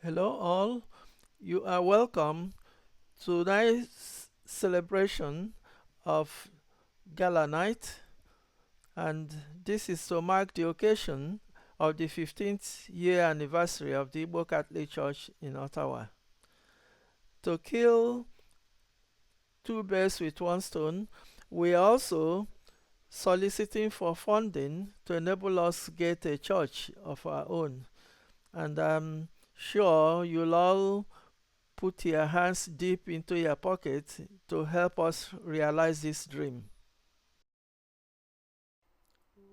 Hello, all. You are welcome to tonight's celebration of Galanight, and this is to mark the occasion of the 15th year anniversary of the Igbo Catholic Church in Ottawa. To kill two birds with one stone, we are also soliciting for funding to enable us get a church of our own, and I'm sure you'll all put your hands deep into your pocket to help us realize this dream.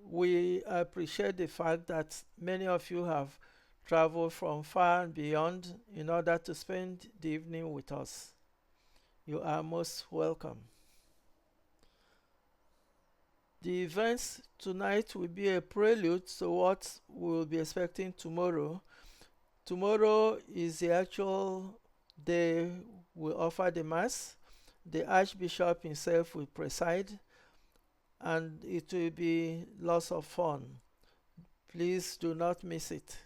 We appreciate the fact that many of you have traveled from far and beyond in order to spend the evening with us. You are most welcome. The events tonight will be a prelude to what we will be expecting tomorrow. Tomorrow is the actual day we offer the Mass. The Archbishop himself will preside, and it will be lots of fun. Please do not miss it.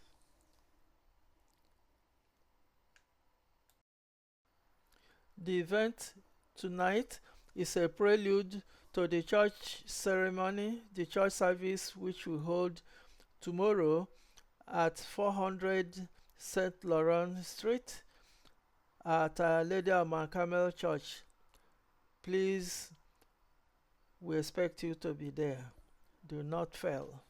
The event tonight is a prelude to the church ceremony, the church service, which we hold tomorrow at 400 St. Laurent Street at Our Lady of Mount Carmel Church. Please, we expect you to be there. Do not fail.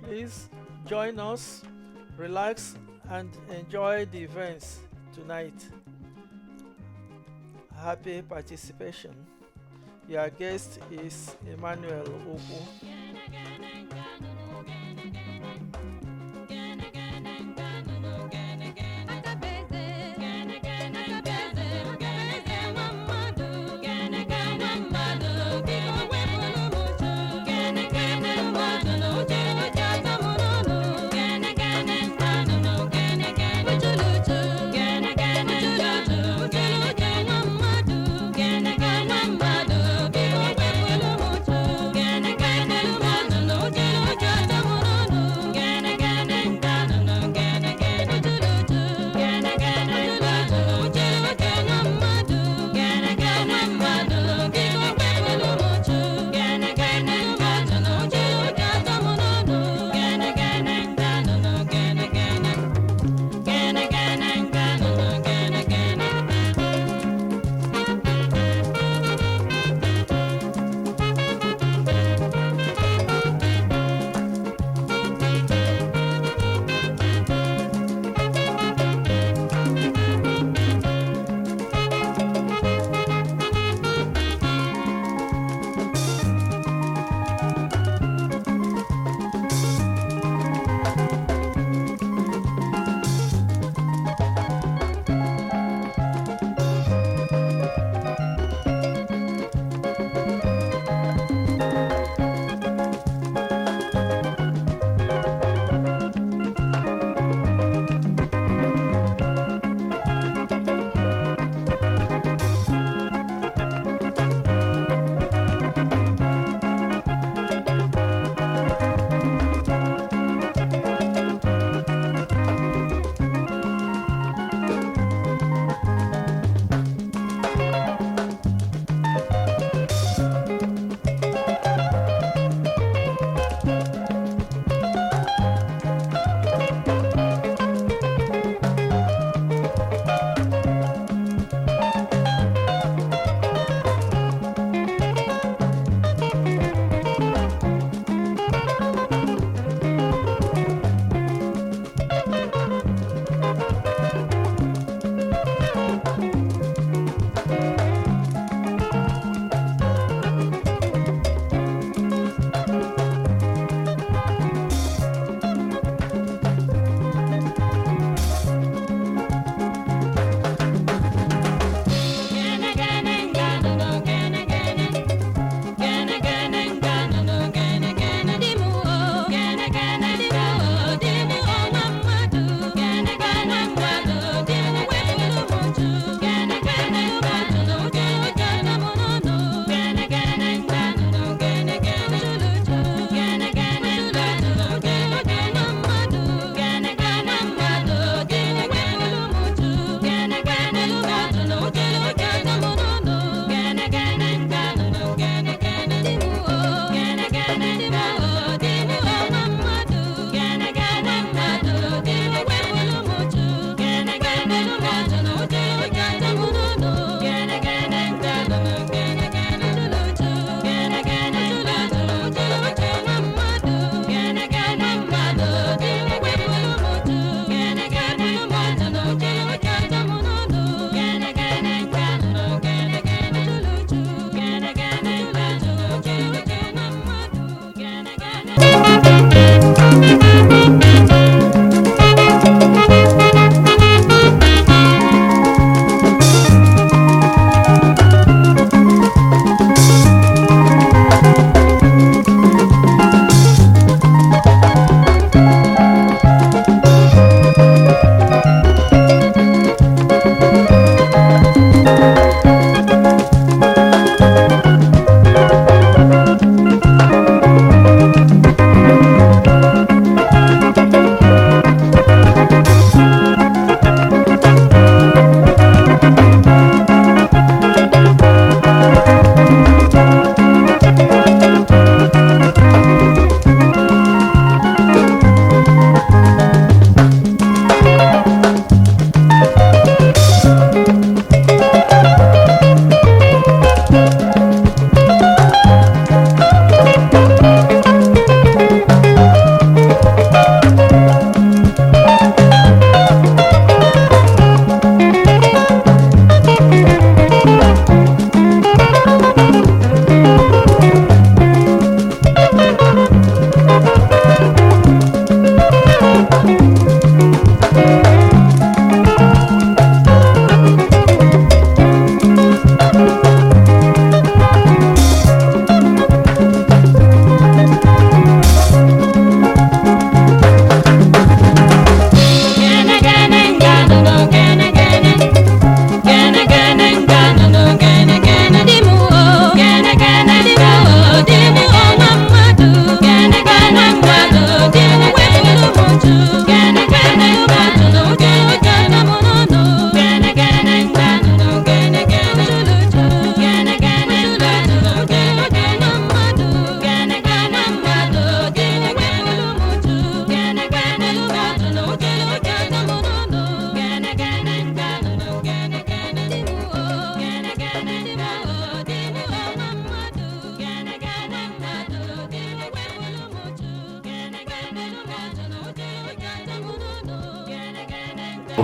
Please join us, relax, and enjoy the events tonight. Happy participation. Your guest is Emmanuel Oku.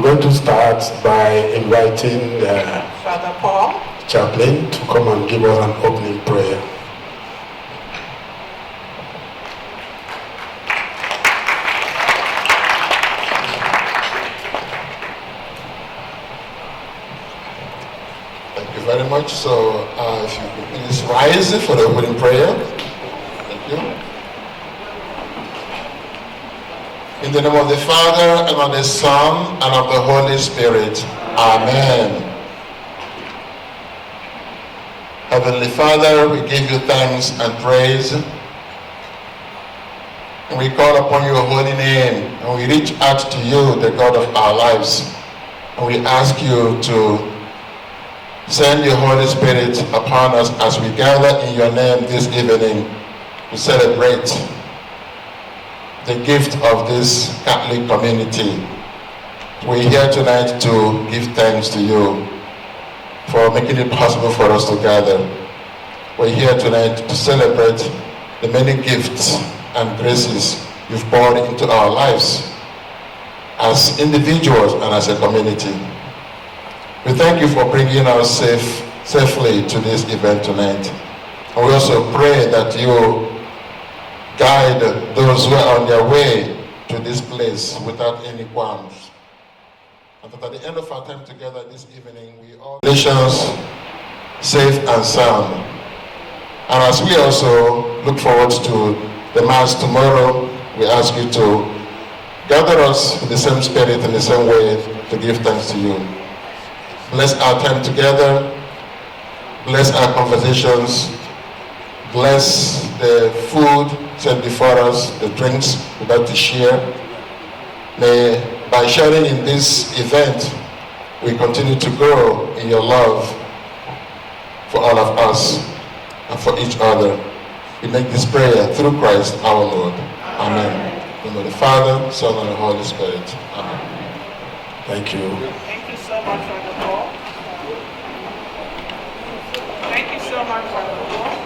going to start by inviting Father Paul, chaplain, to come and give us an opening prayer. Thank you very much. So if you could please rise for the opening prayer. Thank you. In the name of the Father, and of the Son, and of the Holy Spirit. Amen. Heavenly Father, we give you thanks and praise. And we call upon your holy name, and we reach out to you, the God of our lives. And we ask you to send your Holy Spirit upon us as we gather in your name this evening to celebrate the gift of this Catholic community. We're here tonight to give thanks to you for making it possible for us to gather. We're here tonight to celebrate the many gifts and graces you've poured into our lives as individuals and as a community. We thank you for bringing us safely to this event tonight. And we also pray that you guide those who are on their way to this place without any qualms. And that at the end of our time together this evening, we all relations safe and sound. And as we also look forward to the Mass tomorrow, we ask you to gather us in the same spirit, in the same way, to give thanks to you. Bless our time together, bless our conversations, bless the food set before us, the drinks we're about to share. May, by sharing in this event, we continue to grow in your love for all of us and for each other. We make this prayer through Christ our Lord. Amen. In the name of the Father, Son, and the Holy Spirit. Amen. Thank you. thank you so much, Father Paul. Thank you so much, Father Paul.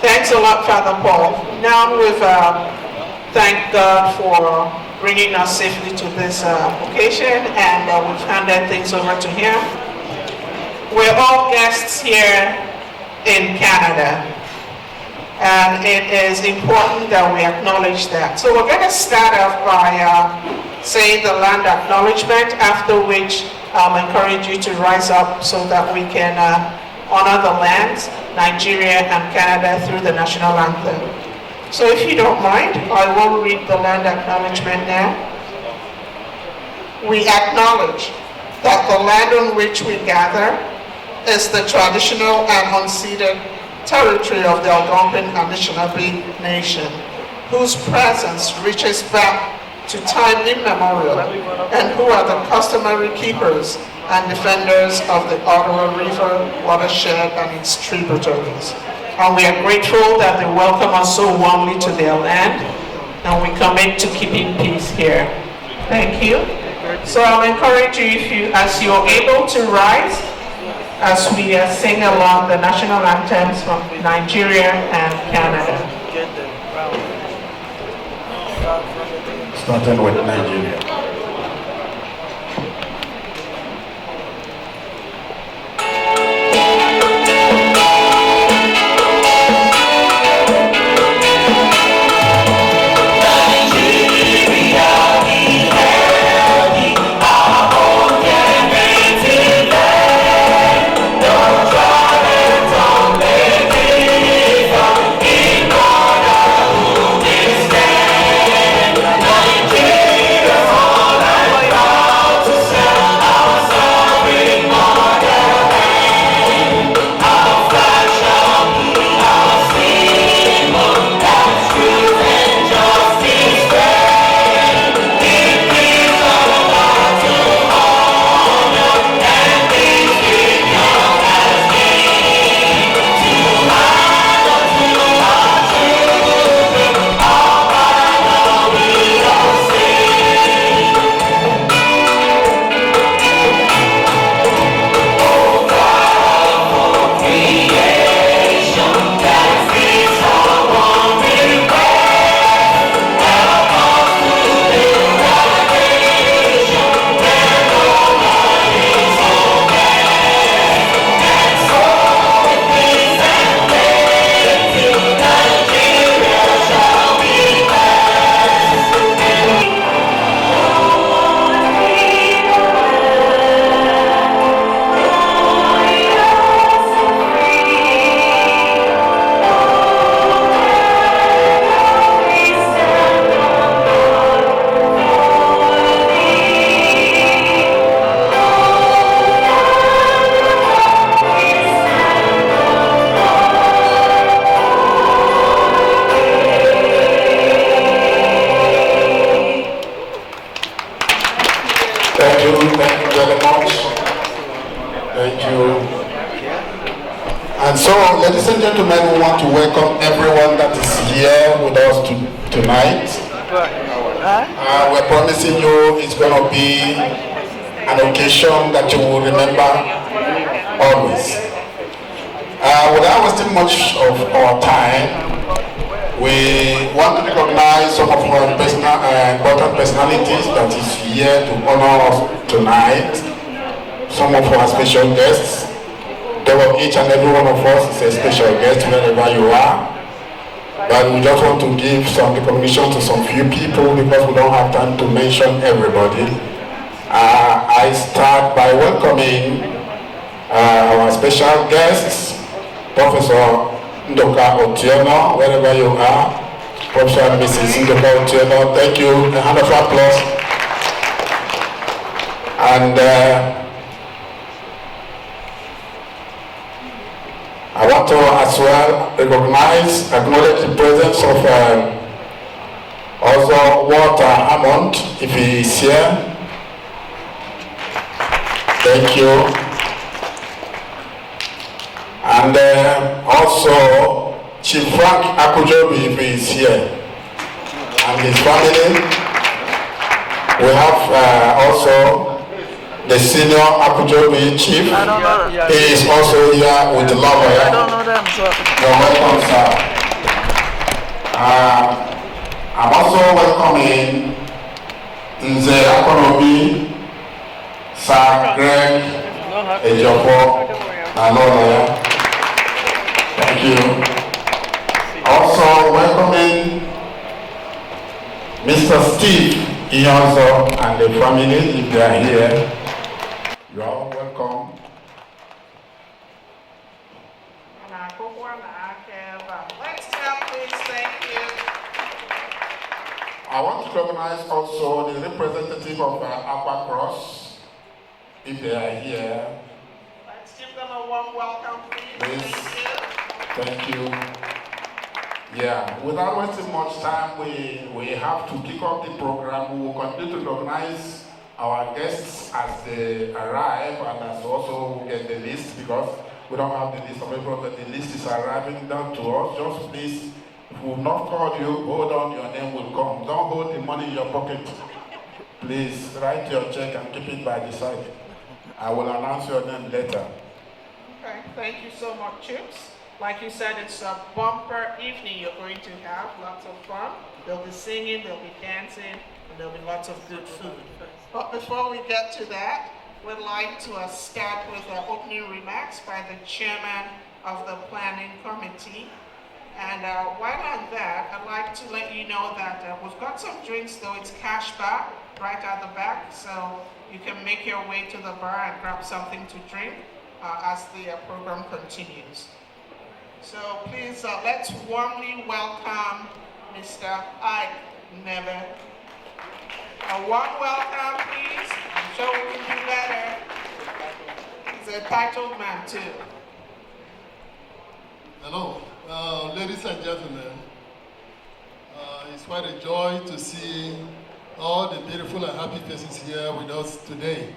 Thanks a lot, Father Paul. Now we've thanked God for bringing us safely to this occasion, and we've handed things over to him. We're all guests here in Canada, and it is important that we acknowledge that. So we're going to start off by saying the land acknowledgement, after which I'll encourage you to rise up so that we can honor the lands, Nigeria and Canada, through the national anthem. So if you don't mind, I will read the land acknowledgement now. We acknowledge that the land on which we gather is the traditional and unceded territory of the Algonquin Anishinaabe Nation, whose presence reaches back to time immemorial, and who are the customary keepers and defenders of the Ottawa River watershed and its tributaries. And we are grateful that they welcome us so warmly to their land, and we commit to keeping peace here. Thank you. So I'll encourage you, as you're able to rise, as we sing along the national anthems from Nigeria and Canada. Starting with Nigeria. Nigeria. Thank you. And so, ladies and gentlemen, we want to welcome everyone that is here with us tonight. We're promising you it's going to be an occasion that you will remember always. Without wasting much of our time, we want to recognize some of our important personalities that is here to honor us tonight. Some of our special guests. Each and every one of us is a special guest wherever you are. But we just want to give some recognition to some few people because we don't have time to mention everybody. I start by welcoming our special guests, Professor Ndoka Otiono, wherever you are. Professor and Mrs. Ndoka Otiono, thank you. A hand of applause. And I want to as well acknowledge the presence of also Walter Hammond, if he is here. Thank you. And also Chief Frank Akujobi, if he is here, and his family. We have also the senior Akujobi chief. He is also here with the lawyer. I don't know them, so. You're welcome, sir. I'm also welcoming Nze Akonobi, Sir Greg Ejiofor, and lawyer. Thank you. Also welcoming Mr. Steve Iyonzo and the family, if they are here. You are all welcome. Let's clap, please. Thank you. I want to recognize also the representative of Aqua Cross, if they are here. Let's give them a warm welcome, please. Please. Thank you. Thank you. Yeah, without wasting much time, we have to kick off the program. We will continue to recognize our guests as they arrive and as also get the list because we don't have the list of people, but the list is arriving down to us. Just please, if we've not called you, hold on, your name will come. Don't hold the money in your pocket. Please write your check and keep it by the side. I will announce your name later. Okay, thank you so much, Chips. Like you said, it's a bumper evening you're going to have, lots of fun. There'll be singing, there'll be dancing, and there'll be lots of good food. But before we get to that, we'd like to start with opening remarks by the chairman of the planning committee. And while on that, I'd like to let you know that we've got some drinks, though it's cash bar right at the back, so you can make your way to the bar and grab something to drink as the program continues. So please, let's warmly welcome Mr. Ike Neve. A warm welcome, please. I'm sure we can do better. He's a titled man, too. Hello, ladies and gentlemen. It's quite a joy to see all the beautiful and happy faces here with us today.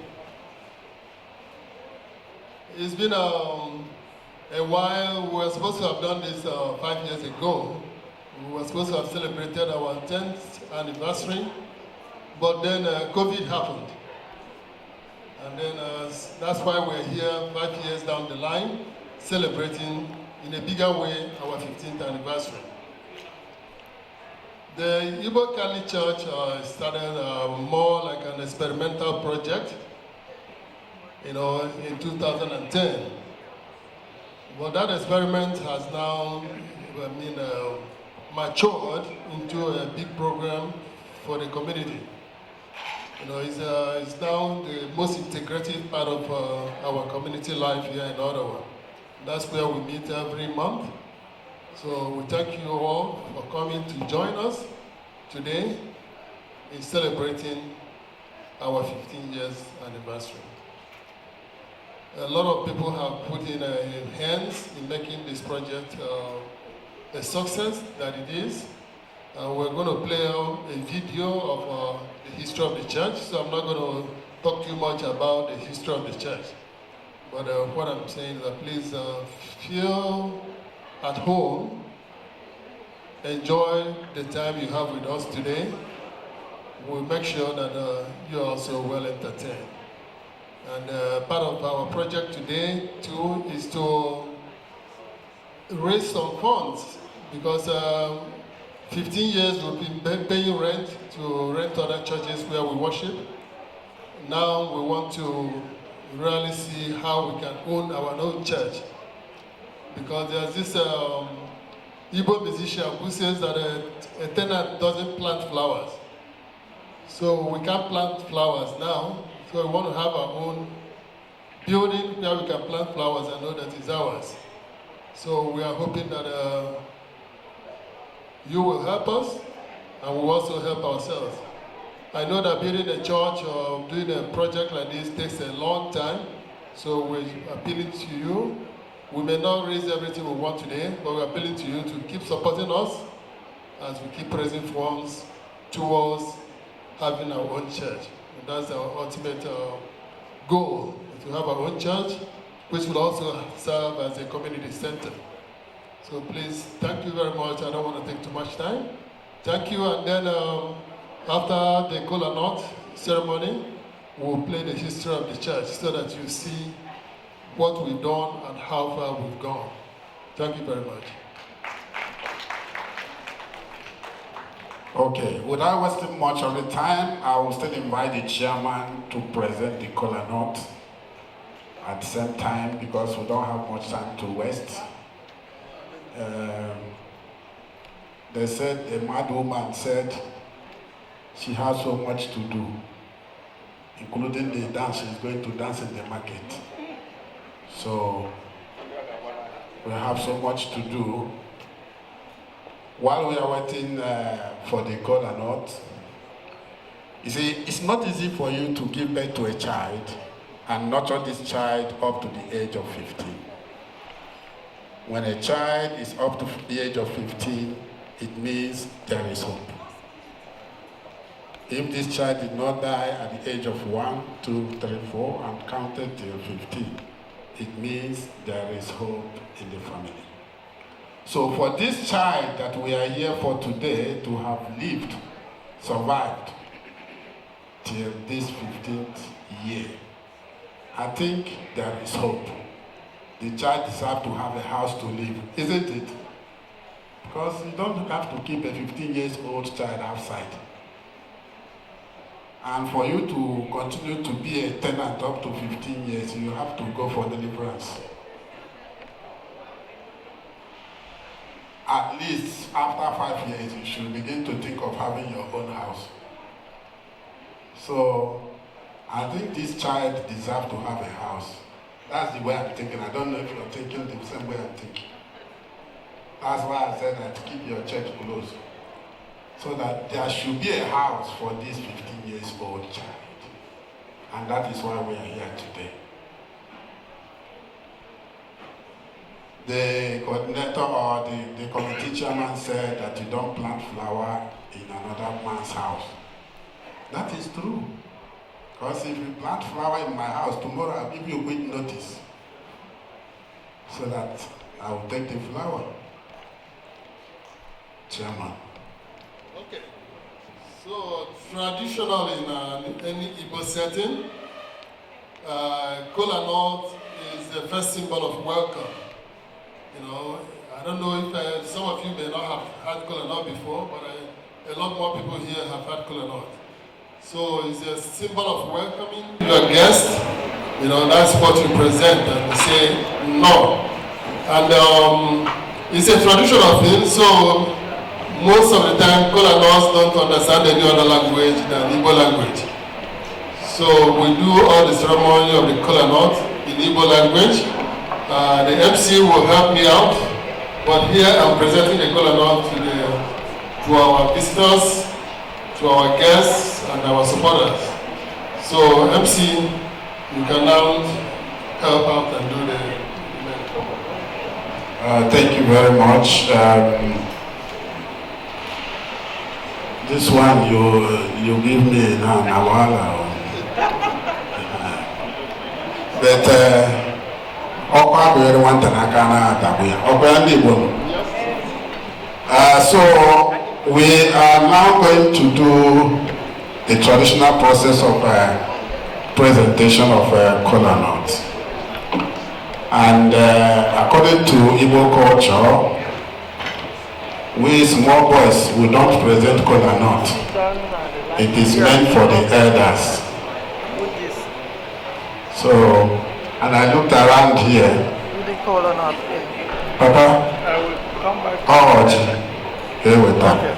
It's been a while. We were supposed to have done this 5 years ago. We were supposed to have celebrated our 10th anniversary, but then COVID happened. And then that's why we're here 5 years down the line, celebrating in a bigger way our 15th anniversary. The Igbo Catholic Church started more like an experimental project, in 2010. Well, that experiment has now matured into a big program for the community. It's now the most integrative part of our community life here in Ottawa. That's where we meet every month. So we thank you all for coming to join us today in celebrating our 15 years anniversary. A lot of people have put in hands in making this project a success that it is. We're going to play out a video of the history of the church, so I'm not going to talk too much about the history of the church. But what I'm saying is that please feel at home, enjoy the time you have with us today. We'll make sure that you're also well entertained. And part of our project today too is to raise some funds, because 15 years we've been paying rent to rent other churches where we worship. Now we want to really see how we can own our own church, because there's this Igbo musician who says that a tenant doesn't plant flowers. So we can't plant flowers now, so we want to have our own building where we can plant flowers and know that it's ours. So we are hoping that you will help us, and we'll also help ourselves. I know that building a church or doing a project like this takes a long time, so we're appealing to you. We may not raise everything we want today, but we're appealing to you to keep supporting us as we keep raising funds towards having our own church. And that's our ultimate goal, to have our own church, which will also serve as a community center. So please, thank you very much. I don't want to take too much time. Thank you, and then after the Galanight ceremony, we'll play the history of the church so that you see what we've done and how far we've gone. Thank you very much. Okay, without wasting much of the time, I will still invite the chairman to present the Galanight at the same time, because we don't have much time to waste. They said, a mad woman said she has so much to do, including the dance she's going to dance in the market. So we have so much to do. While we are waiting for the Galanight, you see, it's not easy for you to give birth to a child and nurture this child up to the age of 15. When a child is up to the age of 15, it means there is hope. If this child did not die at the age of 1, 2, 3, 4, and counted till 15, it means there is hope in the family. So for this child that we are here for today to have lived, survived, till this 15th year, I think there is hope. The child deserves to have a house to live, isn't it? Because you don't have to keep a 15-year-old child outside. And for you to continue to be a tenant up to 15 years, you have to go for deliverance. At least after 5 years, you should begin to think of having your own house. So I think this child deserves to have a house. That's the way I'm thinking. I don't know if you're thinking the same way I'm thinking. That's why I said that keep your church close, so that there should be a house for this 15-year-old child. And that is why we are here today. The coordinator or the committee chairman said that you don't plant flower in another man's house. That is true. Because if you plant flower in my house, tomorrow I'll give you a quick notice so that I will take the flower. Chairman. Okay. So traditional in any Igbo setting, Galanight is the first symbol of welcome. You know, I don't know if some of you may not have had Galanight before, but a lot more people here have had Galanight. So it's a symbol of welcoming your guest. You know, that's what you present, and you say no. And it's a traditional thing, so most of the time Galanites don't understand any other language than Igbo language. So we do all the ceremony of the Galanight in Igbo language. The MC will help me out, but here I'm presenting the Galanight to our visitors, to our guests, and our supporters. So MC, you can now help out and do the event. Thank you very much. This one you give me now, Nawala. But So we are now going to do the traditional process of presentation of kola nut. And according to Igbo culture, we small boys, we don't present kola nut. It is meant for the elders. So, and I looked around here. Papa? I will come back. Oh, here we go. Okay.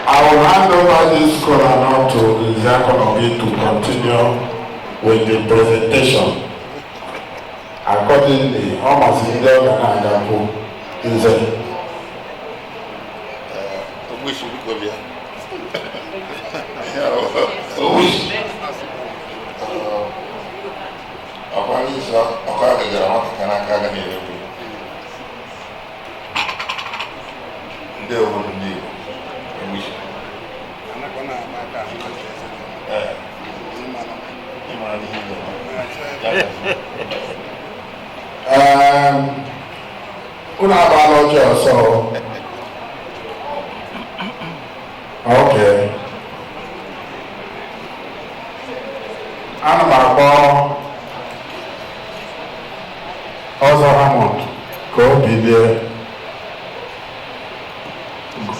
I will hand over this corner now to Zakonobi to continue with the presentation. Accordingly, almost in the Organization is a so okay. Anamabo also Hammond go be there.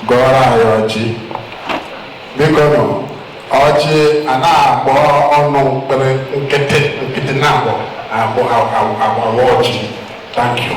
Gora Yoji. Because Oji and I bought on get now. I watch. Thank you.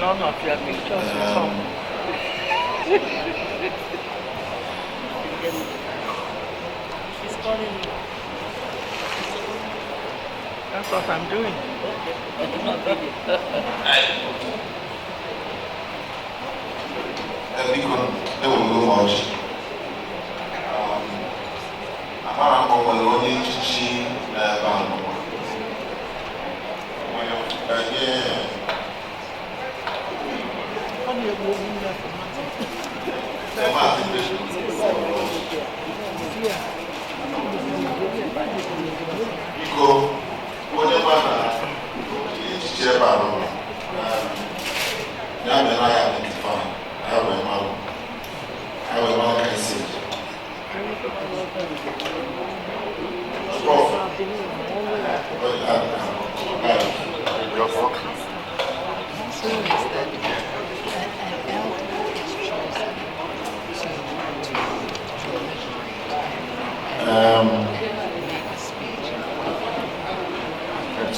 None of your pictures will come. She's calling me. That's what I'm doing.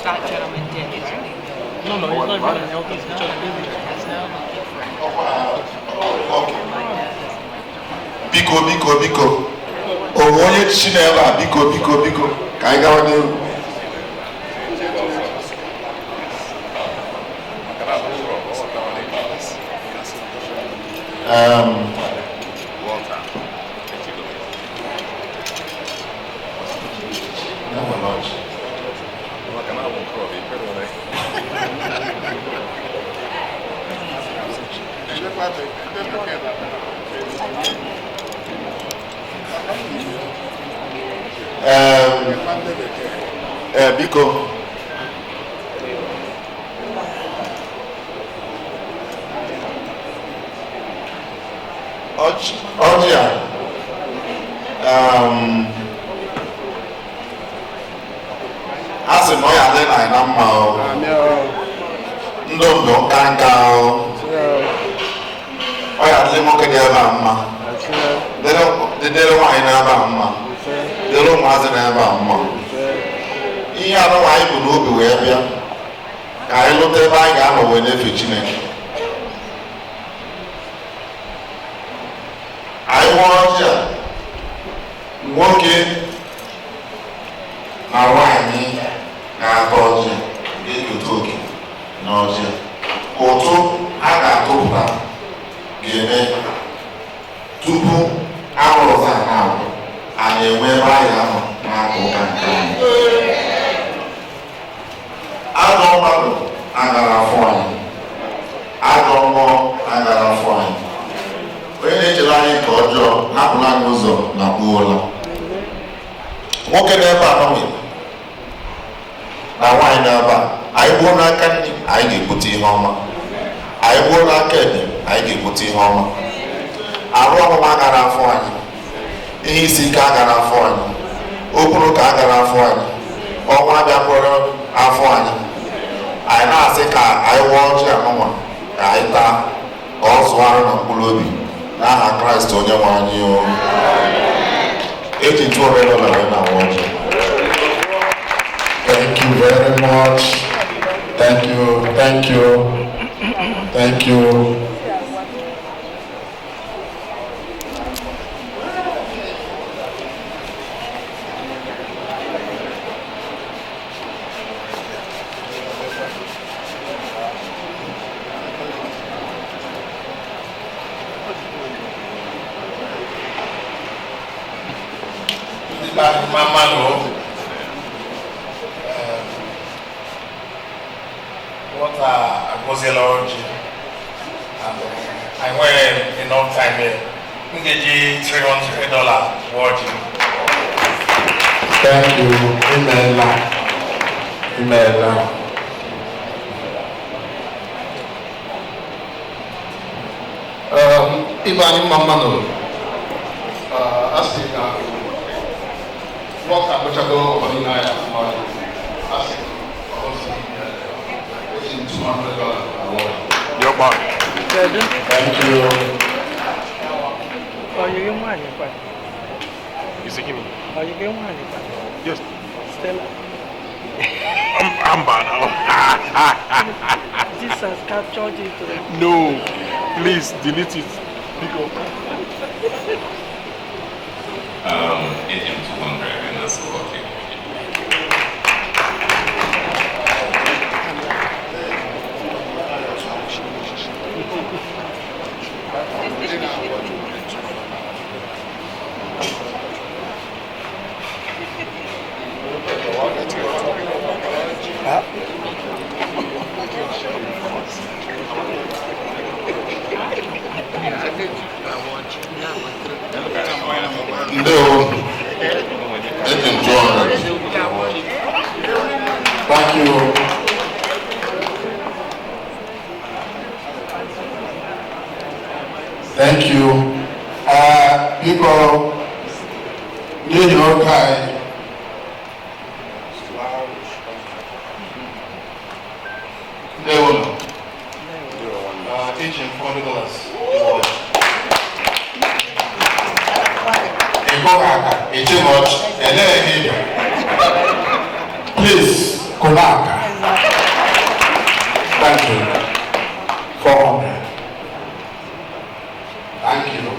That gentleman did, right? No, he's not even an elder, he's just busy. Biko. Onye Chinela, biko. Ka anyị gawa n'ihu. Biko. Ọjị a a sị na ọ ya adị na mma ndụ ndụ nka nka ọ ya adịrị nwoke dị ebe a mma dịrị nwaanyị n'ebe a mma dịrị ụmụazị n'ebe a mma ihe anụ nwaanyị bụ n'obi wee bịa ka anyị lụta ebe anyị ga-anọ wee na-efe Chineke. Anyị nwa ọjị a nwoke na nwaanyị na-ata ọjị ga-eketa oke na ọjị ụtụ a ga-atụpụta ga-eme tupu arụza na-abụ a na-enwe ebe anyị ahụ na-aka ụka nke anyị. Ajọ mmadụ agara afọ anyị, ajọ mmụọ agara afọ anyị, onye na-echere anyị nke ọjọọ hapụla anyị ụzọ na kpuola. Nwoke n'ebe a nọnwe na nwaanyị n'ebe a, anyị gbuo n'aka nri anyị ga-ebute ihe ọma, anyị gbuo n'aka ekpe anyị ga-ebute ihe ọma. Arụ ọmụma agara afọ anyị, ihe isi ike agara afọ anyị, okpuru ka agara afọ anyị, ọnwa abịakwara afọ anyị. Anyị na-asị ka anyị wụọ ọjị anụnwa ka anyị taa ka ọ zụọ arụ na mkpụrụ obi n'aha Kraịst onye nwe anyị. Eji $200 wee na ọjị. Thank you very much. Thank you. Thank you. Thank you. What a Gozelology. I went enough time here. Ngeji $300 watching. Thank you. Amen. Amen. Ibani Mamano, Asika, what I wish I go over in Asika, $200 award. Your boy. Thank you. Oh, you get money, but You see him? oh, you get money, but Yes. Stella. I'm bad now. Jesus captured you today. No. Please delete it. Pick up. AM 200 and that's okay. No. Thank you. Thank you. People, New York High. They will know. Each in $400. Please, Konaka. Thank you. 400. Thank you.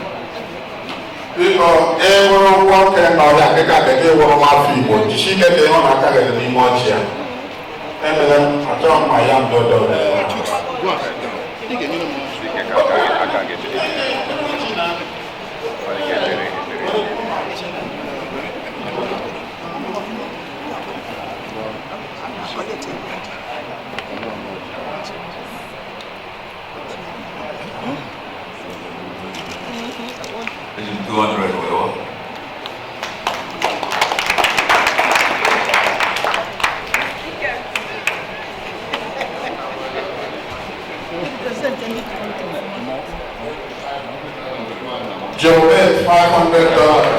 People, everyone walking now, I think I can one of my people. She get the one I can be more here. And I told my young daughter. Jovet, $500.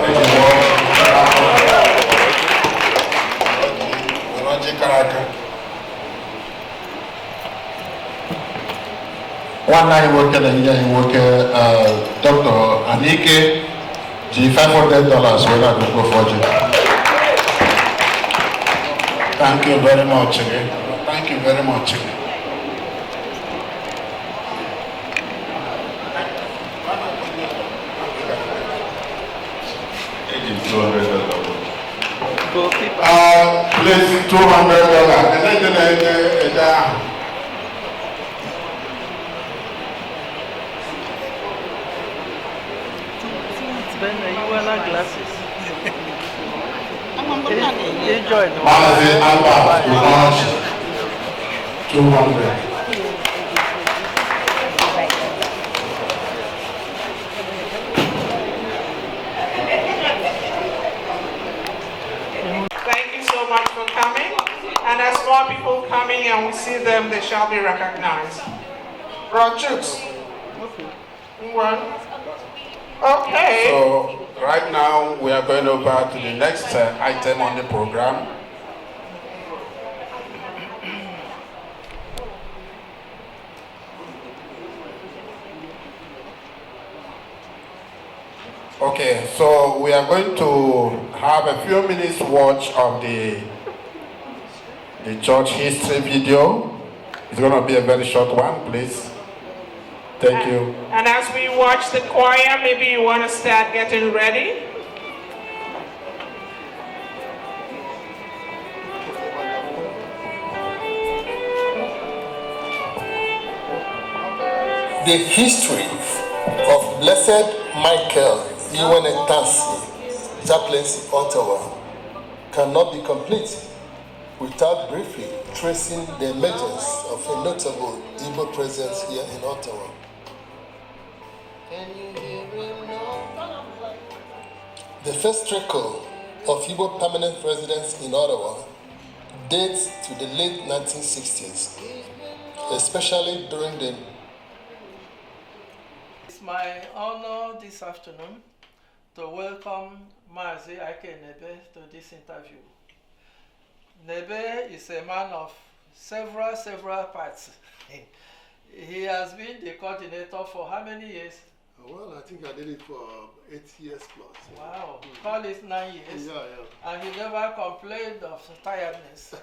One night worker here, he work Dr. Anike, $500 when I go for you. Thank you very much again. Thank you very much again. Please, $200. Ben, you wear glasses. Enjoy. Mazi Alba, 200. Thank you so much for coming. And as more people coming and we see them, they shall be recognized. Rajux. One. Okay. So right now we are going over to the next item on the program. Okay, so we are going to have a few minutes watch of the church history video. It's going to be a very short one, please. Thank you. And as we watch the choir, maybe you want to start getting ready. The history of Blessed Michael Iwenetansi, chaplaincy Ottawa, cannot be complete without briefly tracing the emergence of a notable Igbo presence here in Ottawa. The first trickle of Igbo permanent residence in Ottawa dates to the late 1960s, especially during the... It's my honor this afternoon to welcome Mazi Ake Nebe to this interview. Nebe is a man of several parts. He has been the coordinator for how many years? Well, I think I did it for 8 years plus. Wow, call it 9 years. Yeah. And he never complained of tiredness.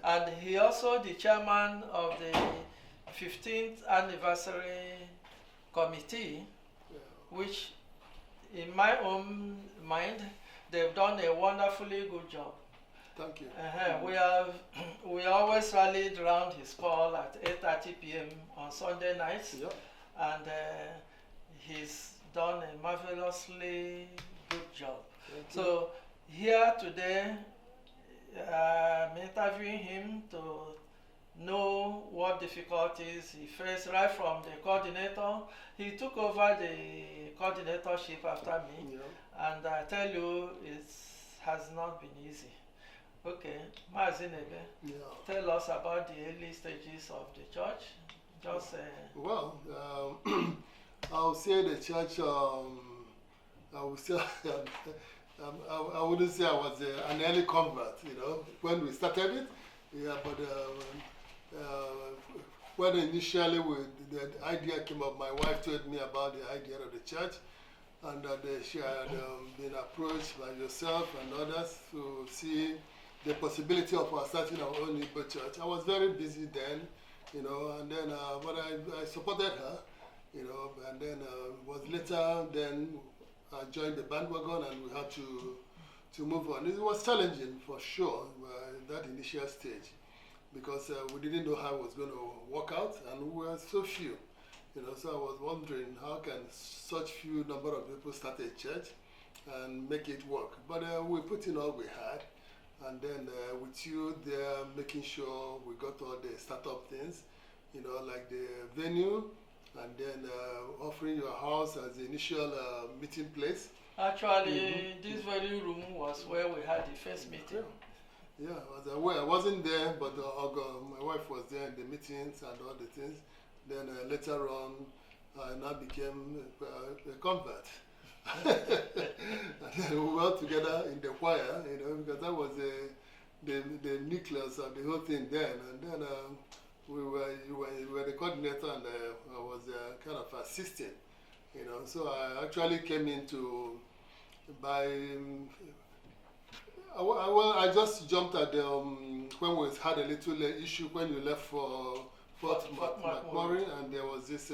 And he also the chairman of the 15th anniversary committee, which in my own mind, they've done a wonderfully good job. Thank you. We always rallied around his call at 8:30 p.m. on Sunday nights. Yep. And he's done a marvelously good job. So here today, I'm interviewing him to know what difficulties he faced right from the coordinator. He took over the coordinatorship after me, and I tell you, it has not been easy. Okay, Mazi Nebe, tell us about the early stages of the church. Just well, I'll say the church. I would say I wouldn't say I was an early convert. You know, when we started it, but when initially the idea came up, my wife told me about the idea of the church, and that she had been approached by yourself and others to see the possibility of starting our own Igbo church. I was very busy then, you know, and then but I supported her, you know, and then it was later then I joined the bandwagon and we had to move on. It was challenging for sure in that initial stage, because we didn't know how it was going to work out, and we were so few, you know. So I was wondering, how can such few number of people start a church and make it work? But we put in all we had, and then with you there, making sure we got all the startup things, you know, like the venue, and then offering your house as the initial meeting place. Actually, this very room was where we had the first meeting. Yeah, I was aware. I wasn't there, but my wife was there in the meetings and all the things. Then later on, I now became a convert. And then we were together in the choir, because that was the nucleus of the whole thing then. And then you were the coordinator, and I was kind of assisting, So I actually came in to by. I just jumped at the when we had a little issue when you left for Fort McMurray, and there was this.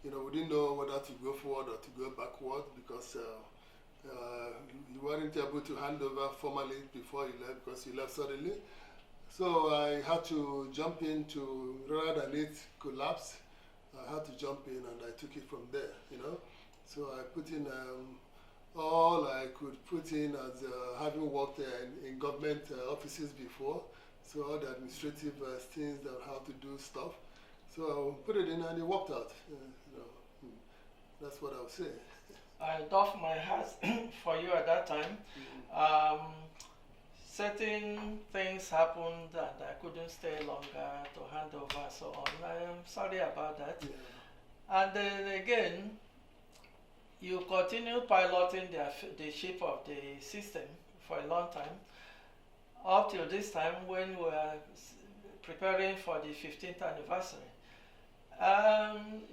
We didn't know whether to go forward or to go backward because you weren't able to hand over formally before you left because you left suddenly. So I had to jump in rather than it collapse, I had to jump in and I took it from there, So I put in all I could put in as having worked in government offices before, so all the administrative things that how to do stuff. So I put it in and it worked out. That's what I would say. I doff my hat for you at that time. Certain things happened and I couldn't stay longer to hand over, so on. I'm sorry about that. Yeah. And then again, you continue piloting the ship of the system for a long time, up till this time when we are preparing for the 15th anniversary.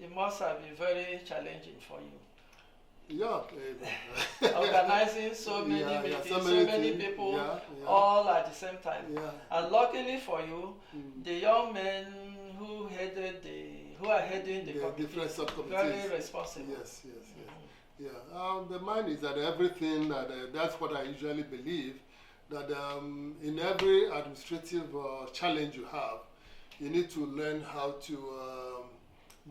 It must have been very challenging for you. Yeah. Organizing so many meetings, so many people, all at the same time. Yeah. And luckily for you, the young men who are heading the different subcommittees, very responsible. Yes. Yeah. The mind is that everything, that's what I usually believe, that in every administrative challenge you have, you need to learn how to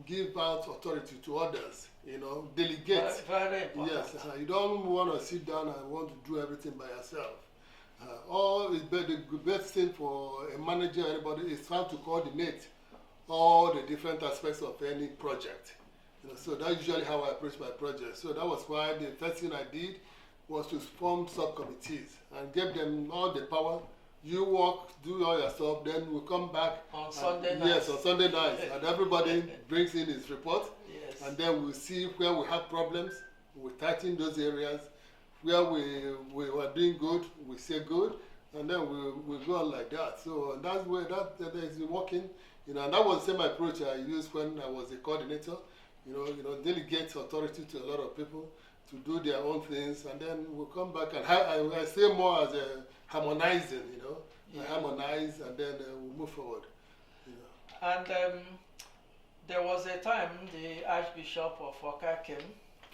give out authority to others, delegate. Very important. Yes, you don't want to sit down and want to do everything by yourself. The best thing for a manager, anybody, is how to coordinate all the different aspects of any project. So that's usually how I approach my project. So that was why the first thing I did was to form subcommittees and give them all the power. You work, do all your stuff, then we come back on Sunday night. Yes, on Sunday night, and everybody brings in his report. Yes. And then we see where we have problems, we tighten those areas. Where we were doing good, we say good, and then we go on like that. So that's where that is working. And that was the same approach I used when I was a coordinator. Delegate authority to a lot of people to do their own things, and then we'll come back and I say more as a harmonizing, I harmonize and then we'll move forward. And there was a time the Archbishop of Oka came.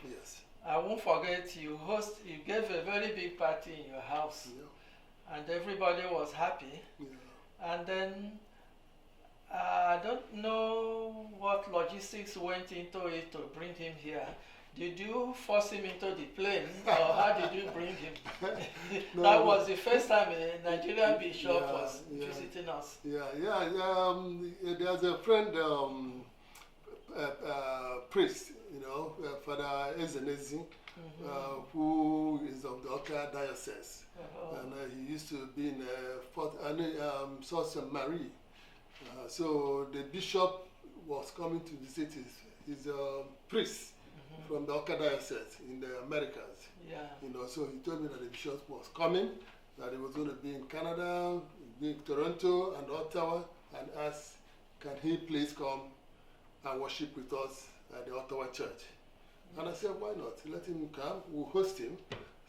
Yes. I won't forget you gave a very big party in your house, and everybody was happy. And then I don't know what logistics went into it to bring him here. Did you force him into the plane, or how did you bring him? No, that was the first time a Nigerian bishop was visiting us. There's a friend, priest, Father Ezenezi, who is of the Oka diocese, and he used to be in Sault Ste. Marie. So the bishop was coming to visit his priest from the Oka diocese in the Americas. Yeah. So he told me that the bishop was coming, that he was going to be in Canada, in Toronto and Ottawa, and asked, can he please come and worship with us at the Ottawa church? And I said, why not? Let him come, we'll host him.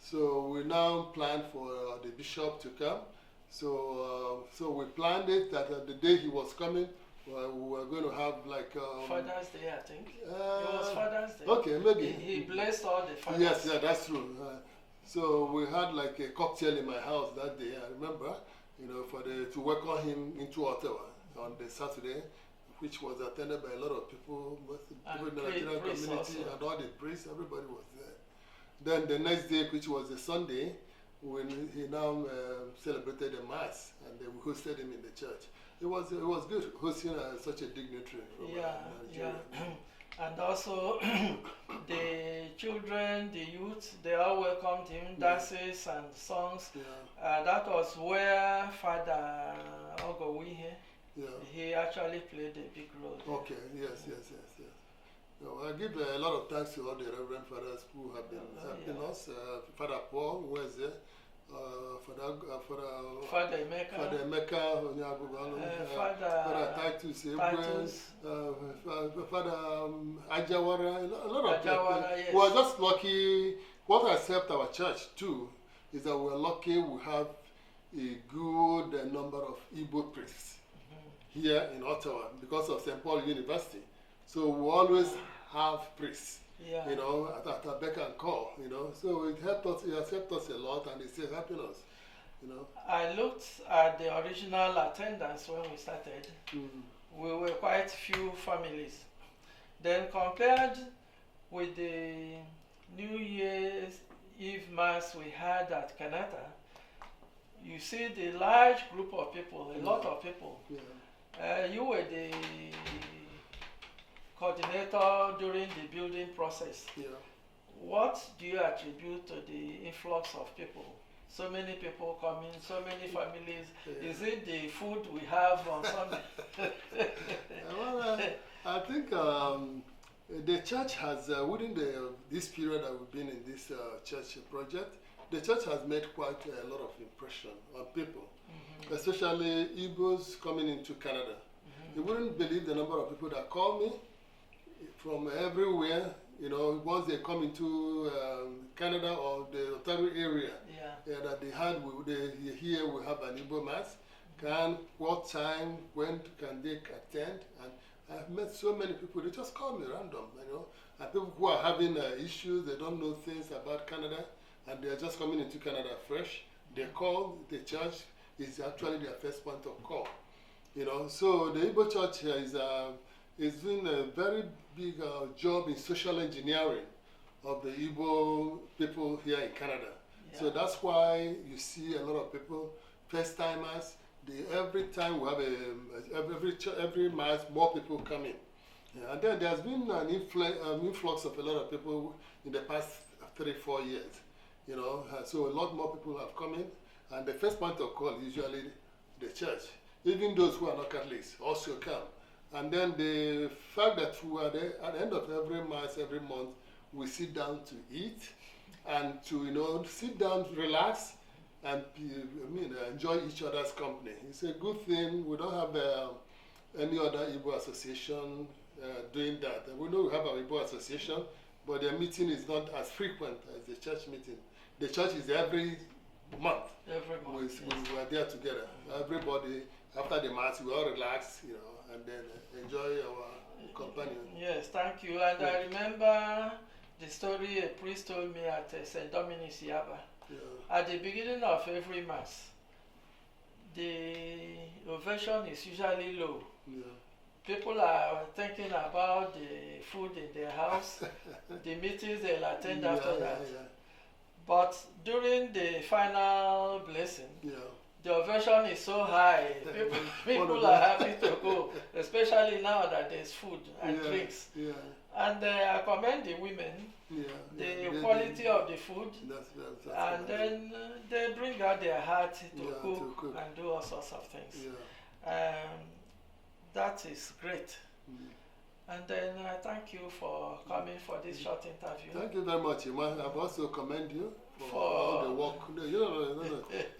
So we now plan for the bishop to come. So we planned it that the day he was coming, we were going to have like Father's Day, I think. It was Father's Day. Okay, maybe. He blessed all the fathers. Yes, that's true. So we had like a cocktail in my house that day, I remember, to welcome him into Ottawa on the Saturday, which was attended by a lot of people, people in the Nigerian community also. And all the priests, everybody was there. Then the next day, which was a Sunday, when he now celebrated the Mass, and then we hosted him in the church. It was good hosting such a dignitary from Nigeria. And also the children, the youth, they all welcomed him, dances and songs. That was where Father Ogowihe, he actually played a big role. Okay, yes. I give a lot of thanks to all the Reverend Fathers who have been helping us. Father Paul, who was there. Father Emeka, Father Titus, Father Ajawara, a lot of people. Yes. We are just lucky. What has helped our church too is that we are lucky we have a good number of Igbo priests here in Ottawa because of St. Paul University. So we always have priests. Yeah. You know, at beck and call, you know. So it has helped us a lot, and it's still helping us, you know. I looked at the original attendance when we started. We were quite few families. Then compared with the New Year's Eve Mass we had at Canada, you see the large group of people, a lot of people. Yeah. You were the coordinator during the building process. Yeah. What do you attribute to the influx of people? So many people coming, so many families. Yeah. Is it the food we have on Sunday? Well, I think the church has, within this period that we've been in this church project, the church has made quite a lot of impression on people, especially Igbos coming into Canada. You wouldn't believe the number of people that call me from everywhere, you know, once they come into Canada or the Ottawa area, that they had, here we have an Igbo Mass. What time, when can they attend? And I've met so many people, they just call me random, you know. And people who are having issues, they don't know things about Canada, and they're just coming into Canada fresh. They call, the church is actually their first point of call. You know, so the Igbo church here is doing a very big job in social engineering of the Igbo people here in Canada. Yeah. So that's why you see a lot of people, first timers. Every time we have every mass, more people come in. Yeah, and then there's been an influx of a lot of people in the past 3-4 years. You know, so a lot more people have come in, and the first point of call is usually the church. Even those who are not Catholics also come. And then the fact that we are there, at the end of every mass, every month, we sit down to eat and to, you know, sit down, relax, and enjoy each other's company. It's a good thing. We don't have any other Igbo association doing that. And we know we have our Igbo association, but their meeting is not as frequent as the church meeting. The church is every month. Every month. We are there together. Everybody, after the mass, we all relax, you know, and then enjoy our company. Yes, thank you. And I remember the story a priest told me at St. Dominic's Yaba. Yeah. At the beginning of every mass, the ovation is usually low. Yeah. People are thinking about the food in their house, the meetings they'll attend after that. Yeah. But during the final blessing, the ovation is so high, people are happy to go, especially now that there's food and drinks. Yeah. And I commend the women, the quality of the food, and then they bring out their heart to cook and do all sorts of things. Yeah. That is great. And then I thank you for coming for this short interview. Thank you very much, Iman. I've also commend you for all the work.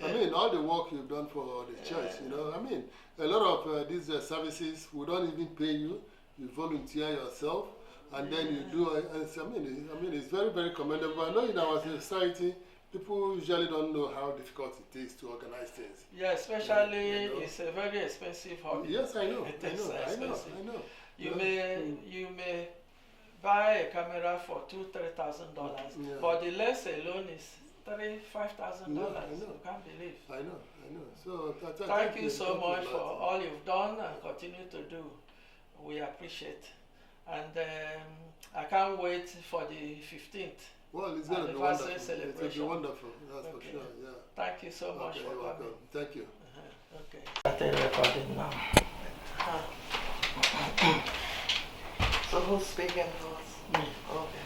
I mean, all the work you've done for the church. You know, I mean, a lot of these services, we don't even pay you. You volunteer yourself, and then you do. And I mean, it's very, very commendable. I know in our society, people usually don't know how difficult it is to organize things. Yeah, especially it's a very expensive hobby. Yes, I know. I know. You may buy a camera for $2,000-$3,000, but the lens alone is $5,000. You can't believe. I know. So thank you so much for all you've done and continue to do. We appreciate, and I can't wait for the 15th. Well, it's going to be wonderful. It will be wonderful. That's for sure. Yeah. Thank you so much for coming. Thank you. Okay. Started recording now. So who's speaking to us? Me. Okay.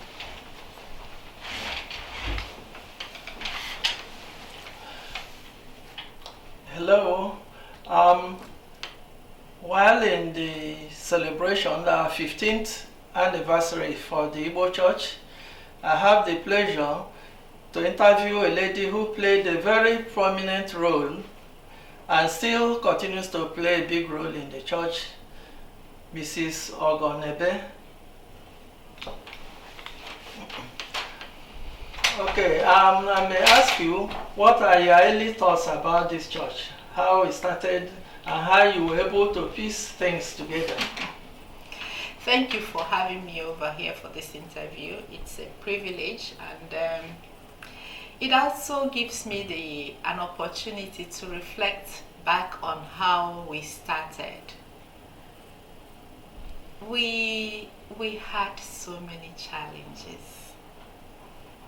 Hello. While in the celebration, our 15th anniversary for the Igbo Church, I have the pleasure to interview a lady who played a very prominent role and still continues to play a big role in the church, Mrs. Ogonebe. Okay, I may ask you, what are your early thoughts about this church? How it started and how you were able to piece things together? Thank you for having me over here for this interview. It's a privilege, and it also gives me an opportunity to reflect back on how we started. We had so many challenges.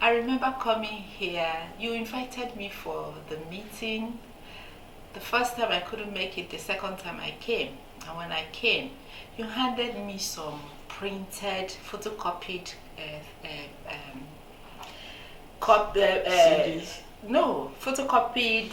I remember coming here, you invited me for the meeting. The first time I couldn't make it, the second time I came. And when I came, you handed me some printed, photocopied CDs? No, photocopied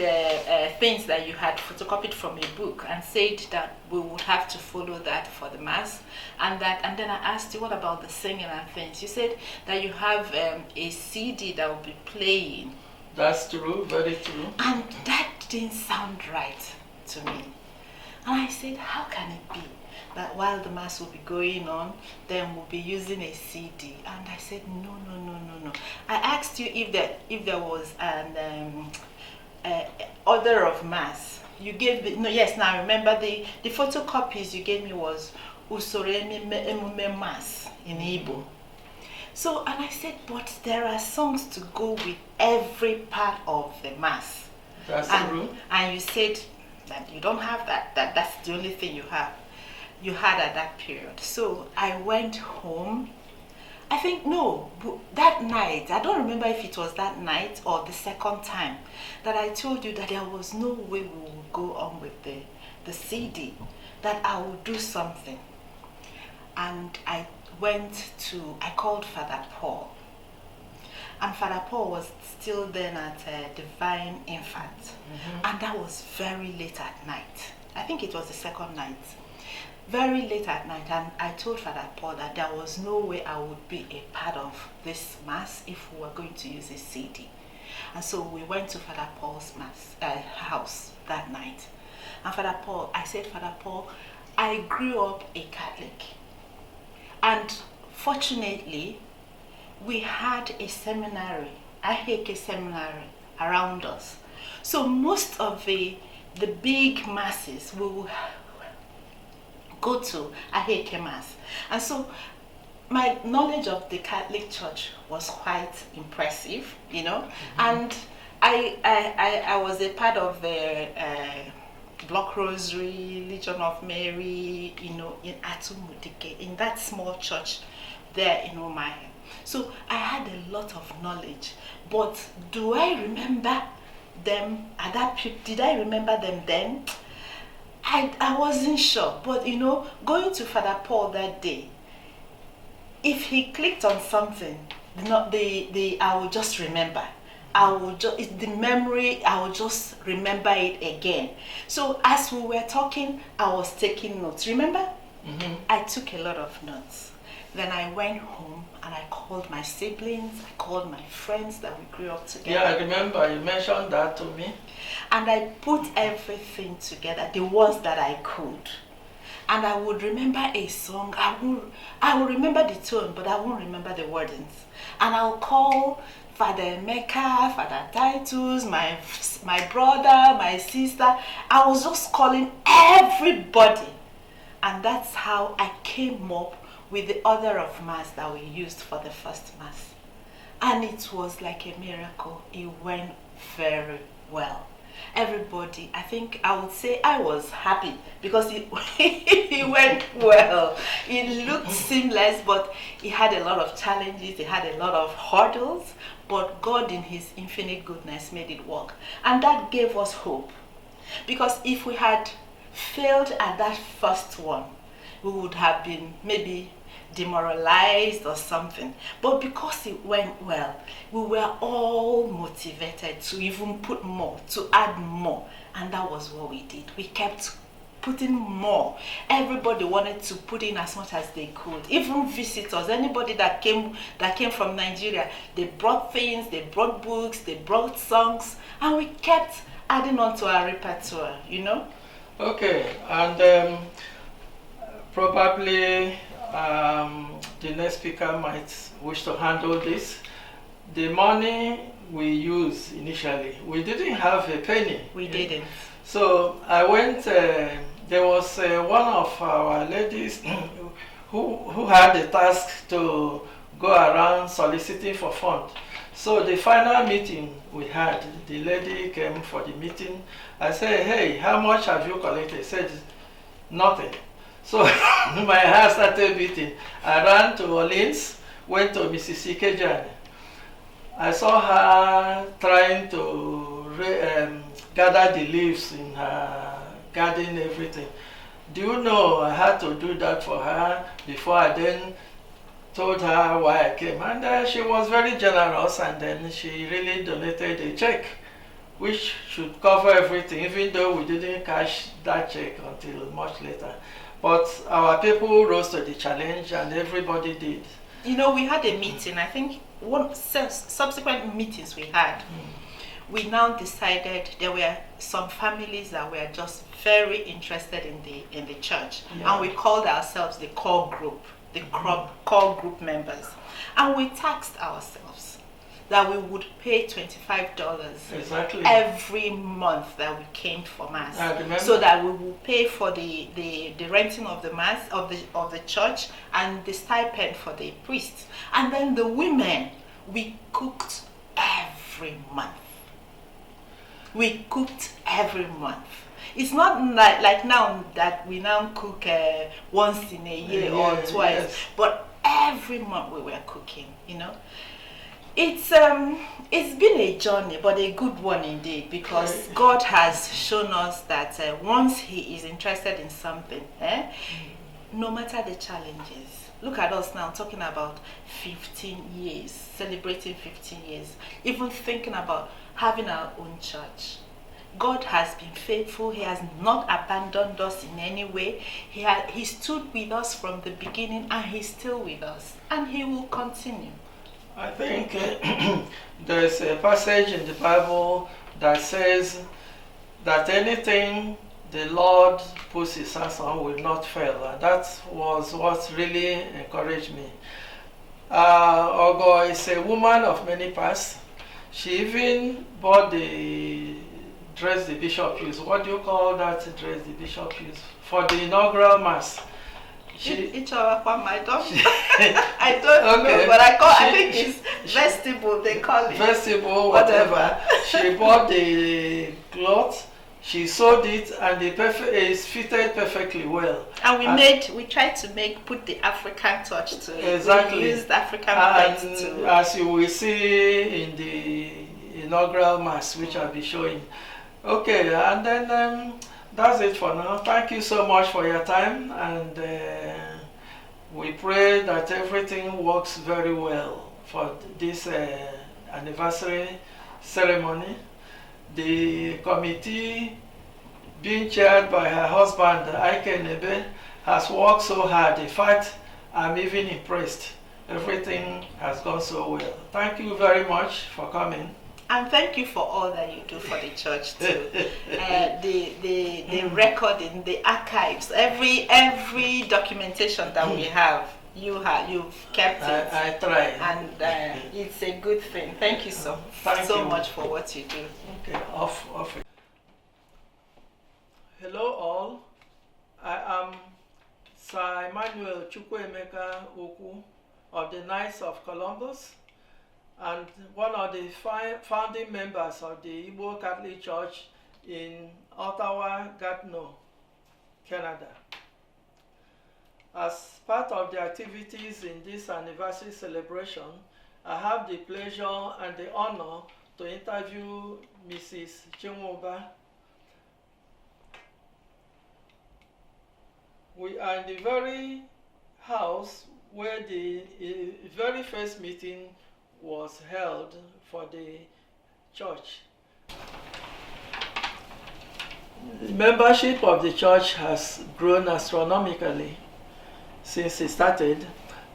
things that you had photocopied from a book, and said that we would have to follow that for the mass, and then I asked you, what about the singing and things? You said that you have a CD that will be playing. That's true, very true. And that didn't sound right to me. And I said, how can it be that while the mass will be going on, then we'll be using a CD? And I said, no. I asked you if there was an order of mass. You gave me, no, yes, now I remember the photocopies you gave me was Usoro Emume Mass in Igbo. So, and I said, but there are songs to go with every part of the mass. That's true. And you said that you don't have that. That's the only thing you had at that period. So I went home. I think, no, that night, I don't remember if it was that night or the second time that I told you that there was no way we would go on with the CD, that I would do something. And I called Father Paul. And Father Paul was still then at Divine Infant. And that was very late at night. I think it was the second night. Very late at night, and I told Father Paul that there was no way I would be a part of this mass if we were going to use a CD. And so we went to Father Paul's house that night. And I said, Father Paul, I grew up a Catholic. And fortunately, we had a seminary, Aheke Seminary, around us. So most of the big masses we will go to Aheke Mass. And so my knowledge of the Catholic Church was quite impressive, you know. And I was a part of the Block Rosary, Legion of Mary, you know, in Atumudike, in that small church there in Omaha. So I had a lot of knowledge, but do I remember them at that period? Did I remember them then? I wasn't sure, but you know, going to Father Paul that day, if he clicked on something, I will just remember. The memory, I will just remember it again. So as we were talking, I was taking notes. Remember? I took a lot of notes. Then I went home and I called my siblings, I called my friends that we grew up together. Yeah, I remember you mentioned that to me. And I put everything together, the ones that I could. And I would remember a song, I will remember the tone, but I won't remember the wordings. And I'll call Father Emeka, Father Titus, my brother, my sister. I was just calling everybody. And that's how I came up with the order of mass that we used for the first mass. And it was like a miracle. It went very well. Everybody, I think I would say I was happy because it went well. It looked seamless, but it had a lot of challenges, it had a lot of hurdles, but God in His infinite goodness made it work. And that gave us hope. Because if we had failed at that first one, we would have been maybe demoralized or something. But because it went well, we were all motivated to even put more, to add more. And that was what we did. We kept put in more. Everybody wanted to put in as much as they could. Even visitors, anybody that came from Nigeria, they brought things, they brought books, they brought songs, and we kept adding on to our repertoire, you know. Okay, and probably the next speaker might wish to handle this. The money we used initially, we didn't have a penny. We didn't. So I went, there was one of our ladies who had the task to go around soliciting for funds. So the final meeting we had, the lady came for the meeting. I said, hey, how much have you collected? She said, nothing. So my heart started beating. I ran to Orleans, went to Mrs. Ikejan. I saw her trying to gather the leaves in her garden, everything. Do you know I had to do that for her before I then told her why I came? And she was very generous, and then she really donated a check, which should cover everything, even though we didn't cash that check until much later. But our people rose to the challenge, and everybody did. You know, we had a meeting, I think one subsequent meetings we had, we now decided there were some families that were just very interested in the church, and we called ourselves the core group, the core group members, and we taxed ourselves that we would pay $25 every month that we came for mass, so that we will pay for the renting of the mass of the church and the stipend for the priests, and then the women, we cooked every month. We cooked every month. It's not like now that we now cook once in a year or twice, but every month we were cooking, you know. It's been a journey, but a good one indeed, because God has shown us that once He is interested in something, no matter the challenges. Look at us now talking about 15 years, celebrating 15 years, even thinking about having our own church. God has been faithful. He has not abandoned us in any way. He stood with us from the beginning, and He's still with us, and He will continue. I think there's a passage in the Bible that says that anything the Lord puts His hands on will not fail, and that was what really encouraged me. Ogo is a woman of many parts. She even bought the dress the bishop used. What do you call that dress the bishop used for the inaugural mass? Each of my dog. I don't know, but I think it's vestibule, they call it. Vestibule, whatever. She bought the cloth, she sewed it, and it's fitted perfectly well. And we tried to put the African touch to it. Exactly. We used African print to. As you will see in the inaugural mass, which I'll be showing. Okay, and then that's it for now. Thank you so much for your time, and we pray that everything works very well for this anniversary ceremony. The committee, being chaired by her husband, Ike Nebe, has worked so hard. In fact, I'm even impressed. Everything has gone so well. Thank you very much for coming. And thank you for all that you do for the church too. The recording, the archives, every documentation that we have, you've kept it. I try. And it's a good thing. Thank you so much for what you do. Okay, off. Hello all. I am Sir Emmanuel Chukwuemeka Oku of the Knights of Columbus, and one of the founding members of the Igbo Catholic Church in Ottawa, Gatineau, Canada. As part of the activities in this anniversary celebration, I have the pleasure and the honor to interview Mrs. Chinwoba. We are in the very house where the very first meeting was held for the church. The membership of the church has grown astronomically since it started.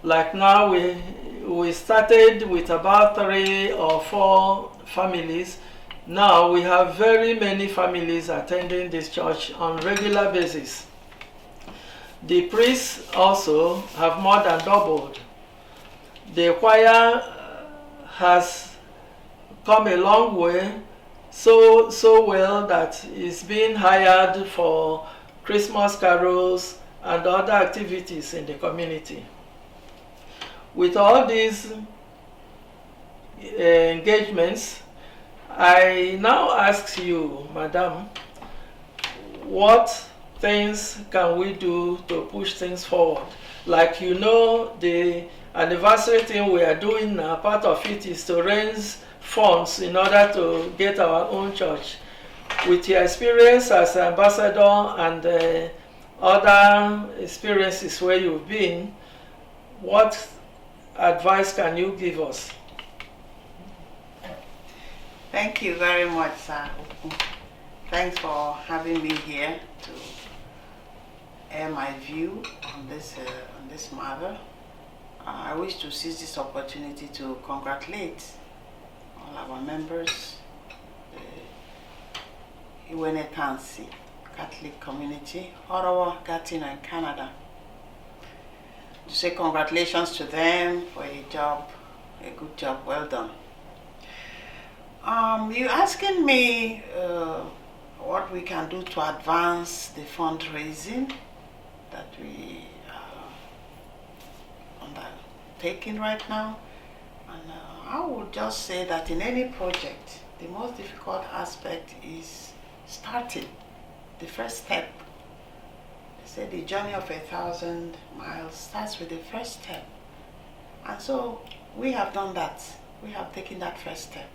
Like now, we started with about 3 or 4 families. Now we have very many families attending this church on regular basis. The priests also have more than doubled. The choir has come a long way, so well that it's being hired for Christmas carols and other activities in the community. With all these engagements, I now ask you, Madam, what things can we do to push things forward? Like, you know, the anniversary thing we are doing now, part of it is to raise funds in order to get our own church. With your experience as ambassador and other experiences where you've been, what advice can you give us? Thank you very much, sir. Thanks for having me here to air my view on this matter. I wish to seize this opportunity to congratulate all our members, the Iwenetansi Catholic community, Ottawa, Gatineau, and Canada. To say congratulations to them for a good job, well done. You're asking me what we can do to advance the fundraising that we are undertaking right now. And I would just say that in any project, the most difficult aspect is starting, the first step. They say the journey of 1,000 miles starts with the first step. And so we have done that. We have taken that first step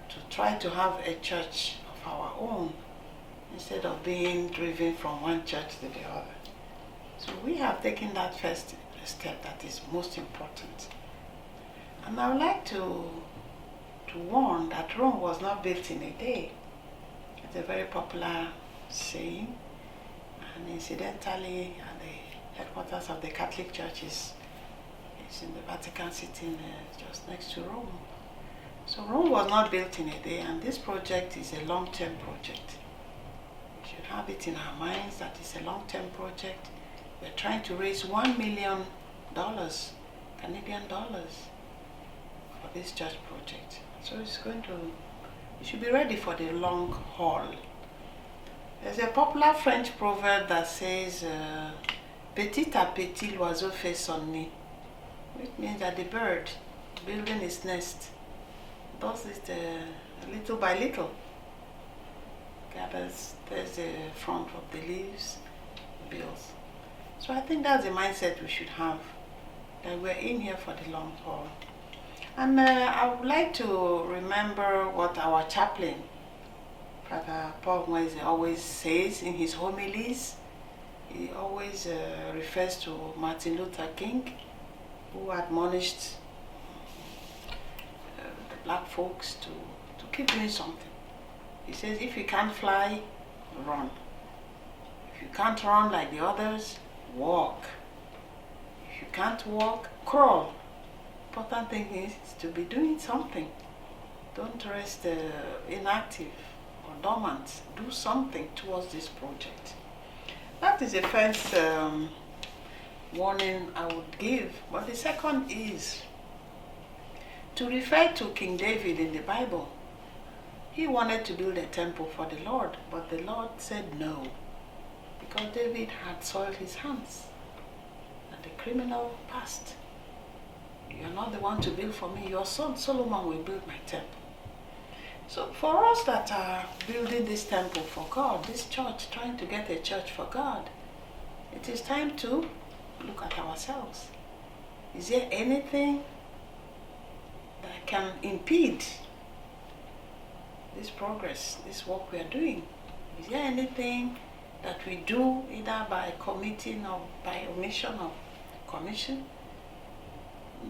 to try to have a church of our own instead of being driven from one church to the other. So we have taken that first step that is most important. And I would like to warn that Rome was not built in a day. It's a very popular saying. And incidentally, the headquarters of the Catholic Church is in the Vatican City, just next to Rome. So Rome was not built in a day, and this project is a long-term project. We should have it in our minds that it's a long-term project. We're trying to raise $1 million, Canadian dollars, for this church project. So we should be ready for the long haul. There's a popular French proverb that says, petit à petit l'oiseau fait son nid, which means that the bird building its nest does it little by little. There's the front of the leaves, builds. So I think that's the mindset we should have, that we're in here for the long haul. And I would like to remember what our chaplain, Father Paul Mweze, always says in his homilies. He always refers to Martin Luther King, who admonished the black folks to keep doing something. He says, if you can't fly, run. If you can't run like the others, walk. If you can't walk, crawl. Important thing is to be doing something. Don't rest inactive or dormant. Do something towards this project. That is the first warning I would give. But the second is to refer to King David in the Bible. He wanted to build a temple for the Lord, but the Lord said no, because David had soiled his hands and the criminal past. You're not the one to build for me. Your son Solomon will build my temple. So for us that are building this temple for God, this church, trying to get a church for God, it is time to look at ourselves. Is there anything that can impede this progress, this work we are doing? Is there anything that we do either by committing or by omission or commission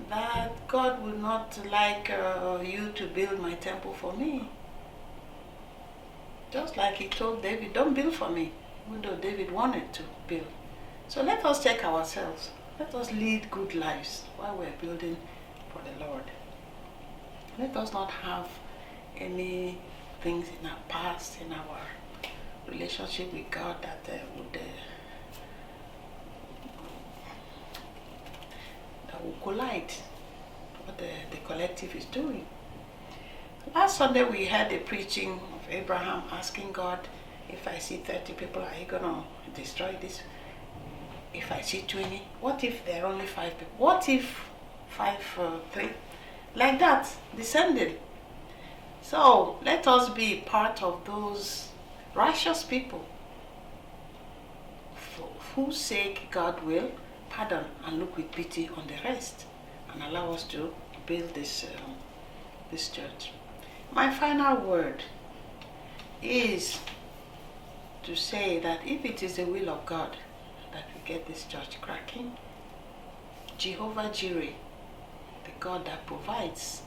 that God would not like you to build my temple for me? Just like he told David, don't build for me, even though David wanted to build. So let us check ourselves. Let us lead good lives while we're building for the Lord. Let us not have any things in our past, in our relationship with God that will collide what the collective is doing. Last Sunday we had a preaching of Abraham asking God, if I see 30 people, are you going to destroy this? If I see 20, what if there are only 5 people? What if 3? Like that, descending. So let us be part of those righteous people for whose sake God will pardon and look with pity on the rest and allow us to build this church. My final word is to say that if it is the will of God that we get this church cracking, Jehovah Jireh, the God that provides,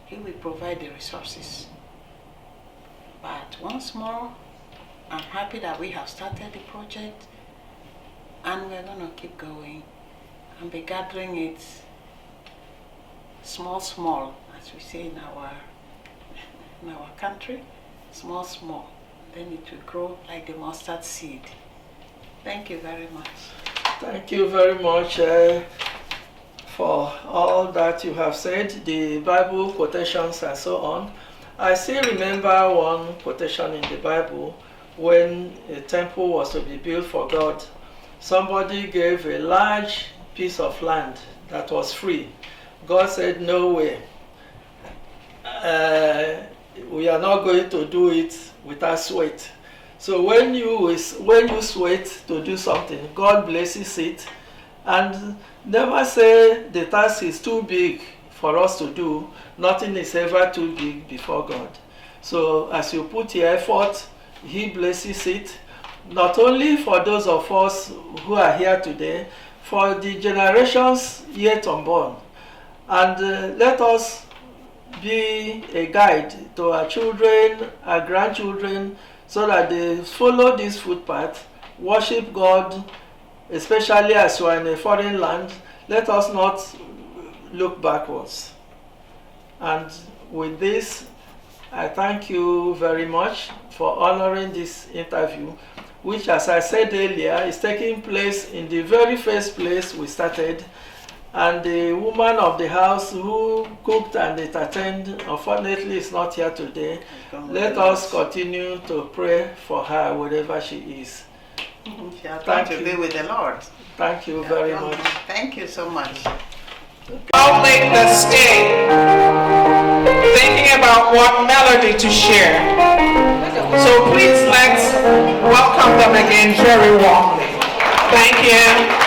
He will provide the resources. But once more, I'm happy that we have started the project, and we're going to keep going and be gathering it small, as we say in our country, small. Then it will grow like the mustard seed. Thank you very much. Thank you very much for all that you have said, the Bible quotations and so on. I still remember one quotation in the Bible when a temple was to be built for God. Somebody gave a large piece of land that was free. God said, no way. We are not going to do it without sweat. So when you sweat to do something, God blesses it, and never say the task is too big for us to do. Nothing is ever too big before God. So as you put your effort, He blesses it, not only for those of us who are here today, for the generations yet unborn. And let us be a guide to our children, our grandchildren, so that they follow this footpath, worship God, especially as we are in a foreign land. Let us not look backwards. And with this, I thank you very much for honoring this interview, which, as I said earlier, is taking place in the very first place we started. And the woman of the house who cooked and entertained, unfortunately, is not here today. Let us continue to pray for her wherever she is. She has gone to be with the Lord. Thank you very much. Thank you so much. I'll make the stay thinking about what melody to share. So please let's welcome them again very warmly. Thank you.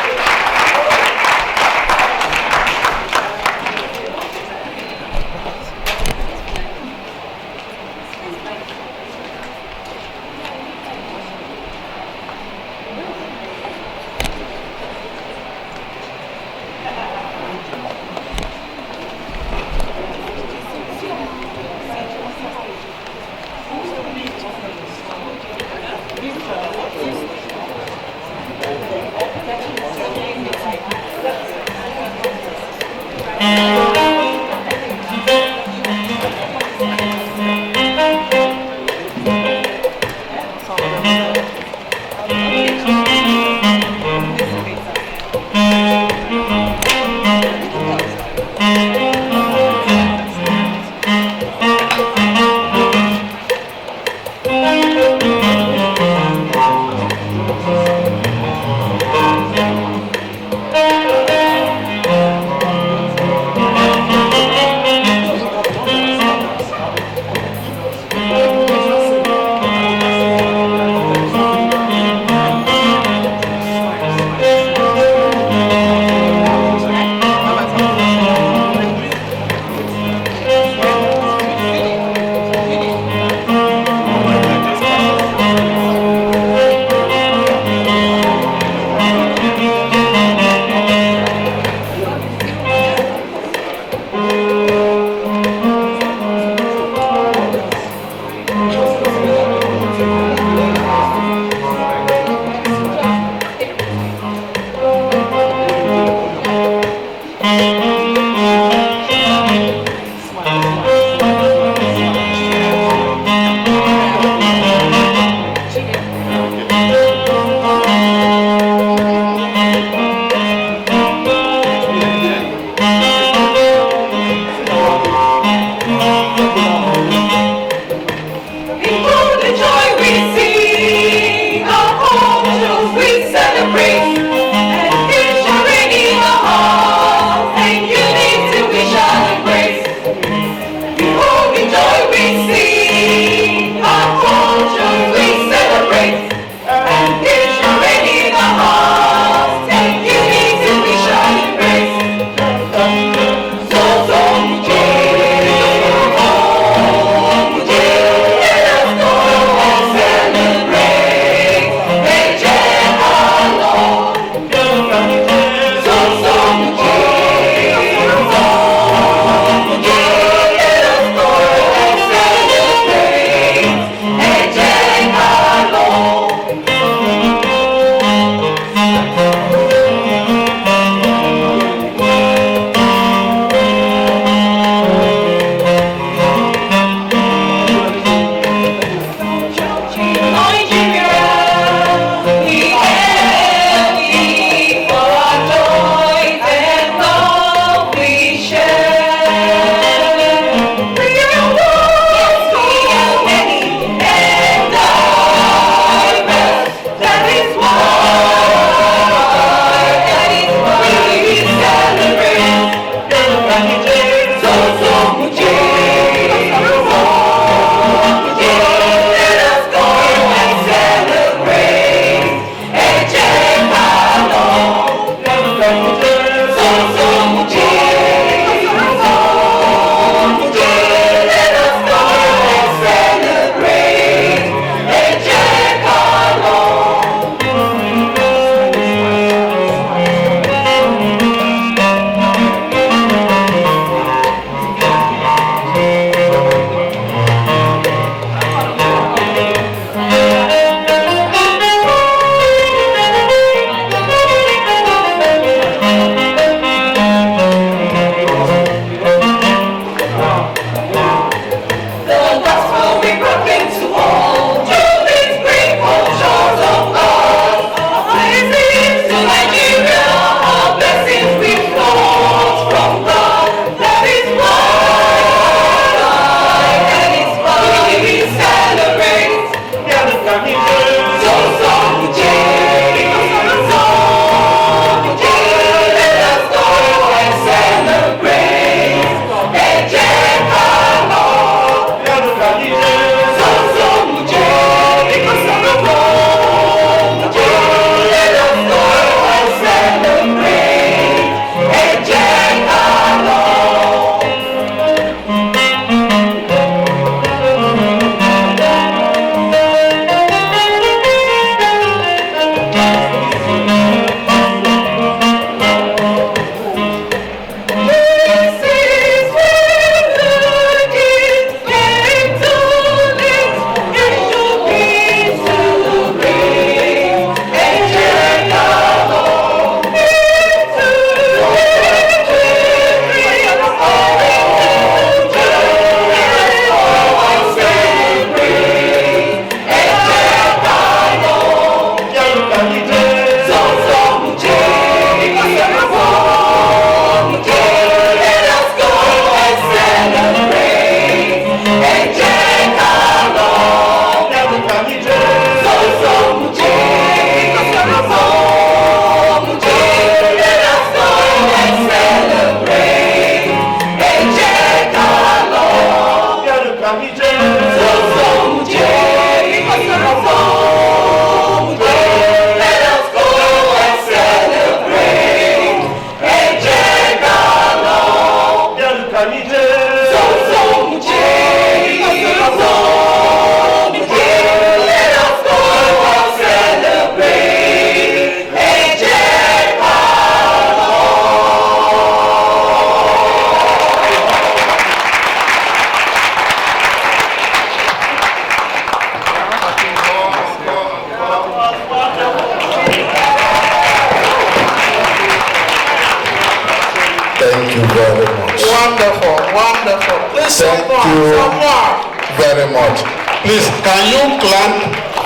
Thank you very much. Wonderful, wonderful. Please, Thank some more. Very much. Please, can you clap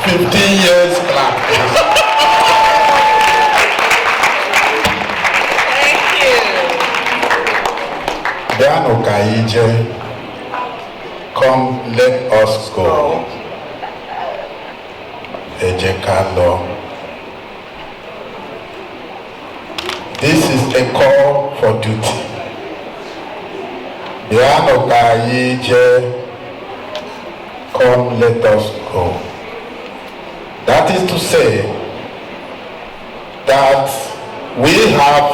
15 years clap? Thank you. Dano Kaije, come let us go. Ejekalo. This is a call for duty. Dano Kaije, come let us go. That is to say that we have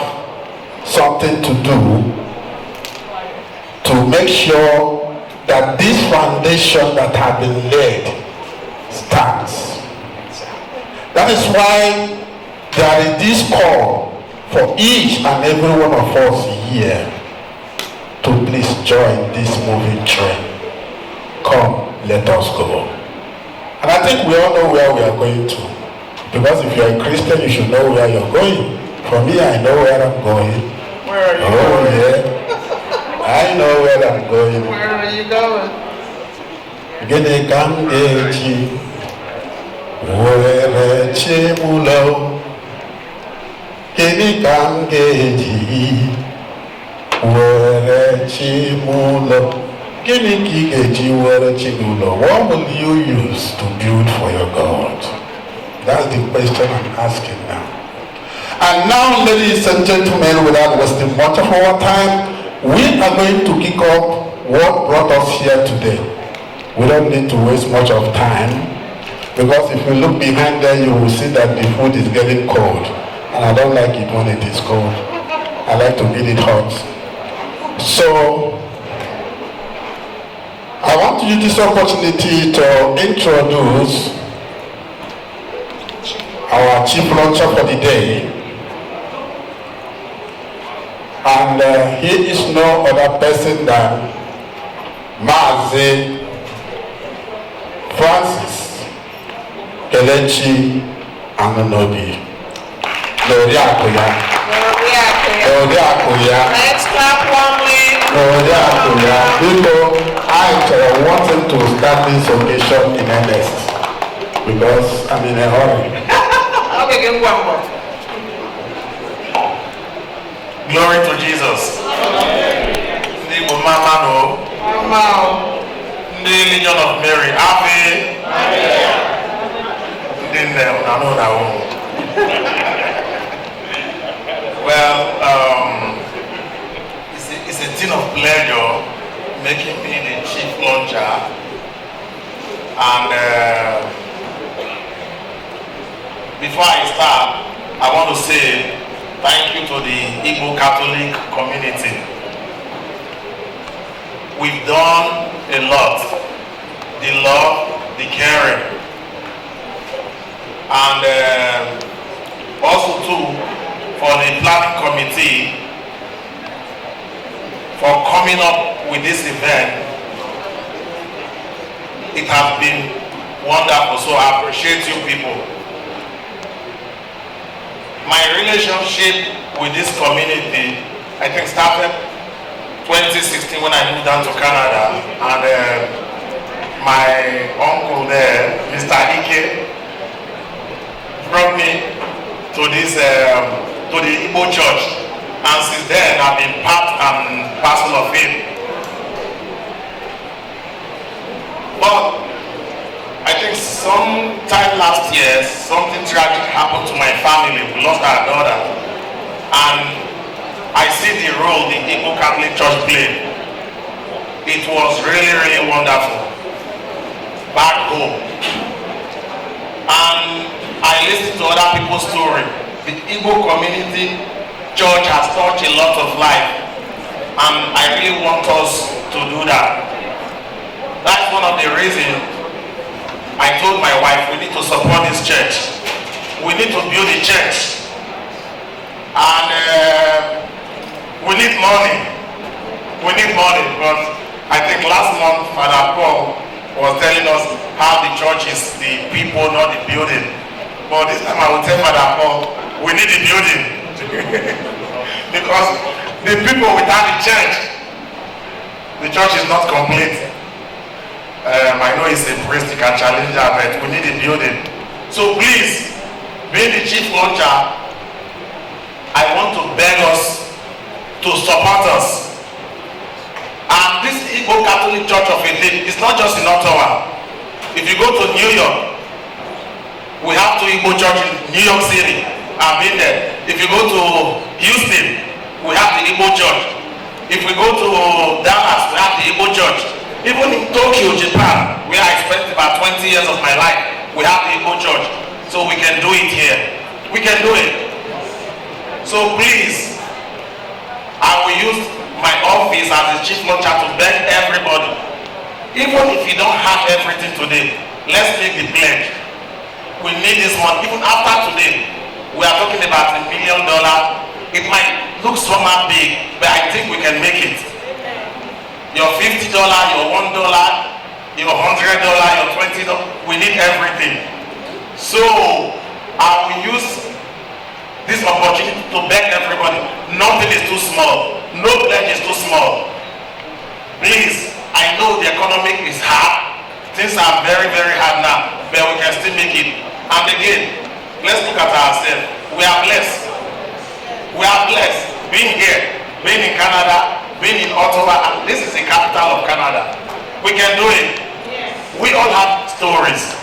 something to do to make sure that this foundation that has been laid stands. That is why there is this call for each and every one of us here to please join this moving train. Come, let us go. And I think we all know where we are going to. Because if you are a Christian, you should know where you're going. For me, I know where I'm going. Where are you going? Yeah. I know where I'm going. Where are you going? Gene kangeji, were chimulo. Gene kangeji, were chimulo. Gene kigeji, were chimulo. What will you use to build for your God? That's the question I'm asking now. And now, ladies and gentlemen, without wasting much of our time, we are going to kick off what brought us here today. We don't need to waste much of time, because if you look behind there, you will see that the food is getting cold. And I don't like it when it is cold. I like to eat it hot. So, I want to use this opportunity to introduce our chief launcher for the day. And he is no other person than Mazi Francis Kelechi Anunobi. Lori Akoya. Lori Akoya. Let's clap warmly. Lori Akoya. People, I want him to start this occasion in earnest, because I'm in a hurry. Okay, give one more. Glory to Jesus. Ndị Igbo mama no. Mama. Ndị Legion of Mary. Ave. Ndị nne na no na o. Well, it's a thing of pleasure making me the chief launcher, and before I start, I want to say thank you to the Igbo Catholic community. We've done a lot. The love, the caring, and also too for the planning committee for coming up with this event. It has been wonderful, so I appreciate you people. My relationship with this community, I think, started 2016 when I moved down to Canada, and my uncle there, Mr. Ike, brought me to this to the Igbo church, and since then I've been part and parcel of it. But I think sometime last year, something tragic happened to my family. We lost our daughter. And I see the role the Igbo Catholic Church played. It was really, really wonderful back home. And I listened to other people's story. The Igbo community church has touched a lot of life. And I really want us to do that. That's one of the reasons I told my wife we need to support this church. We need to build a church. And we need money. We need money because I think last month Father Paul was telling us how the church is the people, not the building. But this time I will tell Father Paul, we need the building. Because the people without the church is not complete. I know it's a priest, you can challenge that, but we need a building. So please, being the chief launcher, I want to beg us to support us. And this Igbo Catholic Church of Ede is not just in Ottawa. If you go to New York, we have two Igbo churches in New York City. I've been there. If you go to Houston, we have the Igbo church. If we go to Dallas, we have the Igbo church. Even in Tokyo, Japan, where I spent about 20 years of my life, we have the Igbo church. So we can do it here. We can do it. So please, I will use my office as the chief launcher to beg everybody. Even if you don't have everything today, let's make the pledge. We need this money. Even after today, we are talking about $1 million. It might look somehow big, but I think we can make it. Your $50, your $1, your $100, your $20, we need everything. So I will use this opportunity to beg everybody. Nothing is too small. No pledge is too small. Please, I know the economic is hard. Things are very, very hard now, but we can still make it. And again, let's look at ourselves. We are blessed. We are blessed. Being here, being in Canada, being in Ottawa, and this is the capital of Canada. We can do it. Yes. We all have stories.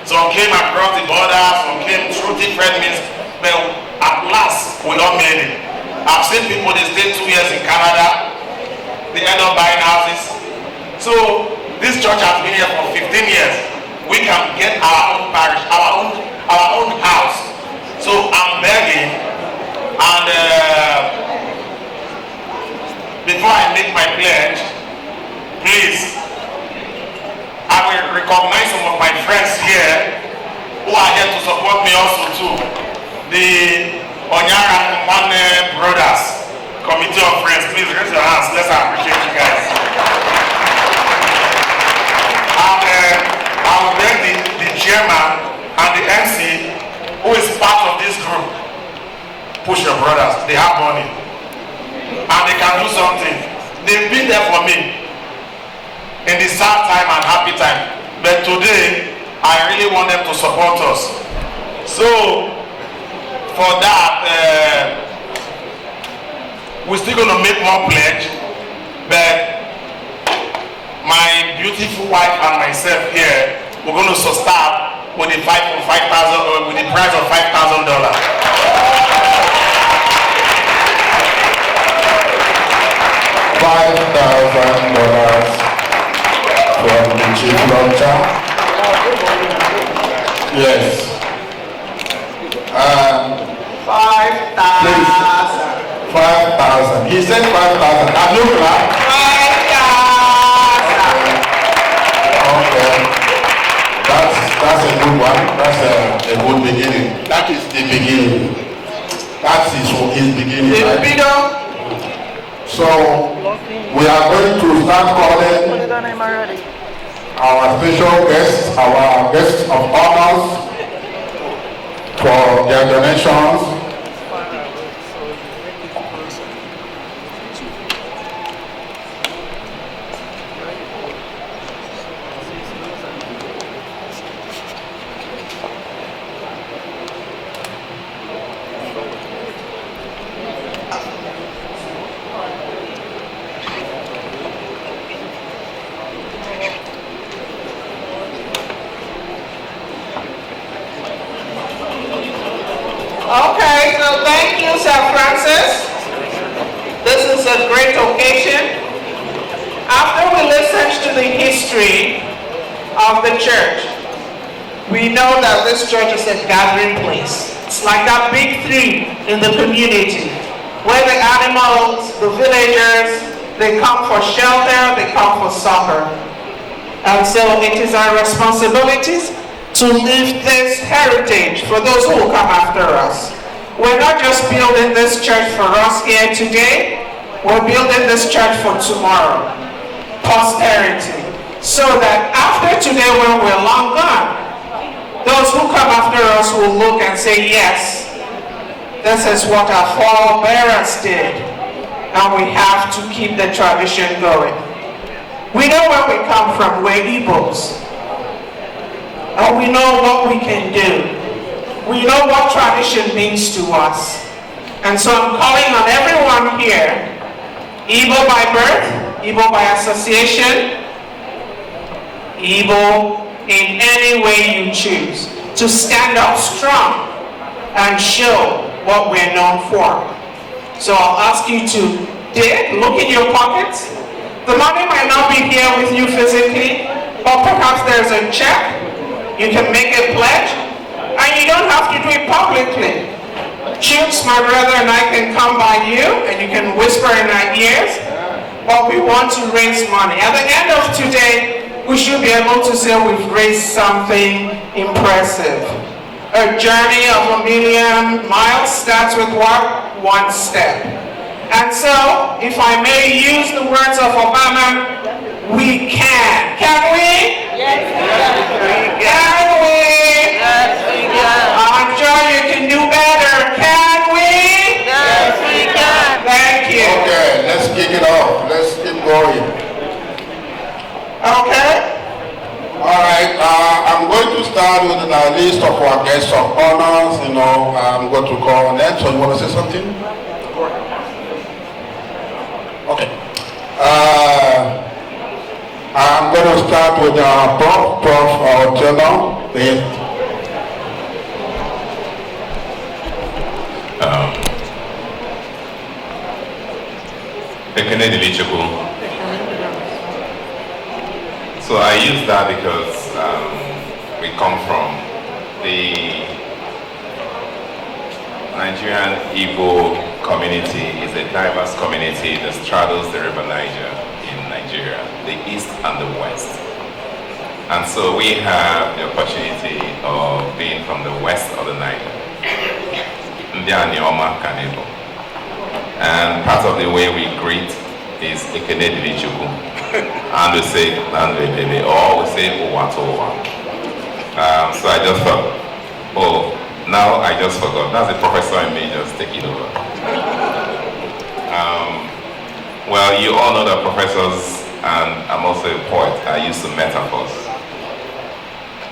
Some came across the border, some came through different means, but at last we all made it. I've seen people, they stay 2 years in Canada, they end up buying houses. So this church has been here for 15 years. We can get our own parish, our own house. So I'm begging, and before I make my pledge, please, I will recognize some of my friends here who are here to support me also too. The Onyara Kumane Brothers Committee of Friends, please raise your hands. Let's appreciate you guys. And I will beg the chairman and the MC who is part of this group. Push your brothers, they have money. And they can do something. They've been there for me in the sad time and happy time. But today, I really want them to support us. So, for that, we're still going to make more pledge. But my beautiful wife and myself here, we're going to start with the price of $5,000. $5,000 from the chief launcher. Yes. 5,000. 5,000. He said 5,000. Can you clap? 5,000. Okay. That's a good one. That's a good beginning. That is the beginning. That is his beginning. Right? So we are going to start calling our special guests, our guests of honors for their donations. Okay, so thank you, Sir Francis. This is a great occasion. After we listened to the history of the church, we know that this church is a gathering place. It's like that big three in the community, where the animals, the villagers, they come for shelter, they come for supper. And so it is our responsibilities to leave this heritage for those who will come after us. We're not just building this church for us here today, we're building this church for tomorrow, posterity, so that after today when we're long gone, those who come after us will look and say, yes, this is what our forebears did, and we have to keep the tradition going. We know where we come from, we're Igbos, and we know what we can do. We know what tradition means to us. And so I'm calling on everyone here, Igbo by birth, Igbo by association, Igbo in any way you choose, to stand up strong and show what we're known for. So I'll ask you to look in your pockets. The money might not be here with you physically, but perhaps there's a check. You can make a pledge, and you don't have to do it publicly. Chooks, my brother, and I can come by you, and you can whisper in our ears, but we want to raise money. At the end of today, we should be able to say we've raised something impressive. A journey of 1,000,000 miles starts with what? One step. And so, if I may use the words of Obama, we can. Can we? Yes, we can. Can we? Yes, we can. I'm sure you can do better. Can we? Yes, we can. Thank you. Okay, let's kick it off. Let's keep going. Okay. All right, I'm going to start with the list of our guests of honors. I'm going to call on them. So you want to say something? Okay. I'm going to start with Prof. Ottawa. So I use that because we come from the Nigerian Igbo community. Is a diverse community that straddles the River Niger in Nigeria, the east and the west. And so we have the opportunity of being from the west of the Niger. And part of the way we greet is Ekenedili Chukwu. And we say Nandebele, or we say Owatowa. So I just thought, now I just forgot. That's the professor in me just taking over. Well, you all know that professors, and I'm also a poet, I use some metaphors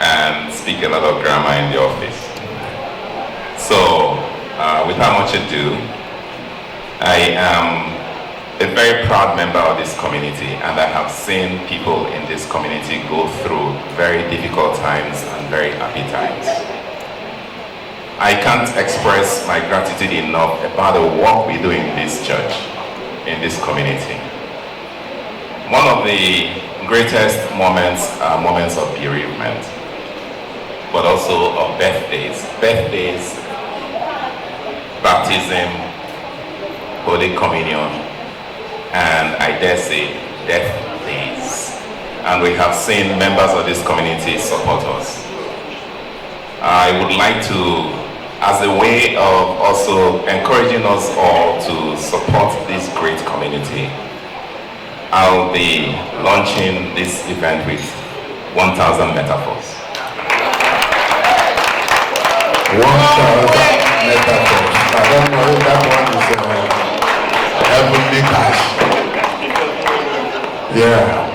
and speak a lot of grammar in the office. So, without much ado, I am a very proud member of this community, and I have seen people in this community go through very difficult times and very happy times. I can't express my gratitude enough about the work we do in this church, in this community. One of the greatest moments are moments of bereavement, but also of birthdays. Birthdays, baptism, Holy Communion, and I dare say, death days. And we have seen members of this community support us. I would like to, as a way of also encouraging us all to support this great community, I'll be launching this event with 1,000 metaphors. 1,000 metaphors. I don't know if that one is heavenly cash. Yeah.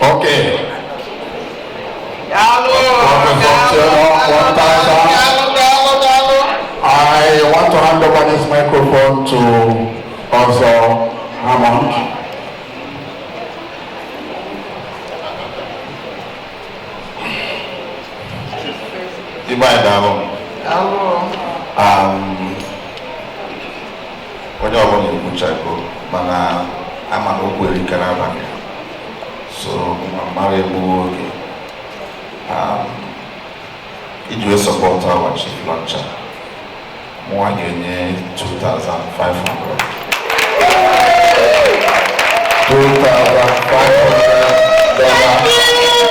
Okay. I want to hand over this microphone to also Hammond. onye ọbụla ekwuchago mana ama na okwu erika n'abalị so mara egbu oge iji wee support our chief launcher mụnwa ga-enye $2,500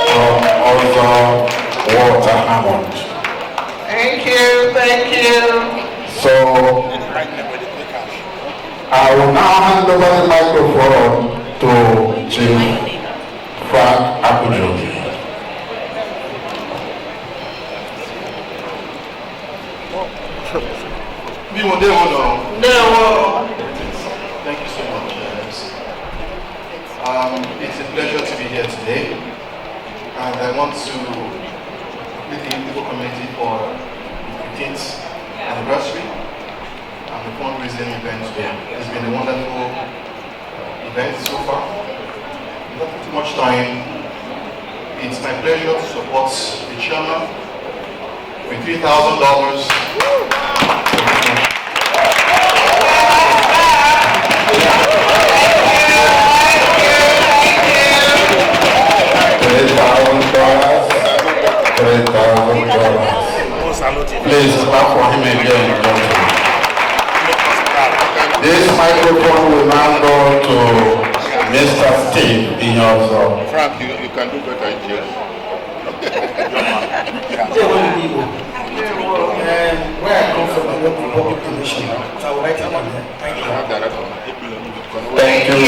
from Ọzọ Water Hammond. Thank you, thank you. So I will now hand over the microphone to Chief Frank Akujo. Thank you so much. It's a pleasure to be here today, and I want to thank the Igbo community for the 15th anniversary and the fundraising event here. It's been a wonderful event so far. Without too much time, it's my pleasure to support the chairman with $3,000. Please clap for him again. This microphone will now go to Mr. Steve Inyozo. Frank, you can do better in jail. Where I come from, I work with public commission, so I would like to come here. Thank you. Thank you.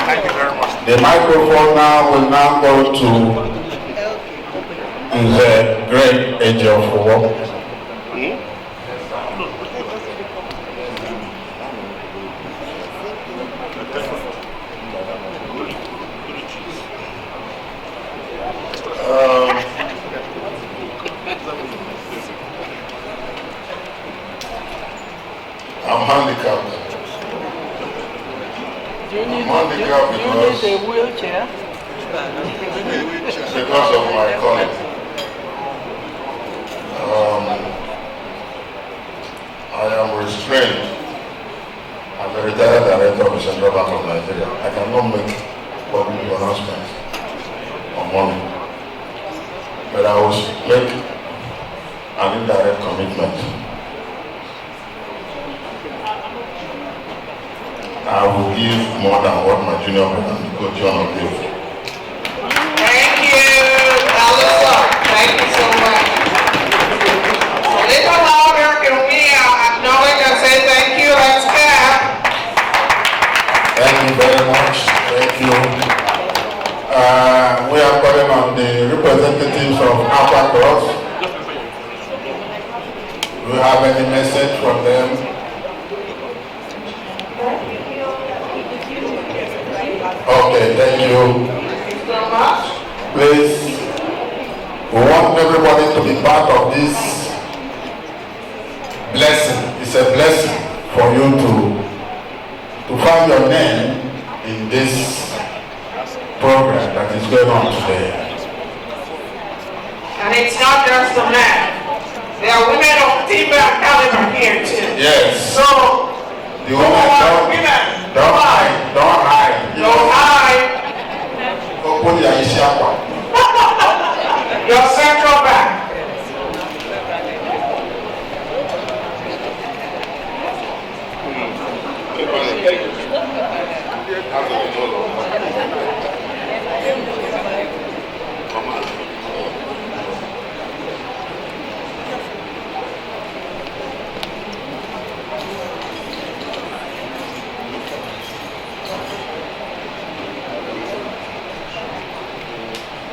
Thank you very much. The microphone now will now go to the great age of work. I'm handicapped. Do you need, I'm handicapped do you need a wheelchair? because of my colleague. I am restrained. I'm a retired director of the Central Bank of Nigeria. I cannot make public announcements on money. But I will make an indirect commitment. I will give more than what my junior brother Coach John will give. Thank you, Alyssa. Thank you so much. A little louder, can we acknowledge and say thank you? Let's clap. Thank you very much. Thank you. We are calling on the representatives of Alpha Cross. Do you have any message from them? Okay, thank you. Please, we want everybody to be part of this blessing. It's a blessing for you to find your name in this program that is going on today. And it's not just the men. There are women of timber and caliber here too. Yes. So, The women don't hide. Don't hide. Don't hide. Open your ishakwa. Your central bank.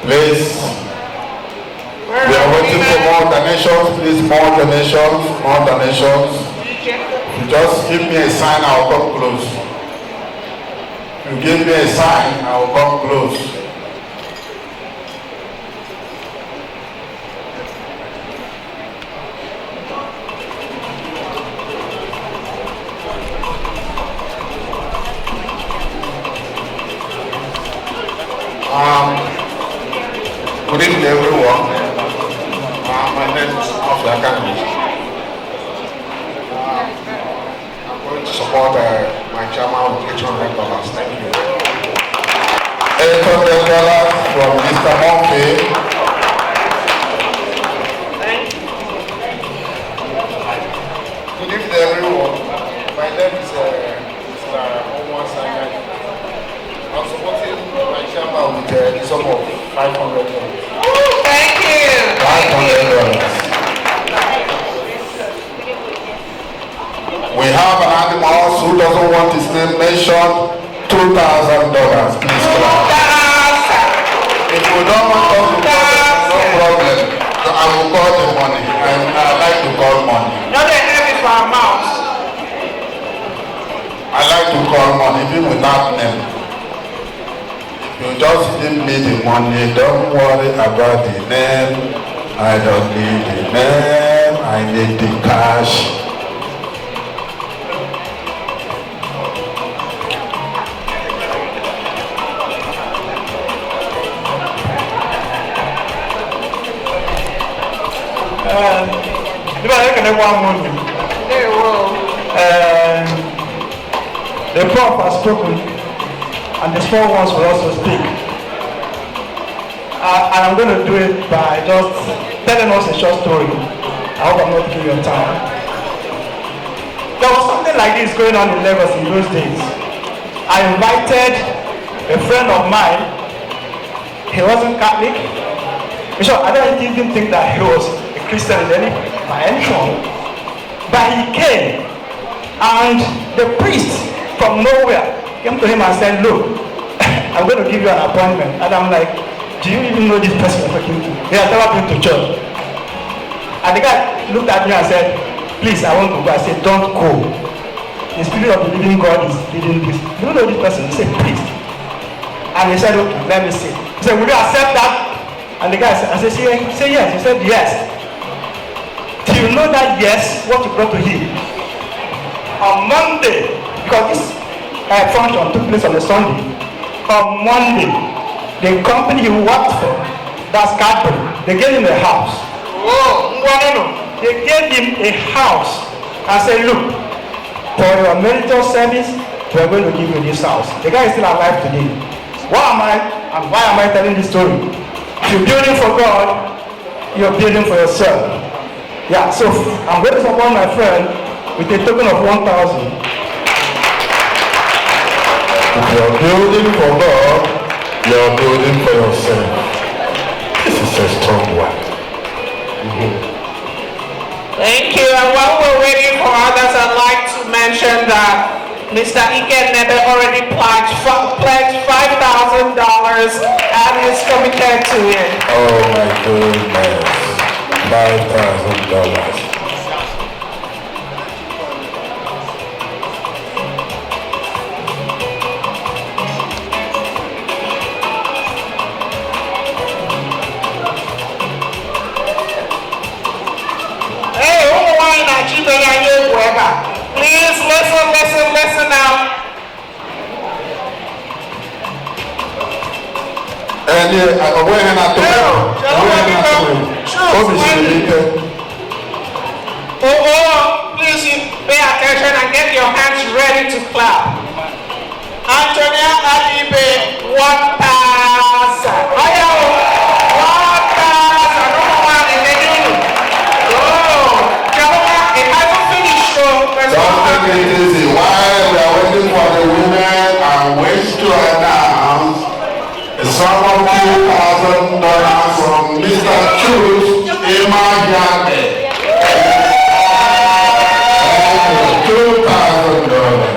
Please, we are waiting for more donations. Please, more donations, more donations. You just give me a sign, I'll come close. You give me a sign, I'll come close. Good evening, everyone. I'm going to support my chairman with $800. Thank you. $800 from Mr. Murphy. Good evening, everyone. My name is Mr. Omar Sagai. I'm supporting my chairman with the sum of $500. Thank you. $500. We have an animal who doesn't want his name mentioned. $2,000. Please clap. If you don't want us to call, no problem. I will call the money, and I like to call money. No, they have it for our mouths. I like to call money, even without name. If you just give me the money, don't worry about the name. I don't need the name. I need the cash. The prof has spoken, and the small ones will also speak. And I'm going to do it by just telling us a short story. I hope I'm not taking your time. There was something like this going on in Lagos in those days. I invited a friend of mine. He wasn't Catholic. I don't even think that he was a Christian by any form. But he came, and the priest from nowhere came to him and said, look, I'm going to give you an appointment. And I'm like, do you even know this person you're talking to? He has never been to church. And the guy looked at me and said, please, I want to go. I said, don't go. The spirit of the living God is leading this. Do you know this person? He said, priest. And he said, okay, let me see. He said, will you accept that? And the guy said, I said, say yes. He said, yes. Do you know that yes, what you brought to him? On Monday, because this function took place on a Sunday, on Monday, the company he worked for, that's Cadbury, they gave him a house. Whoa, they gave him a house and said, look, for your marital service, we're going to give you this house. The guy is still alive today. Why am I telling this story? If you're building for God, you're building for yourself. Yeah, so I'm going to support my friend with a token of 1,000. If you're building for God, you're building for yourself. This is a strong one. Thank you. And while we're waiting for others, I'd like to mention that Mr. Ike Nebe already pledged $5,000 and is committed to it. Oh my goodness. $5,000. Please listen now. Please pay attention and get your hands ready to clap. Antonia Adibe, 1,000. Don't take it easy. While we are waiting for the women, I wish to announce a sum of $2,000 from Mr. Chus Imajane. $2,000.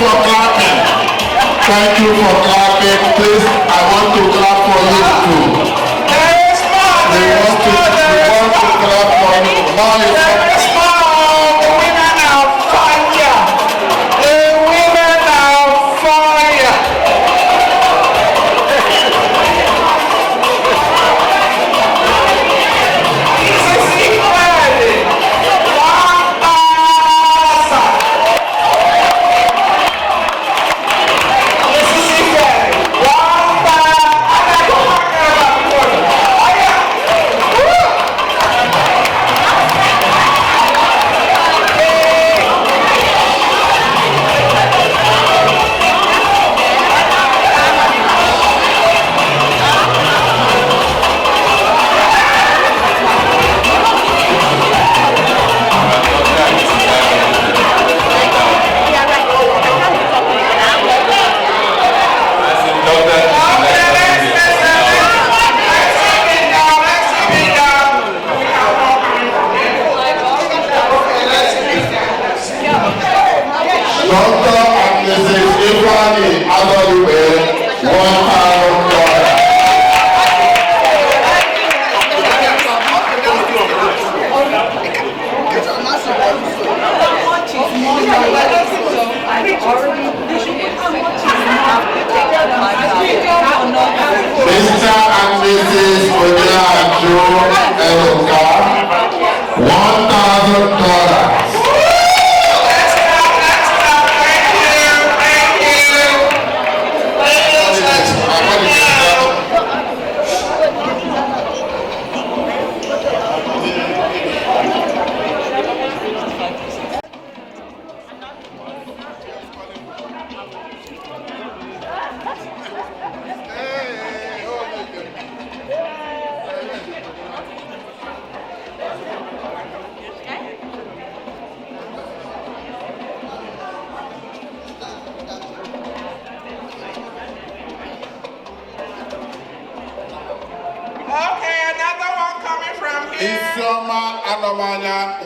for clapping. Thank you for clapping. Please, I want to clap for you too. We want to clap for you. Now you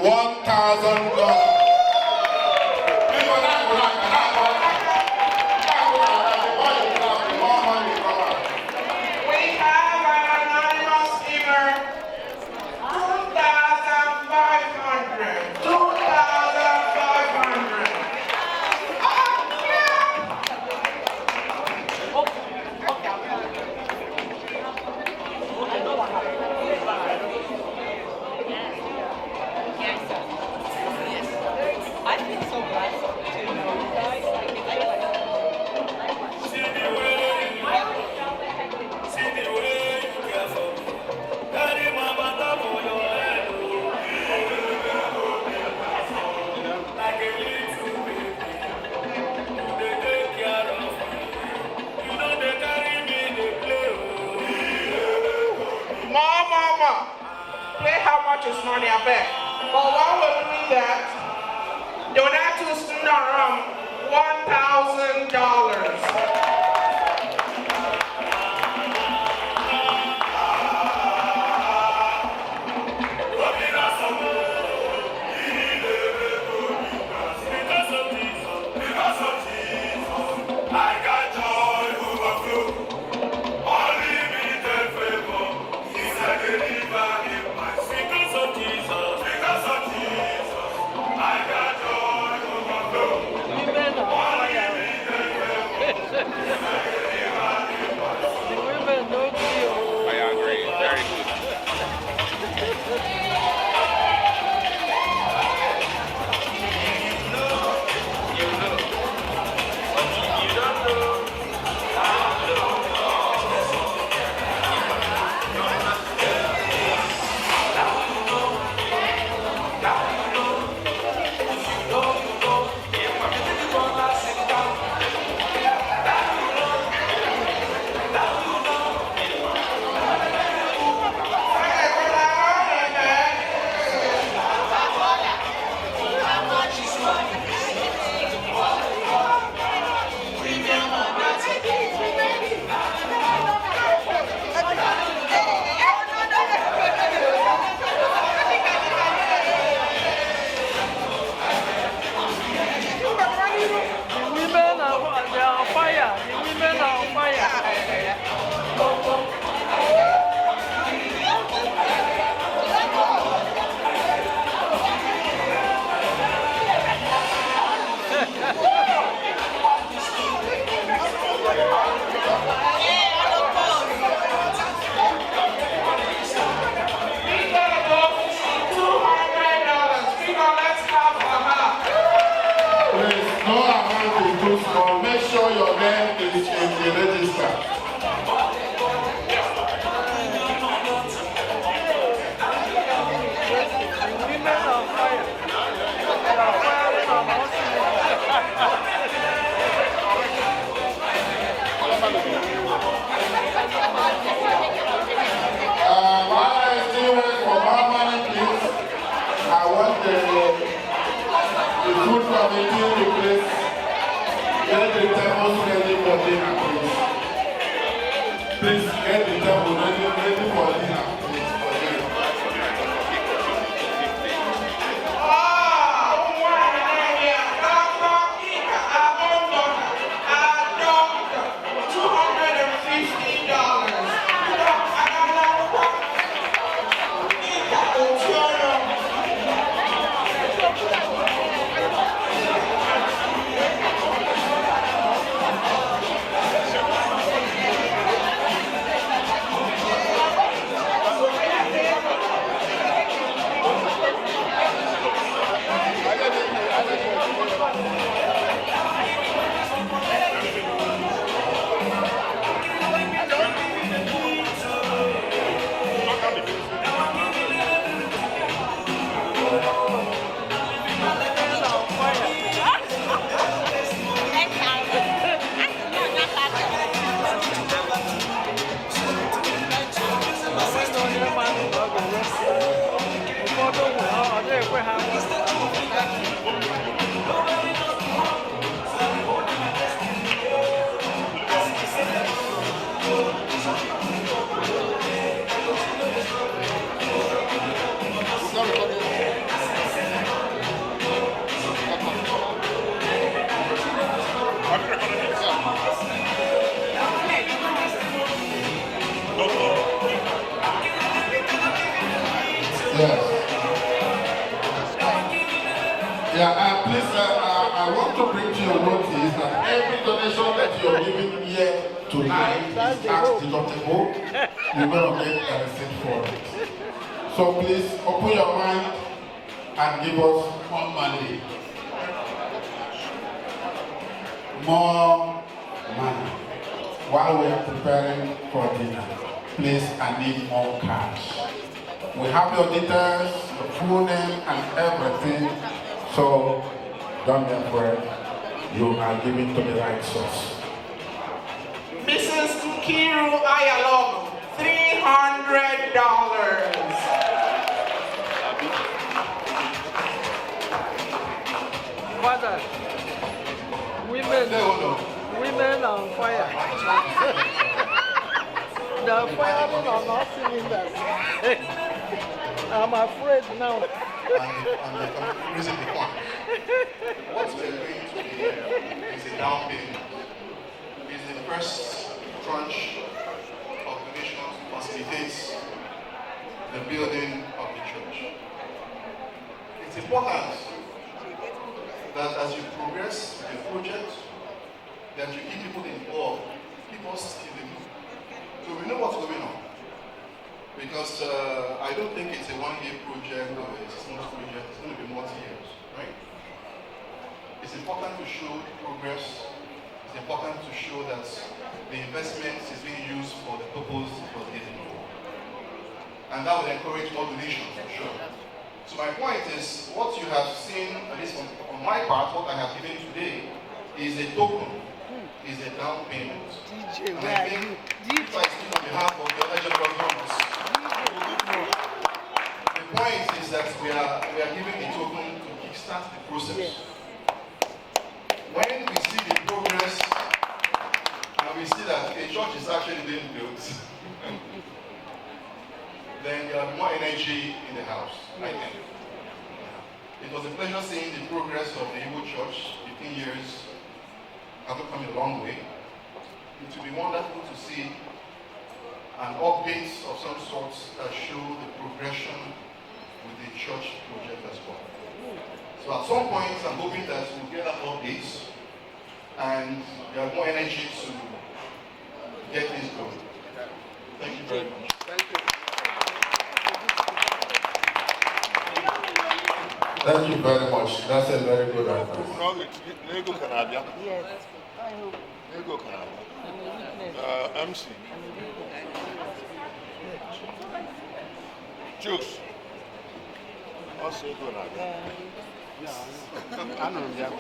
$1,000. Money I bet. But while we're doing that, donate to Sundaram $1,000. is too small, make sure your name is in the register. While I still wait for more money, please, I want the food committee to please get the tables ready for dinner, please. Please get the table ready for dinner, please. Please, I want to bring to your notice that every donation that you are giving here tonight is tax deductible. You're going to get a receipt for it. So please open your mind and give us more money. More money. While we are preparing for dinner, please, I need more cash. We have your details, your full name and everything. So don't be afraid, you are giving to the right source. Mrs. Nkiru Ayalog, $300. Father, women on fire. The firing are not cylinders. I'm afraid now. And the reason behind what we're doing today is a down payment. It's the first tranche of donations to facilitate the building of the church. It's important that as you progress with the project, that you keep people involved, keep us in the loop, so we know what's going on. Because I don't think it's a one-year project or a 6-month project, it's going to be multi-years, right? It's important to show progress, it's important to show that the investment is being used for the purpose it was given for. And that will encourage more donations, for sure. So my point is, what you have seen, at least on my part, what I have given today, is a token, is a down payment. And I think, if I speak on behalf of the other general governments, the point is that we are giving a token to kickstart the process. Yes. When we see the progress and we see that a church is actually being built, then there will be more energy in the house, I think. It was a pleasure seeing the progress of the Igbo church 15 years after coming a long way. It will be wonderful to see an update of some sort that show the progression with the church project as well. So at some point, I'm hoping that we'll get that update and there are more energy to get this going. Thank you very much. Thank you. Thank you very much. That's a very good advice. Yes, I hope. MC. Juice. Also good idea. I know that.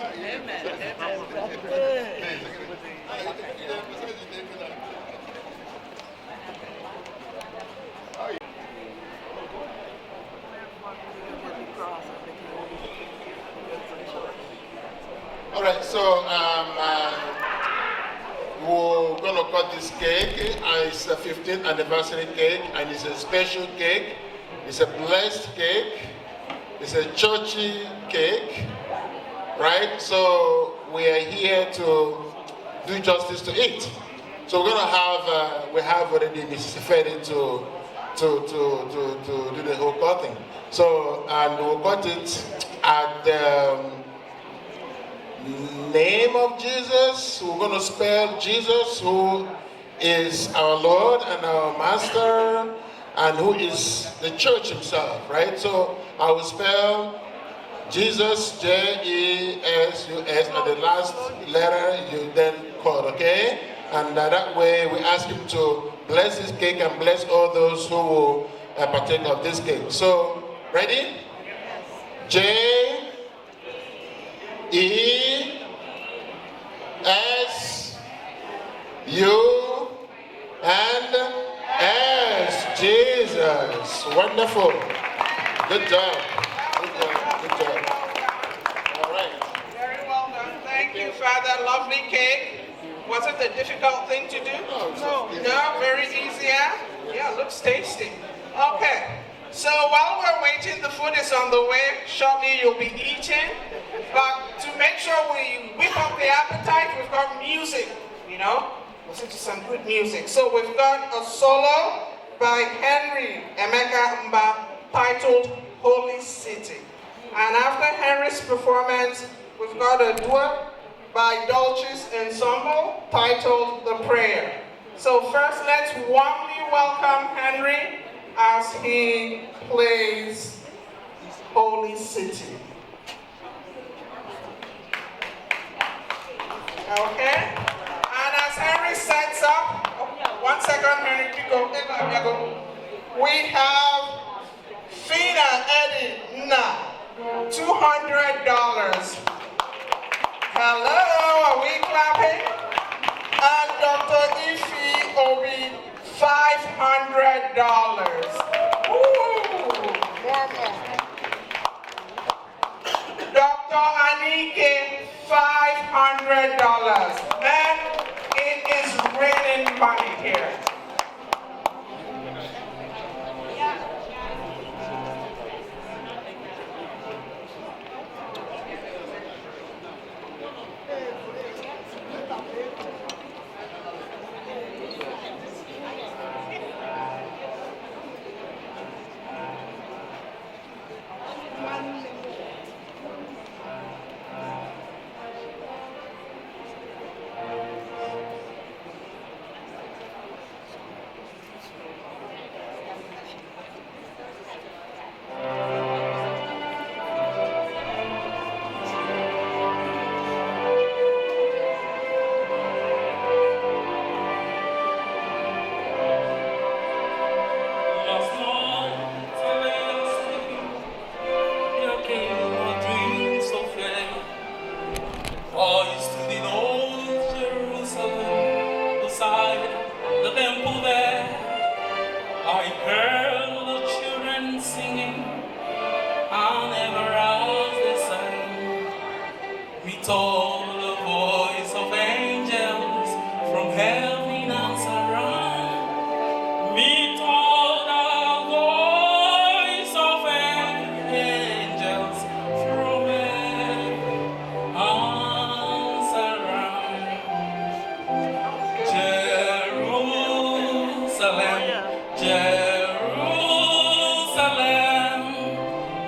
All right, so we're going to cut this cake. It's a 15th anniversary cake, and it's a special cake. It's a blessed cake. It's a churchy cake, right? So we are here to do justice to it. So we're going to have, we have already Mrs. Ferry to do the whole cutting. So, and we'll cut it at the name of Jesus. We're going to spell Jesus, who is our Lord and our Master, and who is the church himself, right? So I will spell Jesus, J-E-S-U-S, at the last letter you then call, okay? And that way we ask him to bless this cake and bless all those who will partake of this cake. So, ready? J-E-S-U-S, Jesus. Wonderful. Good job. Good job. Good job. All right. Very well done. Thank you, Father. Lovely cake. Was it a difficult thing to do? No. No, very easy, yeah? Yeah, looks tasty. Okay. So while we're waiting, the food is on the way. Shortly you'll be eating. But to make sure we whip up the appetite, we've got music, you know? Listen to some good music. So we've got a solo by Henry Emeka Mba titled Holy City. And after Henry's performance, we've got a duet by Dolce's Ensemble titled The Prayer. So first, let's warmly welcome Henry as he plays Holy City. Okay? And as Henry sets up, 1 second, Henry, go. We have Fina Eddie Nna, $200. Hello, are we clapping? And Dr. Ifi Obi, $500. Dr. Anike, $500. Man, it is raining money here.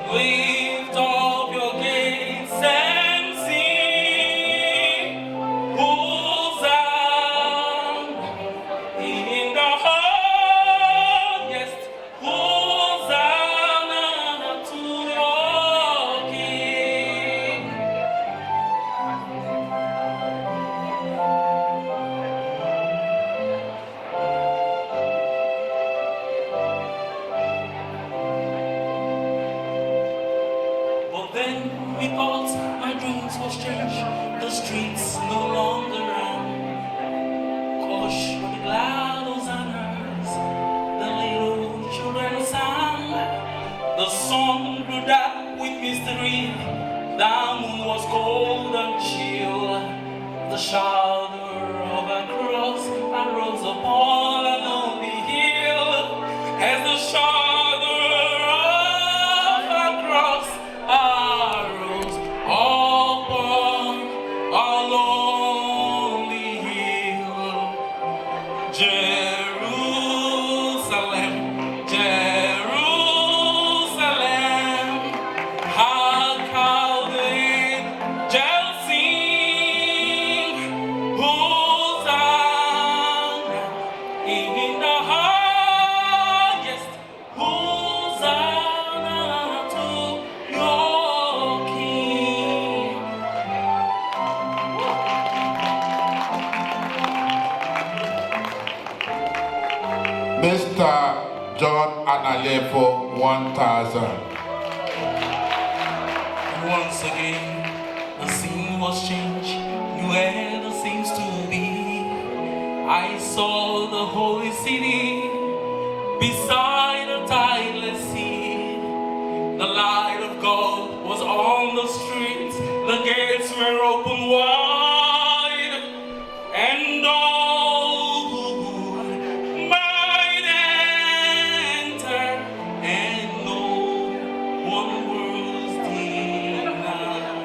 Lift up your gates and sing. was changed, the streets no longer rang. Hush with the glad hosannas, the little children sang. The sun grew dark with mystery, the moon was cold and chill. The shadow of a cross arose upon a lonely hill. As the shadow of a cross arose upon a lonely hill. Jerusalem, Jerusalem, how cowed the angels sing, Hosanna in the highest, Hosanna to your King. Mr. John Analefo, 1,000. Once again, the scene was changed, where there seems to be. I saw the holy city beside a tideless sea. The light of God was on the streets, the gates were open wide, and all who would might enter, and no one was denied.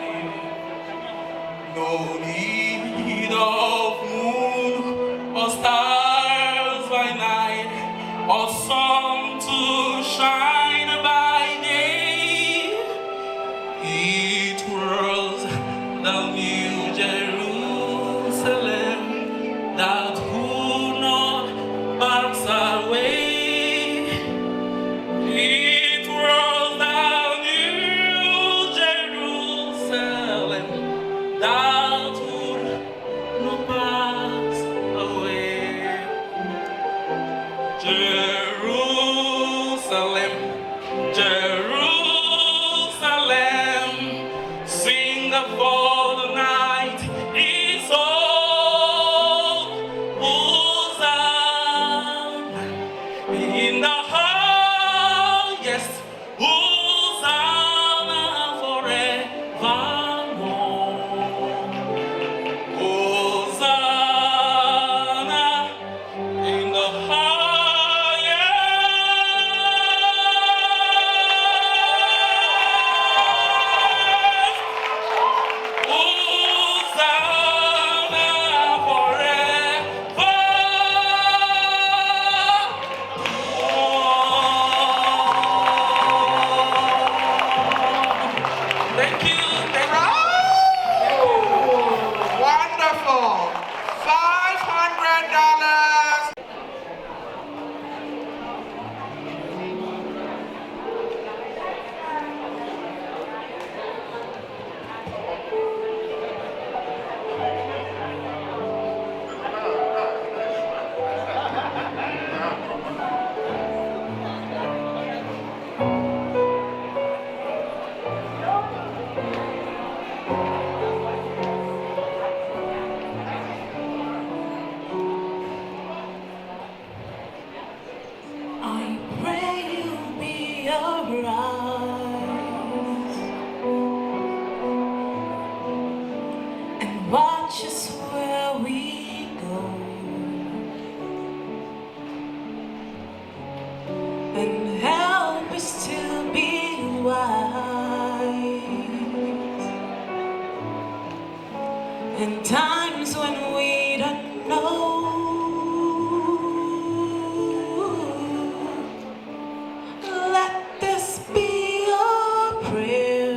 No need of moon or stars by night, or sun to shine by day. It was the new Jerusalem that would not pass away. It was the new Jerusalem that would not pass away. Jerusalem, Jerusalem, sing for the night is old. Hosanna in the highest, Hosanna forevermore. Hosanna in the highest, Hosanna forevermore. Thank you. Wonderful. $500. I pray you'll be alright and watch us where we go, and help us to be wise in times when we don't know. Let this be our prayer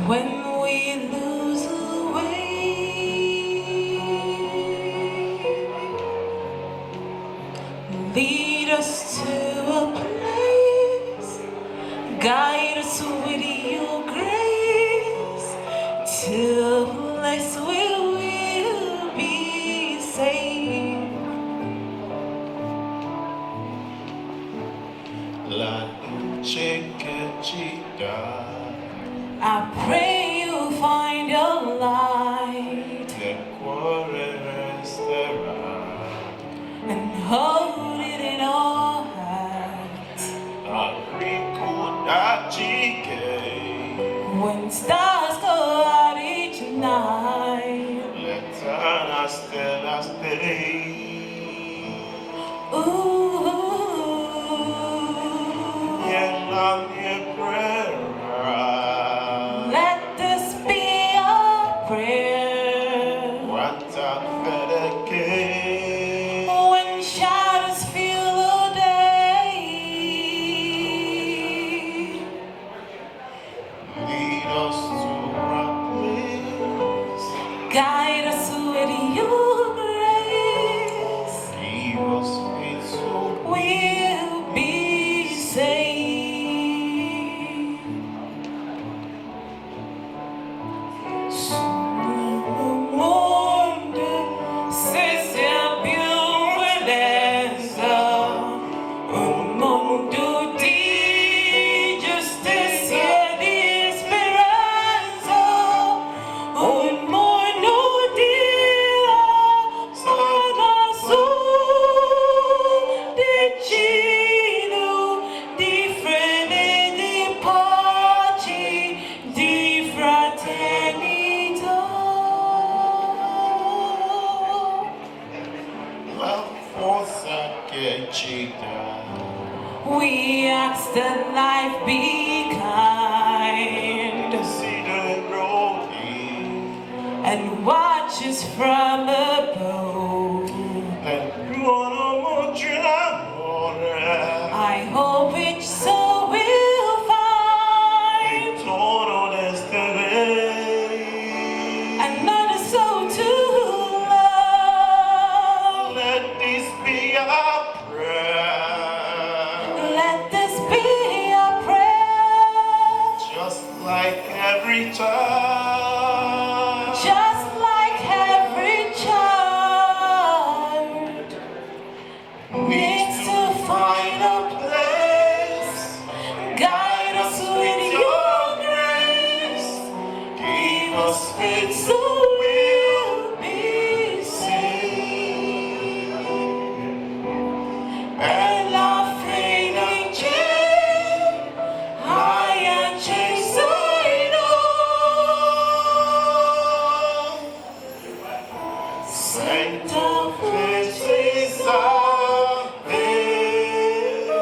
when we lose the way. Lead us to a place, guide us with your grace to a place where we'll be safe. La chekechi I pray you find your light and hold it in your hands. When stars go out each night, ooh, let this be your prayer. When shadows fill the day, lead us to a place, guide us with your grace. give us faith so We'll be saved. We ask that life be kind and watch us from above. I hope each soul will find another soul to love. Let this be our prayer. Let this be our prayer. Just like every child. Just like every child needs to find a place. Guide us with your grace. Give us faith so we'll be saved. And our fading chain, high and chase I know. Saint of places are there.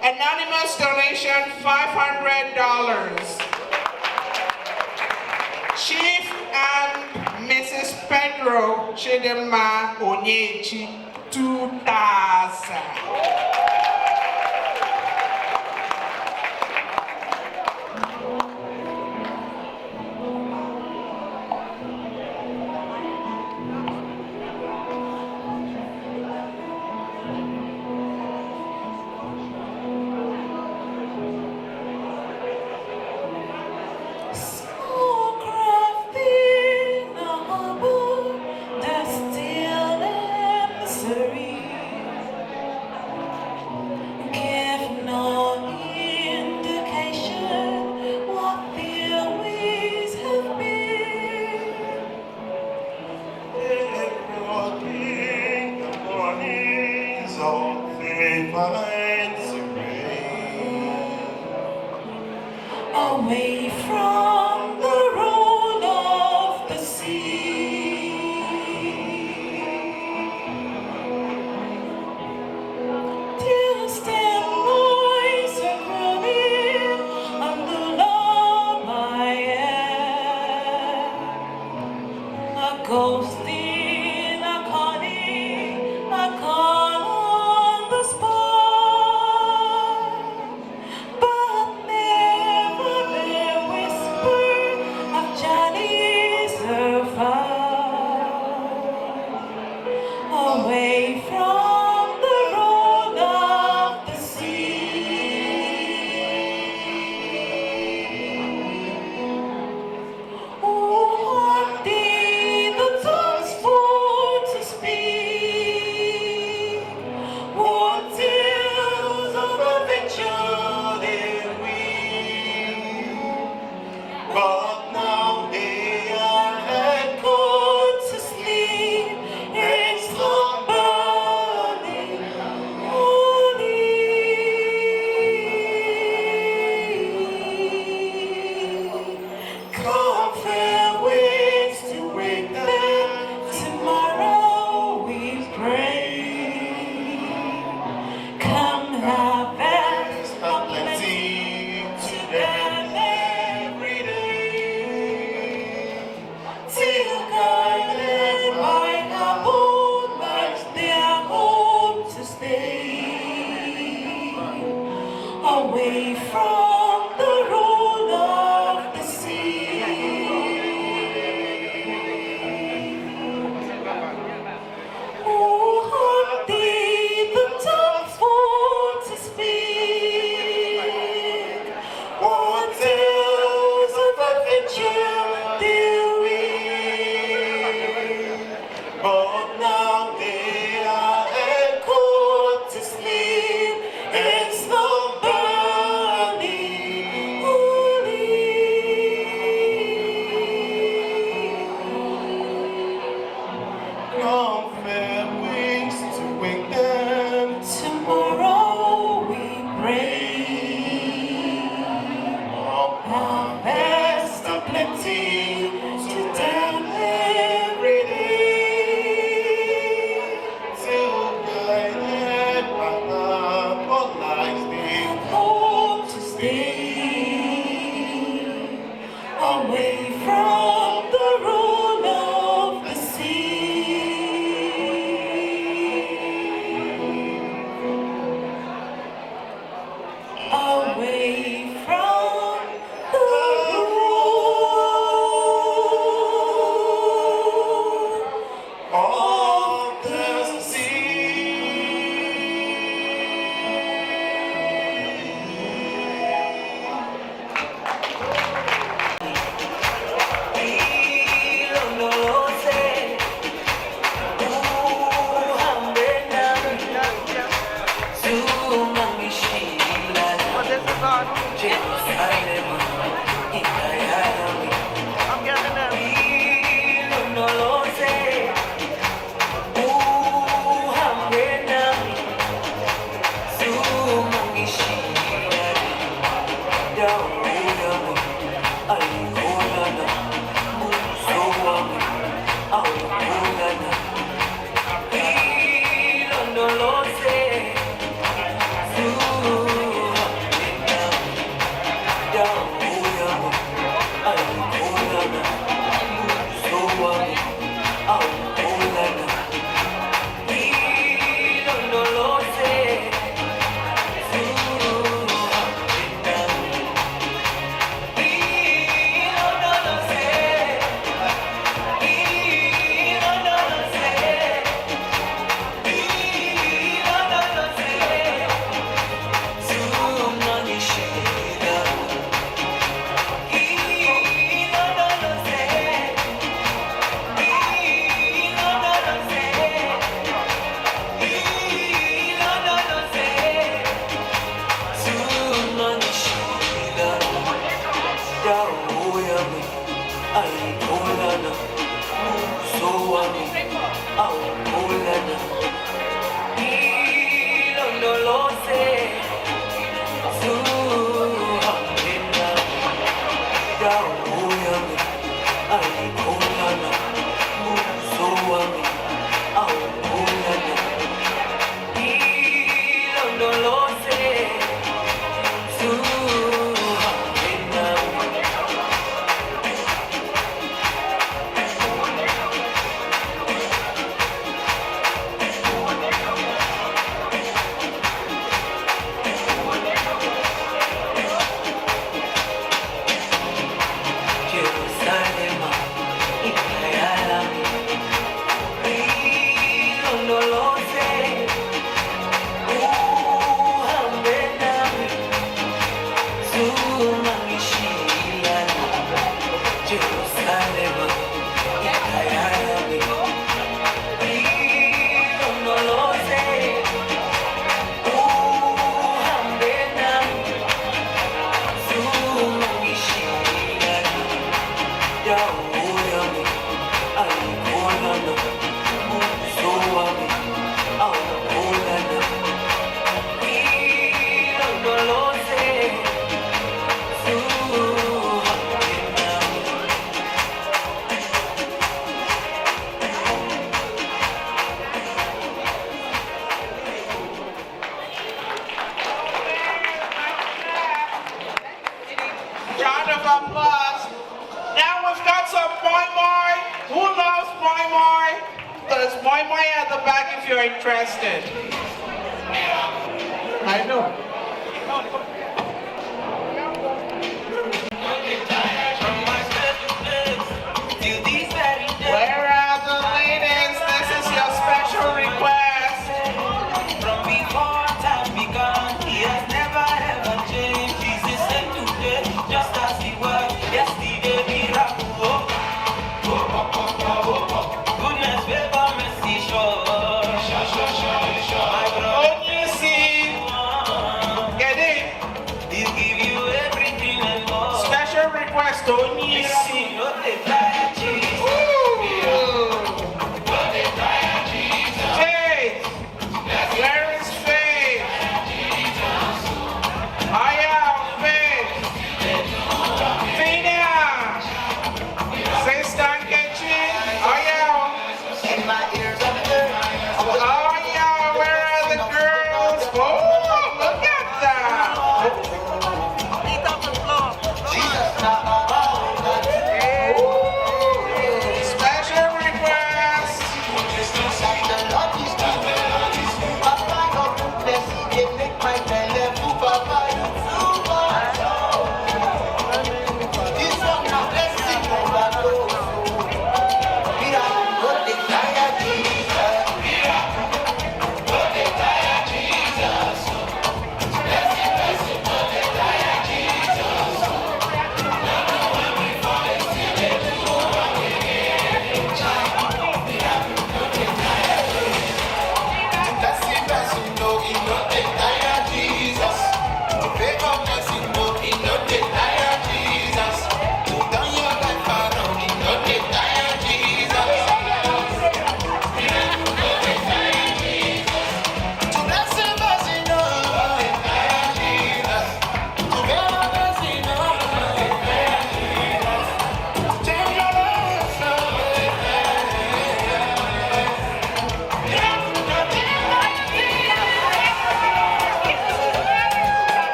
Anonymous donation, $500. Chief and Mrs. Pedro Chidema Onyechi, 2,000. Away from the roll of the sea, distant noise are growing on the lullaby air. A ghost in a conning, a call on the spot, but away from the rule of the sea, away from the rule of the sea. Round of applause. Now we've got some moi moi. Who loves moi moi? There's moi moi at the back if you're interested. I know. Where are the ladies? This is your special request. From before time began, he has never ever changed. He's the same today, just as he was yesterday. Miracle, goodness, favor, mercy, sure. My brother, Oh, you see, get it? he'll give you everything and more. Special request, don't you see? Not a bad Jesus. Faith, where is faith? I am faith. Fina, Sister Nkechi, I am. In my ears up there. Oh yeah, where are the girls? Oh, look at that. Jesus, now,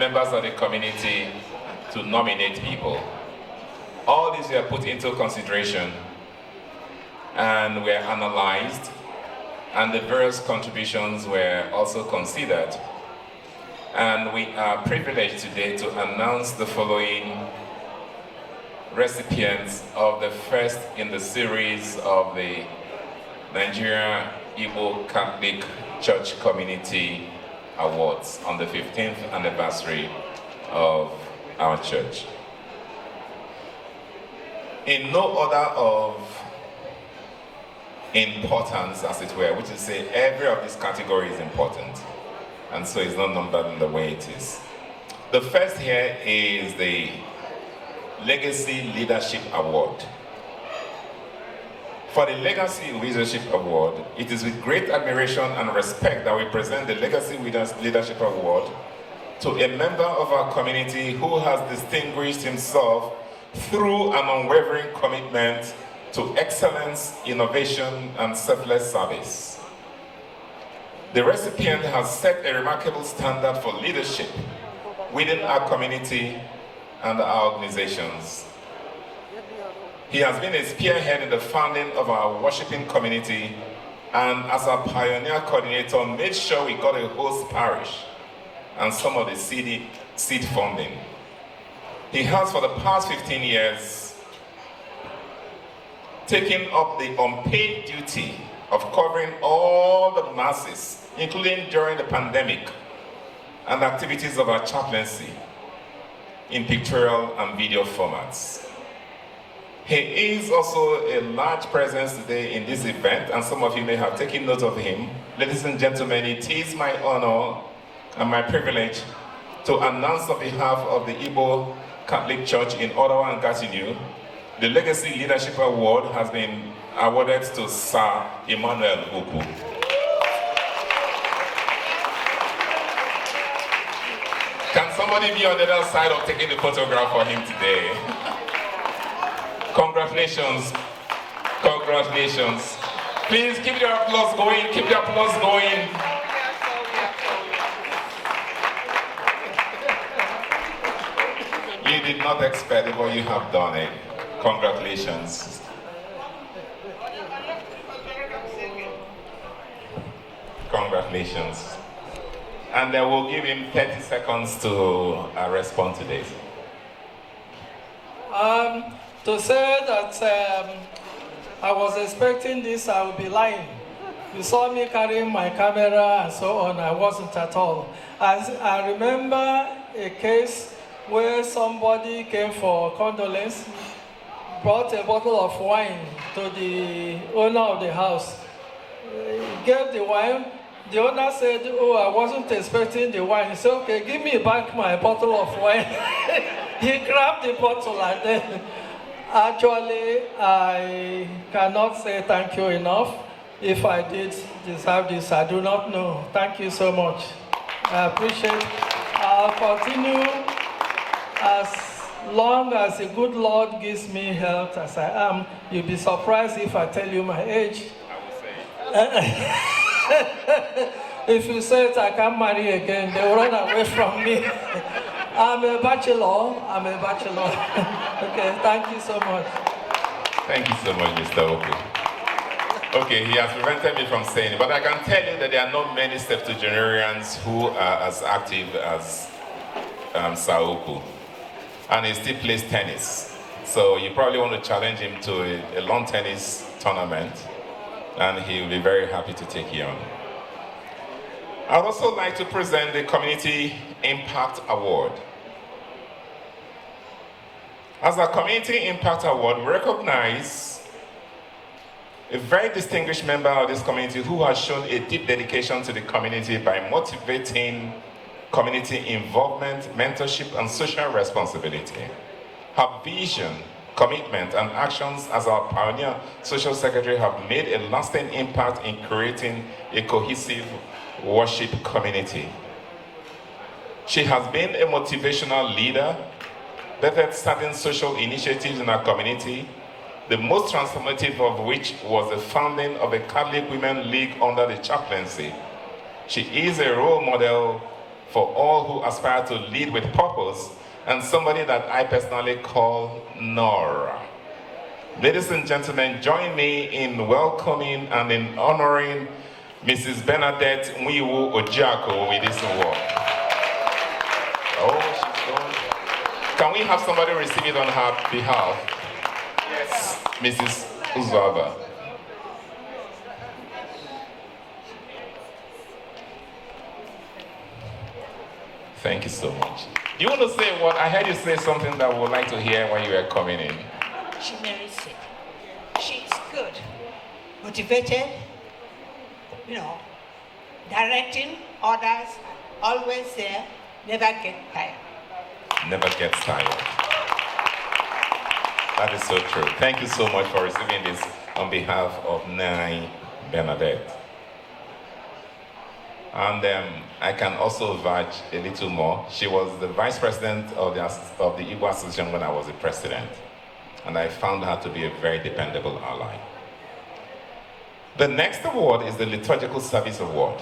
Members of the community to nominate people. All these were put into consideration and were analyzed and the various contributions were also considered. And we are privileged today to announce the following recipients of the first in the series of the Nigeria Igbo Catholic Church Community Awards on the 15th anniversary of our church. In no order of importance, as it were, which is to say every of these categories is important, and so it's not numbered in the way it is. The first here is the Legacy Leadership Award. For the Legacy Leadership Award, it is with great admiration and respect that we present the Legacy Leadership Award to a member of our community who has distinguished himself through an unwavering commitment to excellence, innovation, and selfless service. The recipient has set a remarkable standard for leadership within our community and our organizations. He has been a spearhead in the founding of our worshiping community, and as our pioneer coordinator, made sure we got a host parish and some of the seed funding. He has, for the past 15 years, taken up the unpaid duty of covering all the masses, including during the pandemic, and activities of our chaplaincy in pictorial and video formats. He is also a large presence today in this event, and some of you may have taken note of him. Ladies and gentlemen, it is my honor and my privilege to announce on behalf of the Igbo Catholic Church in Ottawa and Gatineau, the Legacy Leadership Award has been awarded to Sir Emmanuel Uku. Can somebody be on the other side of taking the photograph for him today? Congratulations. Congratulations. Please keep your applause going. Keep your applause going. You did not expect it, but you have done it. Congratulations. Congratulations. And then we'll give him 30 seconds to respond to this. To say that I was expecting this, I would be lying. You saw me carrying my camera and so on. I wasn't at all. I remember a case where somebody came for condolence, brought a bottle of wine to the owner of the house. He gave the wine. The owner said, "Oh, I wasn't expecting the wine." He said, "Okay, give me back my bottle of wine." He grabbed the bottle and then, actually, I cannot say thank you enough. If I did deserve this, I do not know. Thank you so much. I appreciate it. I'll continue as long as the good Lord gives me health as I am. You'll be surprised if I tell you my age. I will say. If you say it, I can't marry again. They will run away from me. I'm a bachelor. Okay, thank you so much. Thank you so much, Mr. Oku. Okay, he has prevented me from saying it, but I can tell you that there are not many septuagenarians who are as active as Sir Oku. And he still plays tennis. So you probably want to challenge him to a lawn tennis tournament, and he will be very happy to take you on. I'd also like to present the Community Impact Award. As a Community Impact Award, we recognize a very distinguished member of this community who has shown a deep dedication to the community by motivating community involvement, mentorship, and social responsibility. Her vision, commitment, and actions as our pioneer social secretary have made a lasting impact in creating a cohesive worship community. She has been a motivational leader, bettered certain social initiatives in our community, the most transformative of which was the founding of a Catholic Women League under the chaplaincy. She is a role model for all who aspire to lead with purpose, and somebody that I personally call Nora. Ladies and gentlemen, join me in welcoming and in honoring Mrs. Bernadette Mwiwu Ojiako with this award. Oh, she's gone. Can we have somebody receive it on her behalf? Yes, Mrs. Uzaba. Thank you so much. You want to say what? I heard you say something that we would like to hear when you were coming in. She merits it. She's good, motivated, directing others, always there, never get tired. Never gets tired. That is so true. Thank you so much for receiving this on behalf of Nai Bernadette. And I can also vouch a little more. She was the vice president of the Igbo Association when I was the president. And I found her to be a very dependable ally. The next award is the Liturgical Service Award.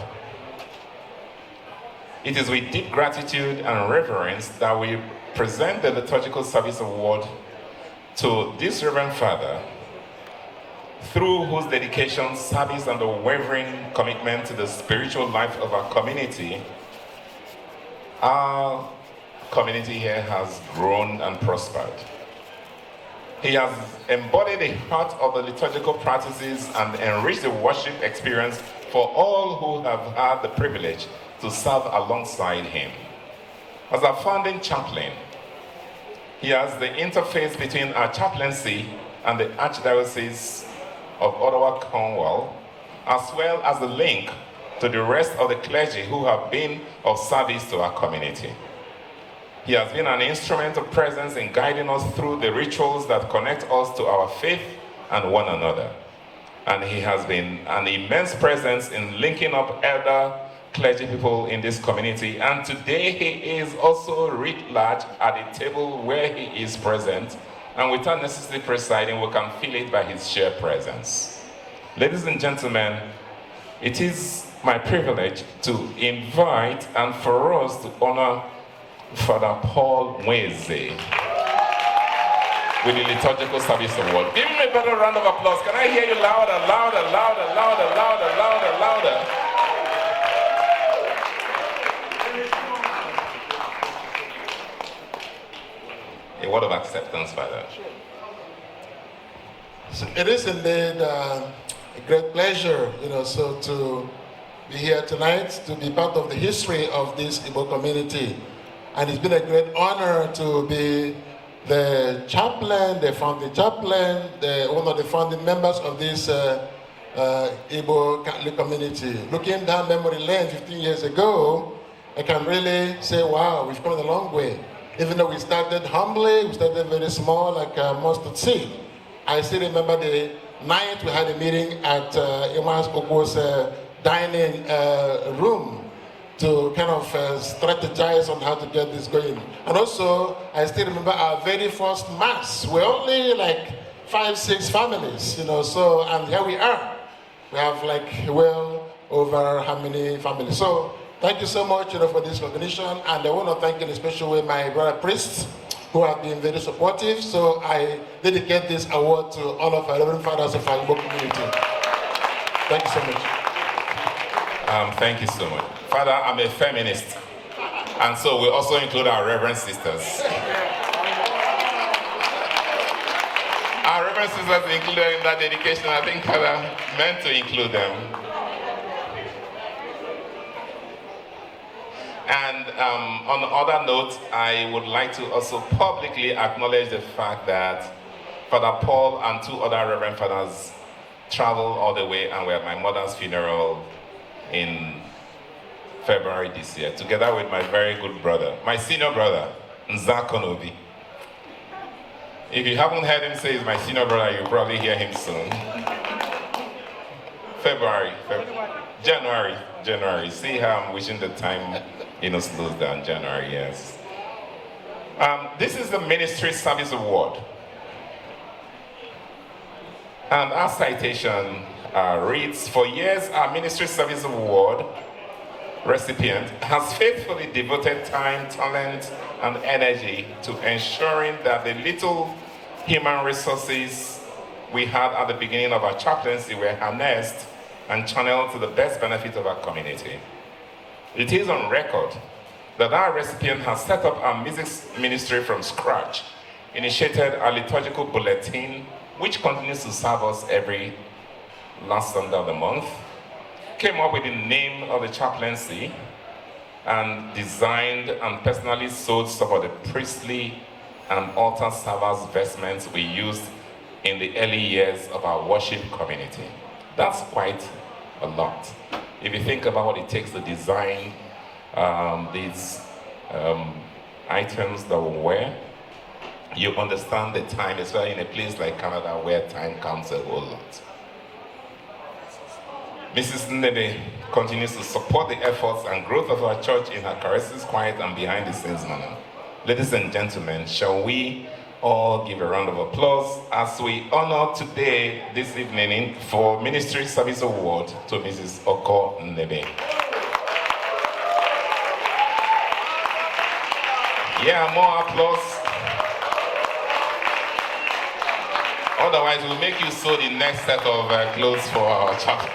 It is with deep gratitude and reverence that we present the Liturgical Service Award to this Reverend Father, through whose dedication, service, and unwavering commitment to the spiritual life of our community here has grown and prospered. He has embodied the heart of the liturgical practices and enriched the worship experience for all who have had the privilege to serve alongside him. As our founding chaplain, he has the interface between our chaplaincy and the Archdiocese of Ottawa, Cornwall, as well as the link to the rest of the clergy who have been of service to our community. He has been an instrument of presence in guiding us through the rituals that connect us to our faith and one another. And he has been an immense presence in linking up elder clergy people in this community. And today he is also writ large at the table where he is present. And without necessarily presiding, we can feel it by his sheer presence. Ladies and gentlemen, it is my privilege to invite and for us to honor Father Paul Mweze with the Liturgical Service Award. Give him a better round of applause. Can I hear you louder, louder, louder, louder, louder, louder, louder? A word of acceptance, Father. So it is indeed a great pleasure, to be here tonight, to be part of the history of this Igbo community. And it's been a great honor to be the chaplain, the founding chaplain, one of the founding members of this Igbo Catholic community. Looking down memory lane 15 years ago, I can really say, wow, we've come a long way. Even though we started humbly, we started very small, like a mustard seed. I still remember the night we had a meeting at Imas Oko's dining room to kind of strategize on how to get this going. And also, I still remember our very first mass. We're only like 5, 6 families, so, and here we are. We have like well over how many families. So, thank you so much, for this recognition. And I want to thank in a special way my brother priests who have been very supportive. So I dedicate this award to all of our Reverend Fathers of our Igbo community. Thank you so much. Thank you so much. Father, I'm a feminist, and so we also include our Reverend sisters. Our Reverend sisters included in that dedication. I think Father meant to include them. And on other note, I would like to also publicly acknowledge the fact that Father Paul and 2 other Reverend Fathers traveled all the way and were at my mother's funeral in February this year, together with my very good brother, my senior brother, Nzakonobi. If you haven't heard him say he's my senior brother, you'll probably hear him soon. January. See how I'm wishing the time, slows down. January, yes. This is the Ministry Service Award. And our citation reads, for years, our Ministry Service Award recipient has faithfully devoted time, talent, and energy to ensuring that the little human resources we had at the beginning of our chaplaincy were harnessed and channeled to the best benefit of our community. It is on record that our recipient has set up our music ministry from scratch, initiated a liturgical bulletin, which continues to serve us every last Sunday of the month, came up with the name of the chaplaincy, and designed and personally sewed some of the priestly and altar servers' vestments we used in the early years of our worship community. That's quite a lot. If you think about what it takes to design these items that we wear, you understand the time, especially in a place like Canada where time counts a whole lot. Mrs. Nebe continues to support the efforts and growth of our church in her charismatic, quiet, and behind-the-scenes manner. Ladies and gentlemen, shall we all give a round of applause as we honor today, this evening, for Ministry Service Award to Mrs. Oko Nebe. Yeah, more applause. Otherwise, we'll make you sew the next set of clothes for our chapel.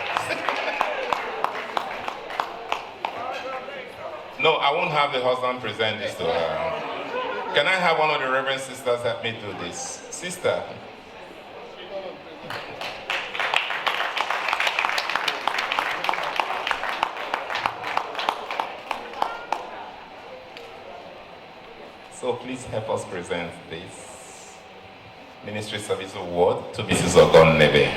No, I won't have the husband present this to her. Can I have one of the Reverend sisters help me do this? Sister. So please help us present this Ministry Service Award to Mrs. Ogon Nebe.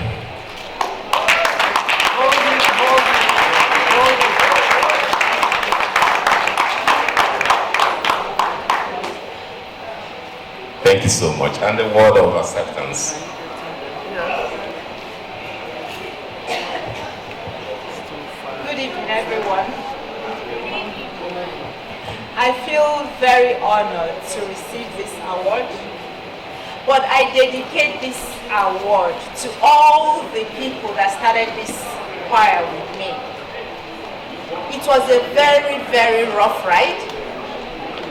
Thank you so much. And the word of acceptance. Good evening, everyone. I feel very honored to receive this award, but I dedicate this award to all the people that started this choir with me. It was a very, very rough ride,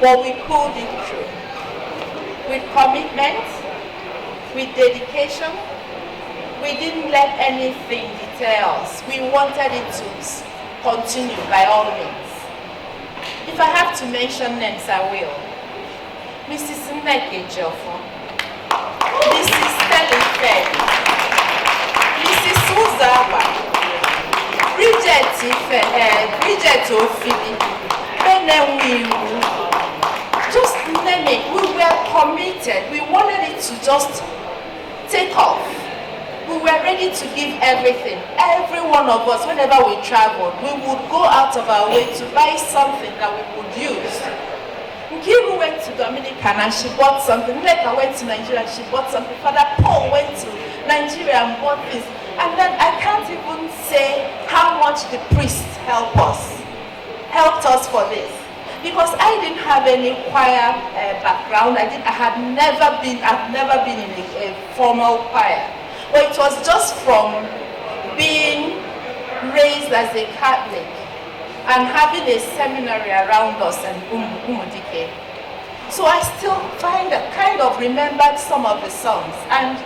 but we pulled it through. With commitment, with dedication, we didn't let anything deter us. We wanted it to continue by all means. If I have to mention names, I will. Mrs. Nneke Jofo, Mrs. Telife, Mrs. Uzaba, Bridget Ofili, Benewiwu. Just name it. We were committed. We wanted it to just take off. We were ready to give everything. Every one of us, whenever we traveled, we would go out of our way to buy something that we would use. Nkiru went to Dominican and she bought something. Leka went to Nigeria and she bought something. Father Paul went to Nigeria and bought this. And then I can't even say how much the priests helped us for this. Because I didn't have any choir background. I've never been in a formal choir. But it was just from being raised as a Catholic and having a seminary around us in Umudike. So I still kind of remembered some of the songs. And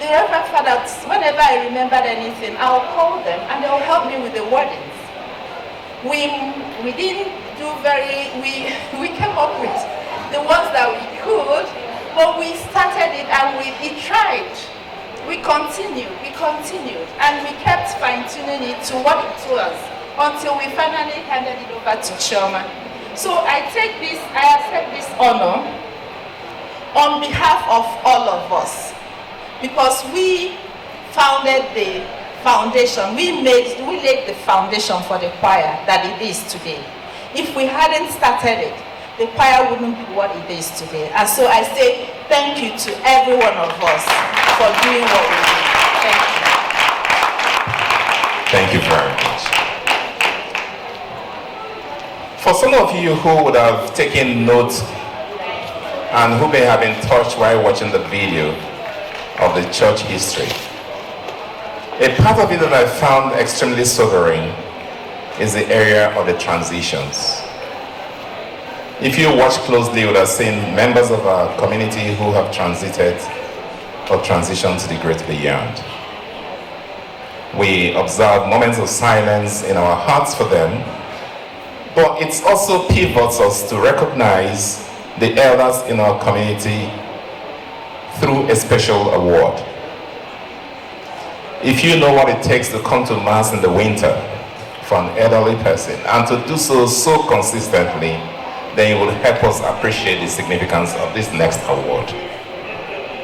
the Reverend Father, whenever I remembered anything, I'll call them and they'll help me with the wordings. We didn't do we came up with the ones that we could, but we started it and we tried. We continued, and we kept fine-tuning it to what it was until we finally handed it over to Chioma. So I accept this honor on behalf of all of us, because we founded the foundation. We laid the foundation for the choir that it is today. If we hadn't started it, the choir wouldn't be what it is today. And so I say thank you to every one of us for doing what we do. Thank you. Thank you very much. For some of you who would have taken notes and who may have been touched while watching the video of the church history, a part of it that I found extremely sobering is the area of the transitions. If you watch closely, you would have seen members of our community who have transited or transitioned to the great beyond. We observe moments of silence in our hearts for them. But it also pivots us to recognize the elders in our community through a special award. If you know what it takes to come to Mass in the winter for an elderly person and to do so consistently, then it will help us appreciate the significance of this next award.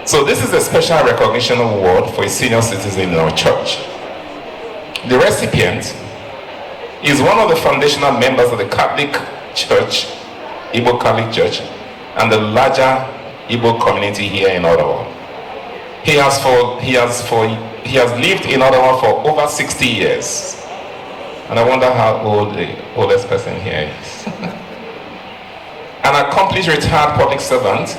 So this is a special recognition award for a senior citizen in our church. The recipient is one of the foundational members of the Catholic Church, Igbo Catholic Church, and the larger Igbo community here in Ottawa. He has lived in Ottawa for over 60 years. And I wonder how old the oldest person here is. An accomplished retired public servant,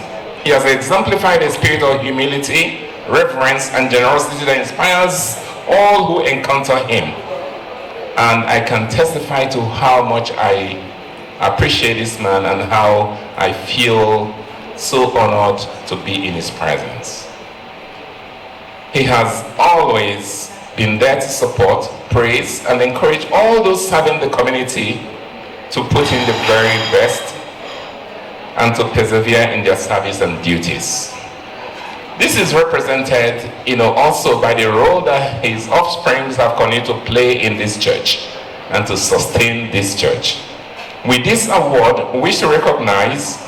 he has exemplified a spirit of humility, reverence, and generosity that inspires all who encounter him. And I can testify to how much I appreciate this man and how I feel so honored to be in his presence. He has always been there to support, praise, and encourage all those serving the community to put in the very best and to persevere in their service and duties. This is represented, also by the role that his offspring have continued to play in this church and to sustain this church. With this award, we wish to recognize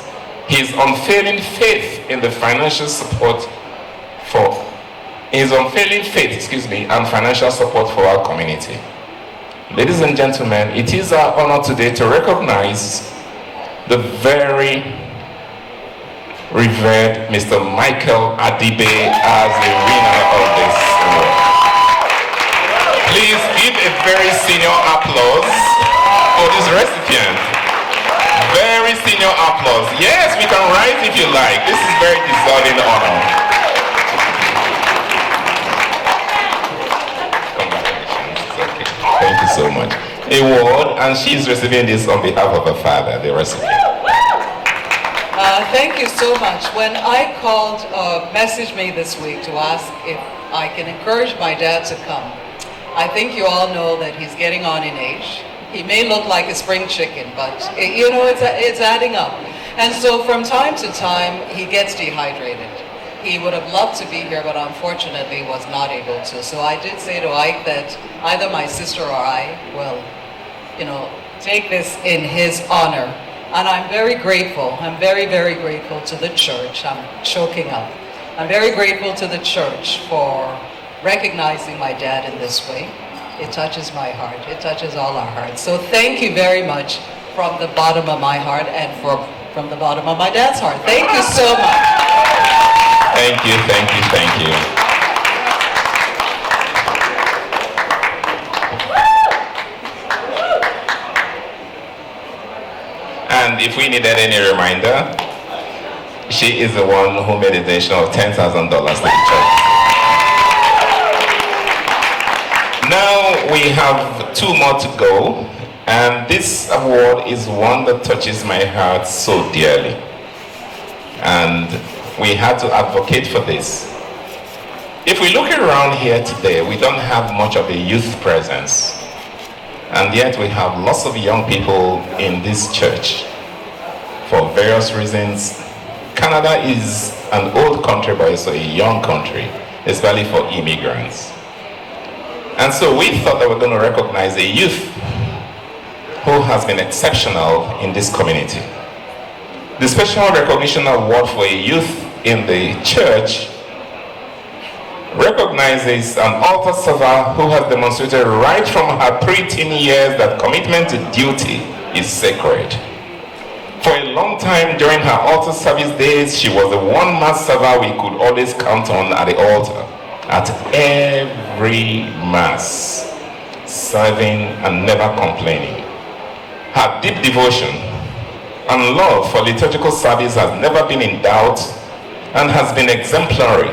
his unfailing faith in the financial support and financial support for our community. Ladies and gentlemen, it is our honor today to recognize the very revered Mr. Michael Adibe as the winner of this award. Please give a very senior applause for this recipient. Very senior applause. Yes, we can rise if you like. This is very deserving honor. Congratulations. Okay. Thank you so much. Award, and she's receiving this on behalf of her father, the recipient. Thank you so much. When I called, messaged me this week to ask if I can encourage my dad to come, I think you all know that he's getting on in age. He may look like a spring chicken, but it's adding up. And so from time to time, he gets dehydrated. He would have loved to be here, but unfortunately was not able to. So I did say to Ike that either my sister or I will, take this in his honor. And I'm very grateful. I'm very, very grateful to the church. I'm choking up. I'm very grateful to the church for recognizing my dad in this way. It touches my heart. It touches all our hearts. So thank you very much from the bottom of my heart and from the bottom of my dad's heart. Thank you so much. Thank you, thank you, thank you. And if we needed any reminder, she is the one who made a donation of $10,000 to the church. Now we have 2 more to go, and this award is one that touches my heart so dearly. And we had to advocate for this. If we look around here today, we don't have much of a youth presence. And yet we have lots of young people in this church for various reasons. Canada is an old country, but it's a young country, especially for immigrants. And so we thought that we're going to recognize a youth who has been exceptional in this community. The Special Recognition Award for a youth in the church recognizes an altar server who has demonstrated right from her pre-teen years that commitment to duty is sacred. For a long time during her altar service days, she was the one mass server we could always count on at the altar, at every mass, serving and never complaining. Her deep devotion and love for liturgical service has never been in doubt and has been exemplary,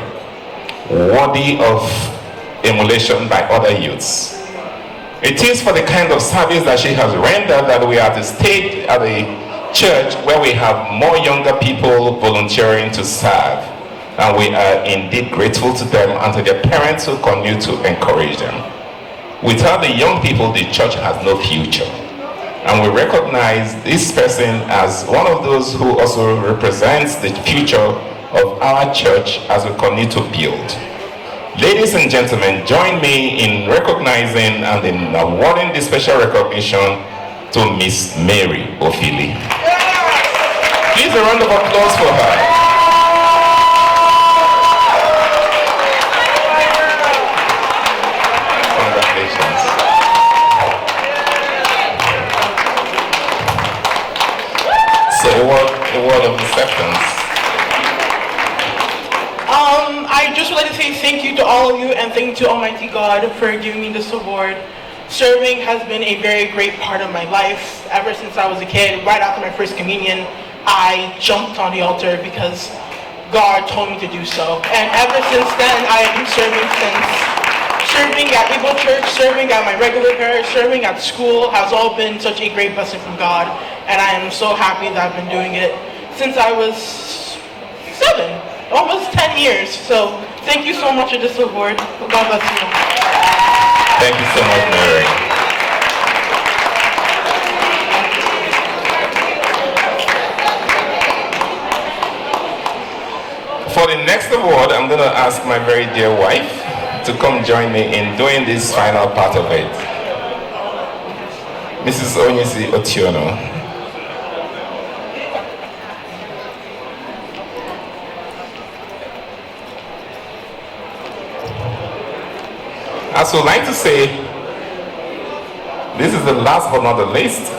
worthy of emulation by other youths. It is for the kind of service that she has rendered that we are at the stage at the church where we have more younger people volunteering to serve, and we are indeed grateful to them and to their parents who continue to encourage them. Without the young people, the church has no future. And we recognize this person as one of those who also represents the future of our church as we continue to build. Ladies and gentlemen, join me in recognizing and in awarding this special recognition to Miss Mary Ophili. Please a round of applause for her. A word of acceptance. I just would like to say thank you to all of you and thank you to Almighty God for giving me this award. Serving has been a very great part of my life. Ever since I was a kid, right after my first communion, I jumped on the altar because God told me to do so. And ever since then, I have been serving since. Serving at Igbo church, serving at my regular parish, serving at school has all been such a great blessing from God. And I am so happy that I've been doing it since I was 7, almost 10 years. So thank you so much for this award. God bless you. Thank you so much, Mary. For the next award, I'm going to ask my very dear wife to come join me in doing this final part of it. Mrs. Onyisi Otiono. As we like to say, this is the last but not the least.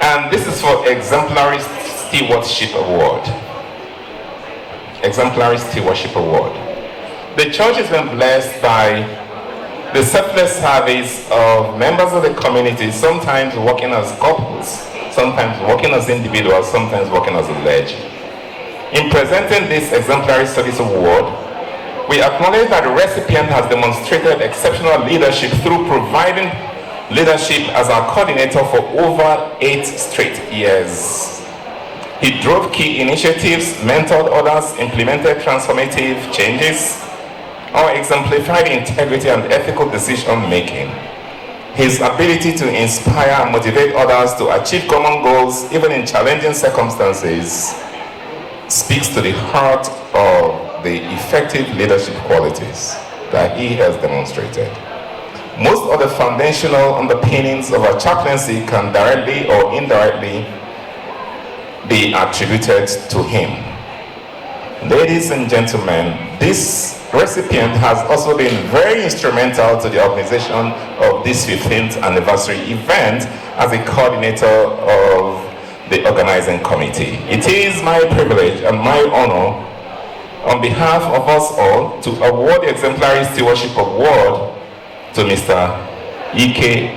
And this is for Exemplary Stewardship Award. Exemplary Stewardship Award. The church has been blessed by the selfless service of members of the community, sometimes working as couples, sometimes working as individuals, sometimes working as a clergy. In presenting this Exemplary Service Award, we acknowledge that the recipient has demonstrated exceptional leadership through providing leadership as our coordinator for over 8 straight years. He drove key initiatives, mentored others, implemented transformative changes, or exemplified integrity and ethical decision-making. His ability to inspire and motivate others to achieve common goals, even in challenging circumstances, speaks to the heart of the effective leadership qualities that he has demonstrated. Most of the foundational underpinnings of our chaplaincy can directly or indirectly be attributed to him. Ladies and gentlemen, this recipient has also been very instrumental to the organization of this 15th anniversary event as a coordinator of the organizing committee. It is my privilege and my honor on behalf of us all to award the Exemplary Stewardship Award to Mr. Ike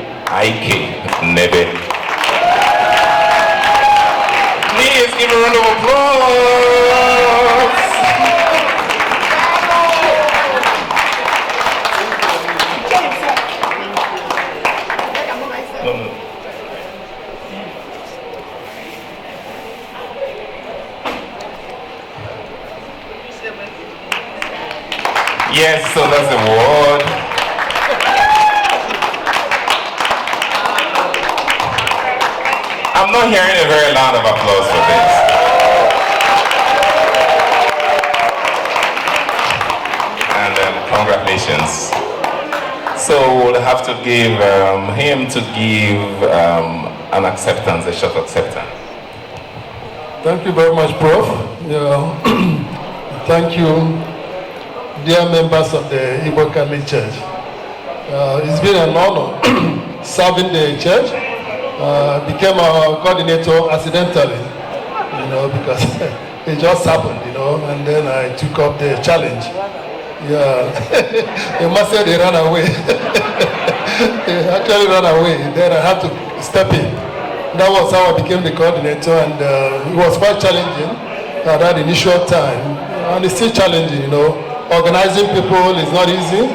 Nebe. Please give a round of applause. Yes, so that's the word. I'm not hearing a very loud of applause for this. And congratulations. So we'll have to give him to give an acceptance, a short acceptance. Thank you very much, Prof. Thank you, dear members of the Igbo Catholic Church. It's been an honor serving the church. Became our coordinator accidentally, because it just happened, and then I took up the challenge. Yeah, you must say they ran away. They actually ran away. Then I had to step in. That was how I became the coordinator, and it was quite challenging at that initial time. And it's still challenging, Organizing people is not easy.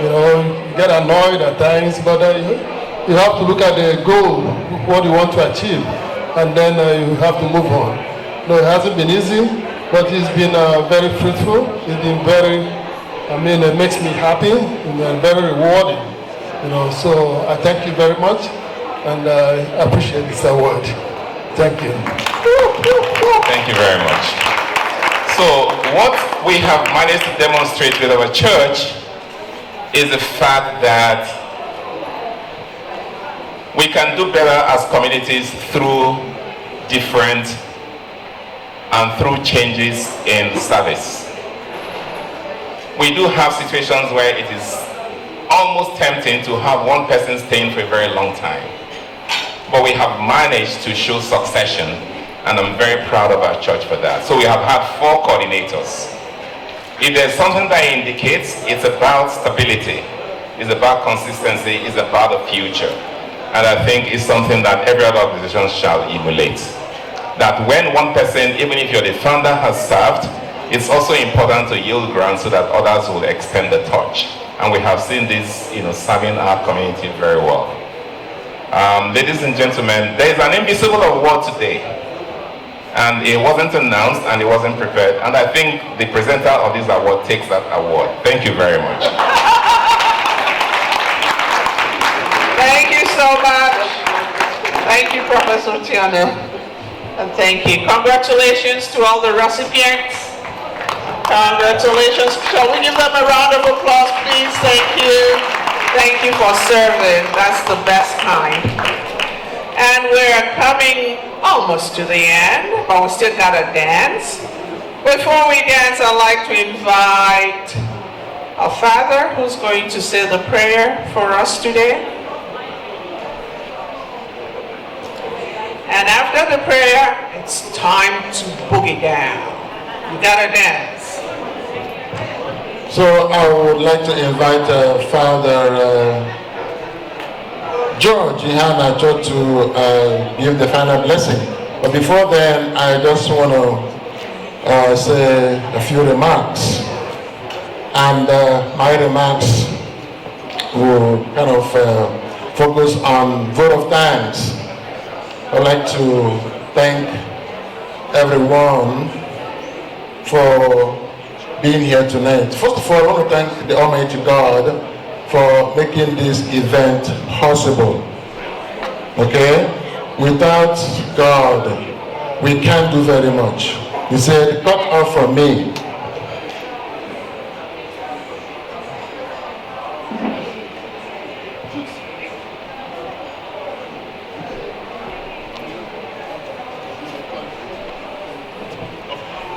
You get annoyed at times, but you have to look at the goal, what you want to achieve, and then you have to move on. No, it hasn't been easy, but it's been very fruitful. It's been very I mean, it makes me happy and very rewarding. So I thank you very much, and I appreciate this award. Thank you. Thank you very much. So what we have managed to demonstrate with our church is the fact that we can do better as communities through different and through changes in service. We do have situations where it is almost tempting to have one person staying for a very long time. But we have managed to show succession, and I'm very proud of our church for that. So we have had 4 coordinators. If there's something that indicates, it's about stability, it's about consistency, it's about the future. And I think it's something that every other organization shall emulate. That when one person, even if you're the founder, has served, it's also important to yield ground so that others will extend the torch. And we have seen this, serving our community very well. Ladies and gentlemen, there is an invisible award today. And it wasn't announced and it wasn't prepared. And I think the presenter of this award takes that award. Thank you very much. Thank you so much. Thank you, Professor Tiana. And thank you. Congratulations to all the recipients. Congratulations. Shall we give them a round of applause, please? Thank you. Thank you for serving. That's the best kind. And we're coming almost to the end, but we still gotta dance. Before we dance, I'd like to invite our father who's going to say the prayer for us today. And after the prayer, it's time to boogie down. You gotta dance. So I would like to invite Father George Ihanacho to give the final blessing. But before then, I just want to say a few remarks. And my remarks will kind of focus on vote of thanks. I'd like to thank everyone for being here tonight. First of all, I want to thank the Almighty God for making this event possible. Okay? Without God, we can't do very much. He said, cut off from me.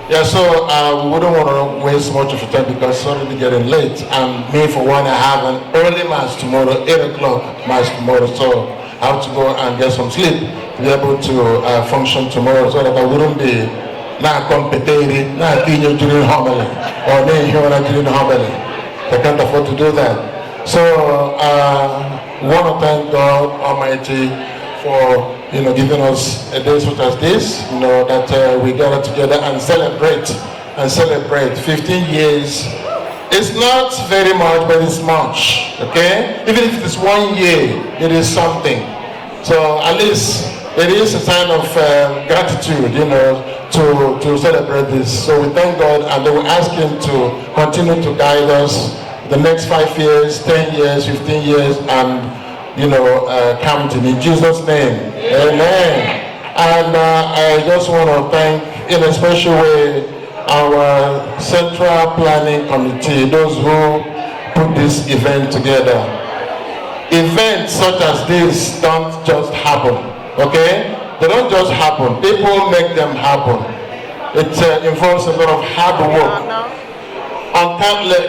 Yeah, so we wouldn't want to waste much of your time because it's already getting late. And me, for one, I have an early mass tomorrow, 8 o'clock mass tomorrow. So I have to go and get some sleep to be able to function tomorrow so that I wouldn't be not competing, not doing during homily, or not here during homily. I can't afford to do that. So I want to thank God Almighty for giving us a day such as this, that we gather together and celebrate 15 years. It's not very much, but it's much, okay? Even if it's 1 year, it is something. So at least it is a sign of gratitude, to celebrate this. So we thank God, and then we ask Him to continue to guide us the next 5 years, 10 years, 15 years, and counting in Jesus' name. Amen. And I just want to thank in a special way our Central Planning Committee, those who put this event together. Events such as this don't just happen, okay? They don't just happen. People make them happen. It involves a lot of hard work on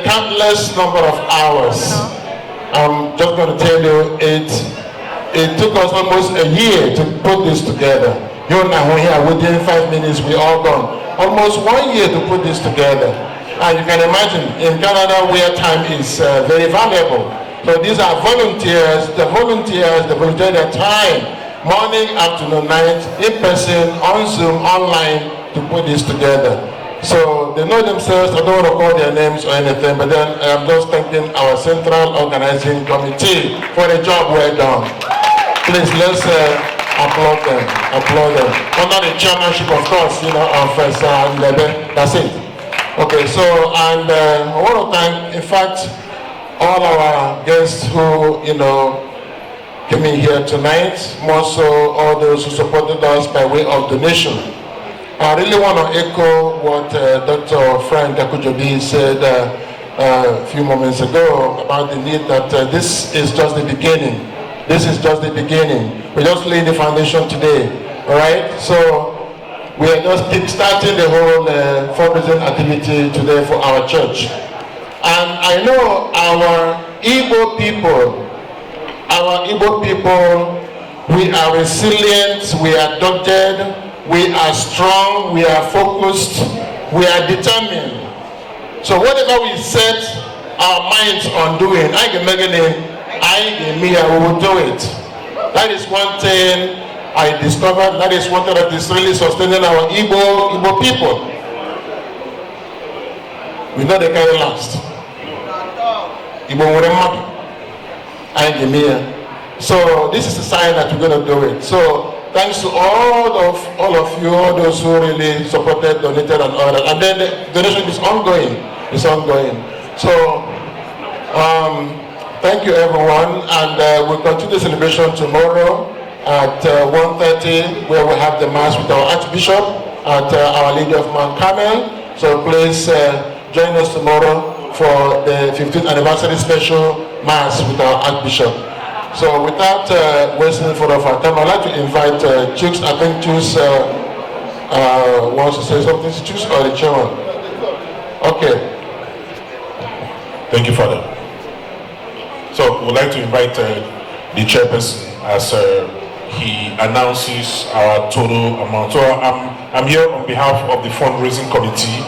countless number of hours. I'm just going to tell you, it took us almost a year to put this together. You and I here, within 5 minutes, we all gone. Almost 1 year to put this together. And you can imagine, in Canada, where time is very valuable. So these are volunteers. The volunteer their time, morning, afternoon, night, in person, on Zoom, online, to put this together. So they know themselves. I don't want to call their names or anything, but then I'm just thanking our Central Organizing Committee for the job well done. Please, let's applaud them. Under the chairmanship, of course, of Lebe. That's it. Okay, so, and I want to thank, in fact, all our guests who, came in here tonight, more so all those who supported us by way of donation. I really want to echo what Dr. Frank Akujobi said a few moments ago about the need that this is just the beginning. This is just the beginning. We're just laying the foundation today, all right? So we are just kick-starting the whole fundraising activity today for our church. And I know our Igbo people, we are resilient, we are dogged, we are strong, we are focused, we are determined. So whatever we set our minds on doing, we will do it. That is one thing I discovered. That is one thing that is really sustaining our Igbo people. We know they carry last. So this is a sign that we're going to do it. So thanks to all of you, all those who really supported, donated, and all that. And then the donation is ongoing. It's ongoing. So thank you, everyone. And we'll continue the celebration tomorrow at 1:30, where we have the mass with our Archbishop at Our Lady of Mount Carmel. So please join us tomorrow for the 15th anniversary special mass with our Archbishop. So without wasting further of our time, I'd like to invite Chooks. I think Chooks wants to say something. Chooks or the chairman? Okay. Thank you, Father. So we'd like to invite the chairperson as he announces our total amount. So I'm here on behalf of the fundraising committee.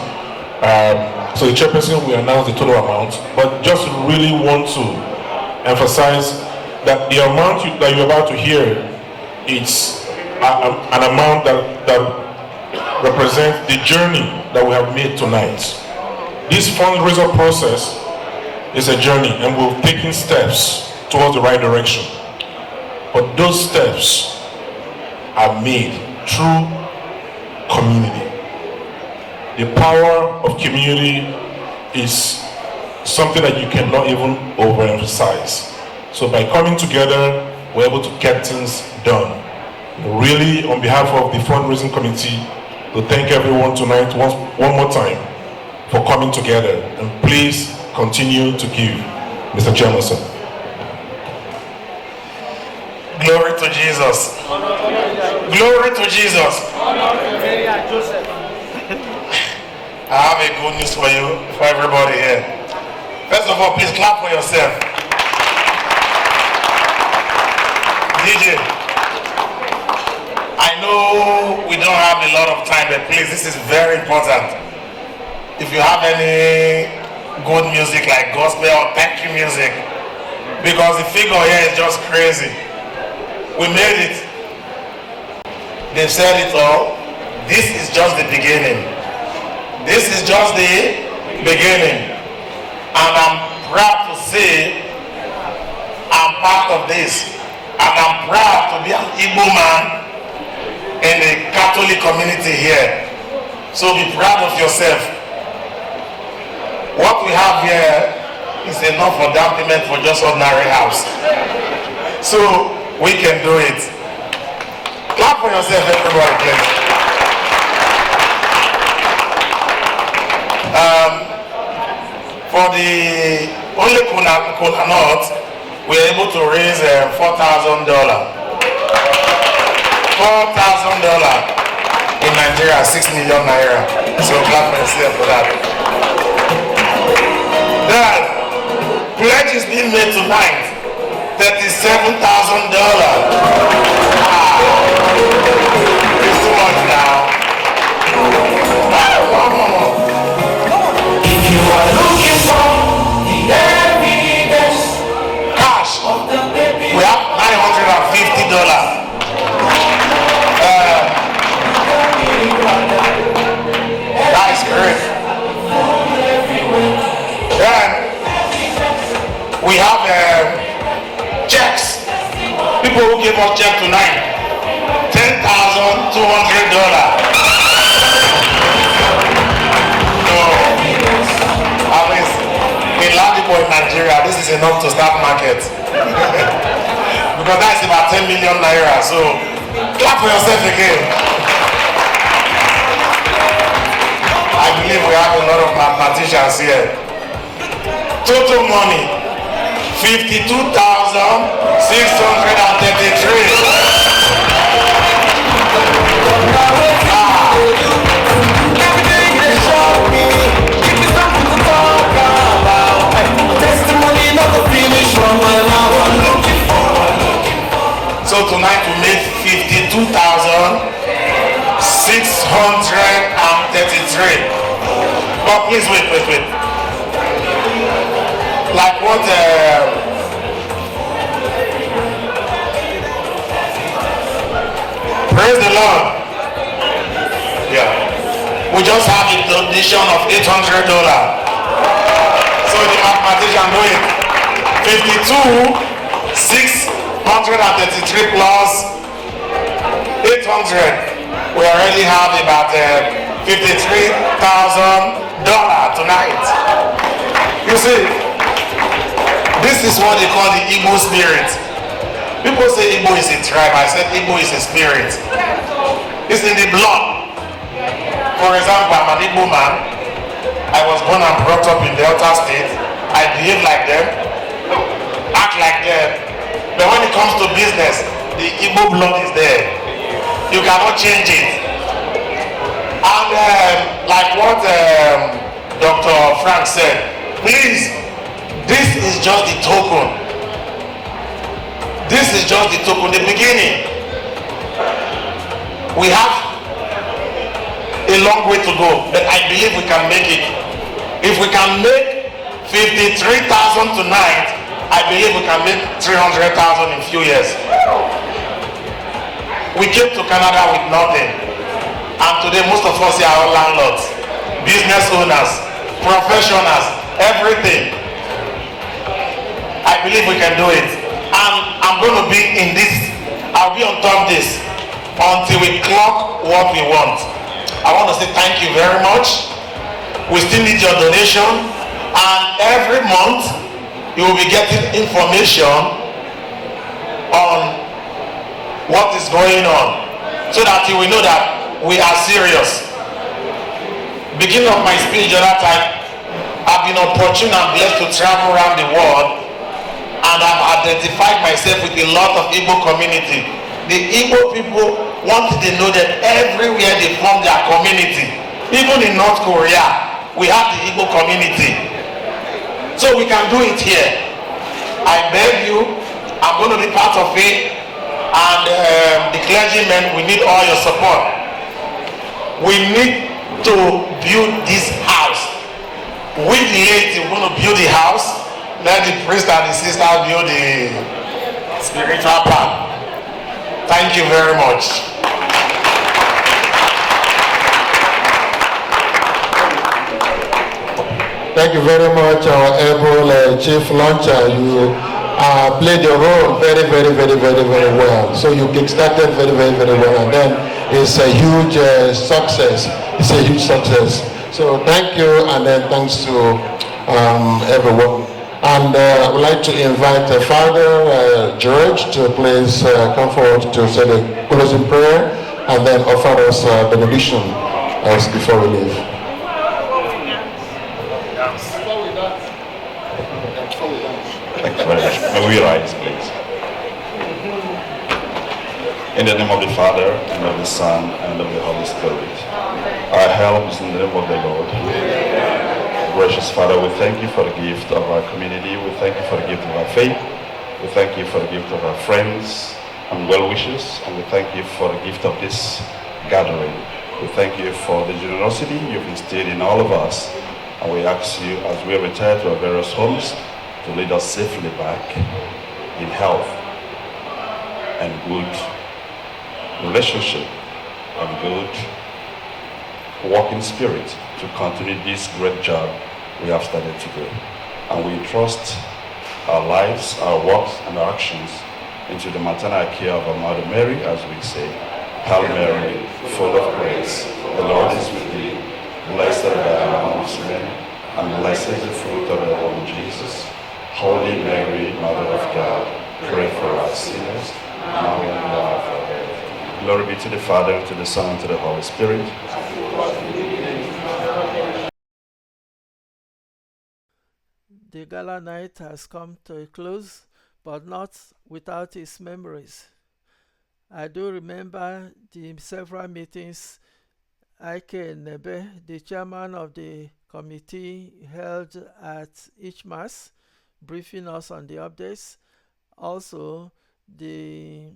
So the chairperson will announce the total amount, but just really want to emphasize that the amount that you're about to hear is an amount that represents the journey that we have made tonight. This fundraiser process is a journey, and we're taking steps towards the right direction. But those steps are made through community. The power of community is something that you cannot even overemphasize. So by coming together, we're able to get things done. Really, on behalf of the fundraising committee, to thank everyone tonight one more time for coming together. And please continue to give. Mr. Chairman, sir. Glory to Jesus. Glory to Jesus. I have a good news for you, for everybody here. First of all, please clap for yourself. DJ, I know we don't have a lot of time, but please, this is very important. If you have any good music like gospel or thank you music, because the figure here is just crazy. We made it. They've said it all. This is just the beginning. This is just the beginning. And I'm proud to say I'm part of this. And I'm proud to be an Igbo man in the Catholic community here. So be proud of yourself. What we have here is enough for down payment for just ordinary house. So we can do it. Clap for yourself, everybody, please. For the only Kuna North, we are able to raise $4,000. $4,000 in Nigeria, 6 million naira. So clap for yourself for that. Then, pledge is being made tonight. $37,000. It's too much now. If you are looking for the evidence, cash, we have $950. That is great. Then we have checks. People who gave us check tonight, $10,200. So Igbo in Nigeria, this is enough to start market. Because that's about 10 million naira. So clap for yourself again. I believe we have a lot of mathematicians here. Total money, 52,633. So tonight we made 52,633. But please wait. Like what praise the Lord. Yeah. We just have a donation of $800. So the mathematician know it. 52,633 plus 800. We already have about $53,000 tonight. You see, this is what they call the Igbo spirit. People say Igbo is a tribe. I said Igbo is a spirit. It's in the blood. For example, I'm an Igbo man. I was born and brought up in Delta State. I behave like them, act like them. But when it comes to business, the Igbo blood is there. You cannot change it. And like what Dr. Frank said, please, this is just the token. This is just the token, the beginning. We have a long way to go, but I believe we can make it. If we can make 53,000 tonight, I believe we can make 300,000 in a few years. We came to Canada with nothing, and today most of us here are landlords, business owners, professionals, everything. I believe we can do it, and I'm going to be in this, I'll be on top of this until we clock what we want. I want to say thank you very much. We still need your donation, and every month you will be getting information on what is going on, so that you will know that we are serious. Beginning of my speech the other time, I've been opportune and blessed to travel around the world, and I've identified myself with a lot of Igbo community. The Igbo people wanted to know that everywhere they form their community, even in North Korea, we have the Igbo community. So we can do it here. I beg you, I'm going to be part of it, and the clergymen, we need all your support. We need to build this house. We the laity, we're going to build the house, let the priest and the sister build the spiritual part. Thank you very much. Thank you very much, our able chief launcher. You played your role very well. So you kick-started very well, and then it's a huge success. It's a huge success. So thank you, and then thanks to everyone. And I would like to invite Father George to please come forward to say the closing prayer, and then offer us benediction before we leave. May we rise, please. In the name of the Father, and of the Son, and of the Holy Spirit. Our help is in the name of the Lord. Gracious Father, we thank you for the gift of our community. We thank you for the gift of our faith. We thank you for the gift of our friends and well-wishers. And we thank you for the gift of this gathering. We thank you for the generosity you've instilled in all of us. And we ask you, as we return to our various homes, to lead us safely back in health and good relationship and good working spirit to continue this great job we have started to do. And we entrust our lives, our works, and our actions into the maternal care of our Mother Mary, as we say, Hail Mary, full of grace, the Lord is with thee. Blessed are thou amongst men, and blessed is the fruit of the womb, Jesus. Holy Mary, Mother of God, pray for us sinners, now and in the hour of our death. Glory be to the Father, to the Son, and to the Holy Spirit. The Galanight has come to a close, but not without its memories. I do remember the several meetings Ike Nebe, the chairman of the committee, held at each Mass, briefing us on the updates. Also, the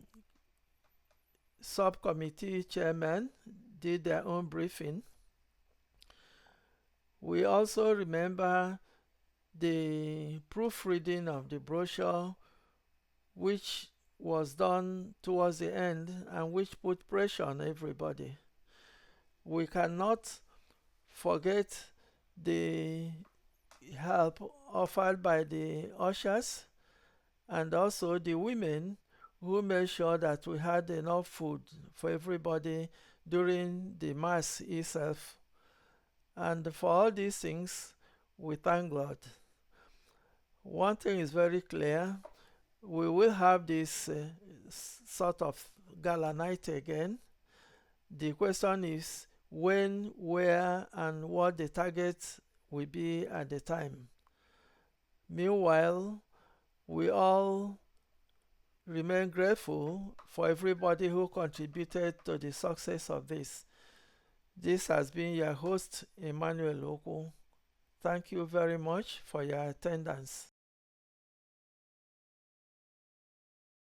subcommittee chairmen did their own briefing. We also remember the proofreading of the brochure, which was done towards the end and which put pressure on everybody. We cannot forget the help offered by the ushers and also the women who made sure that we had enough food for everybody during the Mass itself. And for all these things, we thank God. One thing is very clear, we will have this sort of Galanight again. The question is when, where, and what the target will be at the time. Meanwhile, we all remain grateful for everybody who contributed to the success of this. This has been your host, Emmanuel Oku. Thank you very much for your attendance.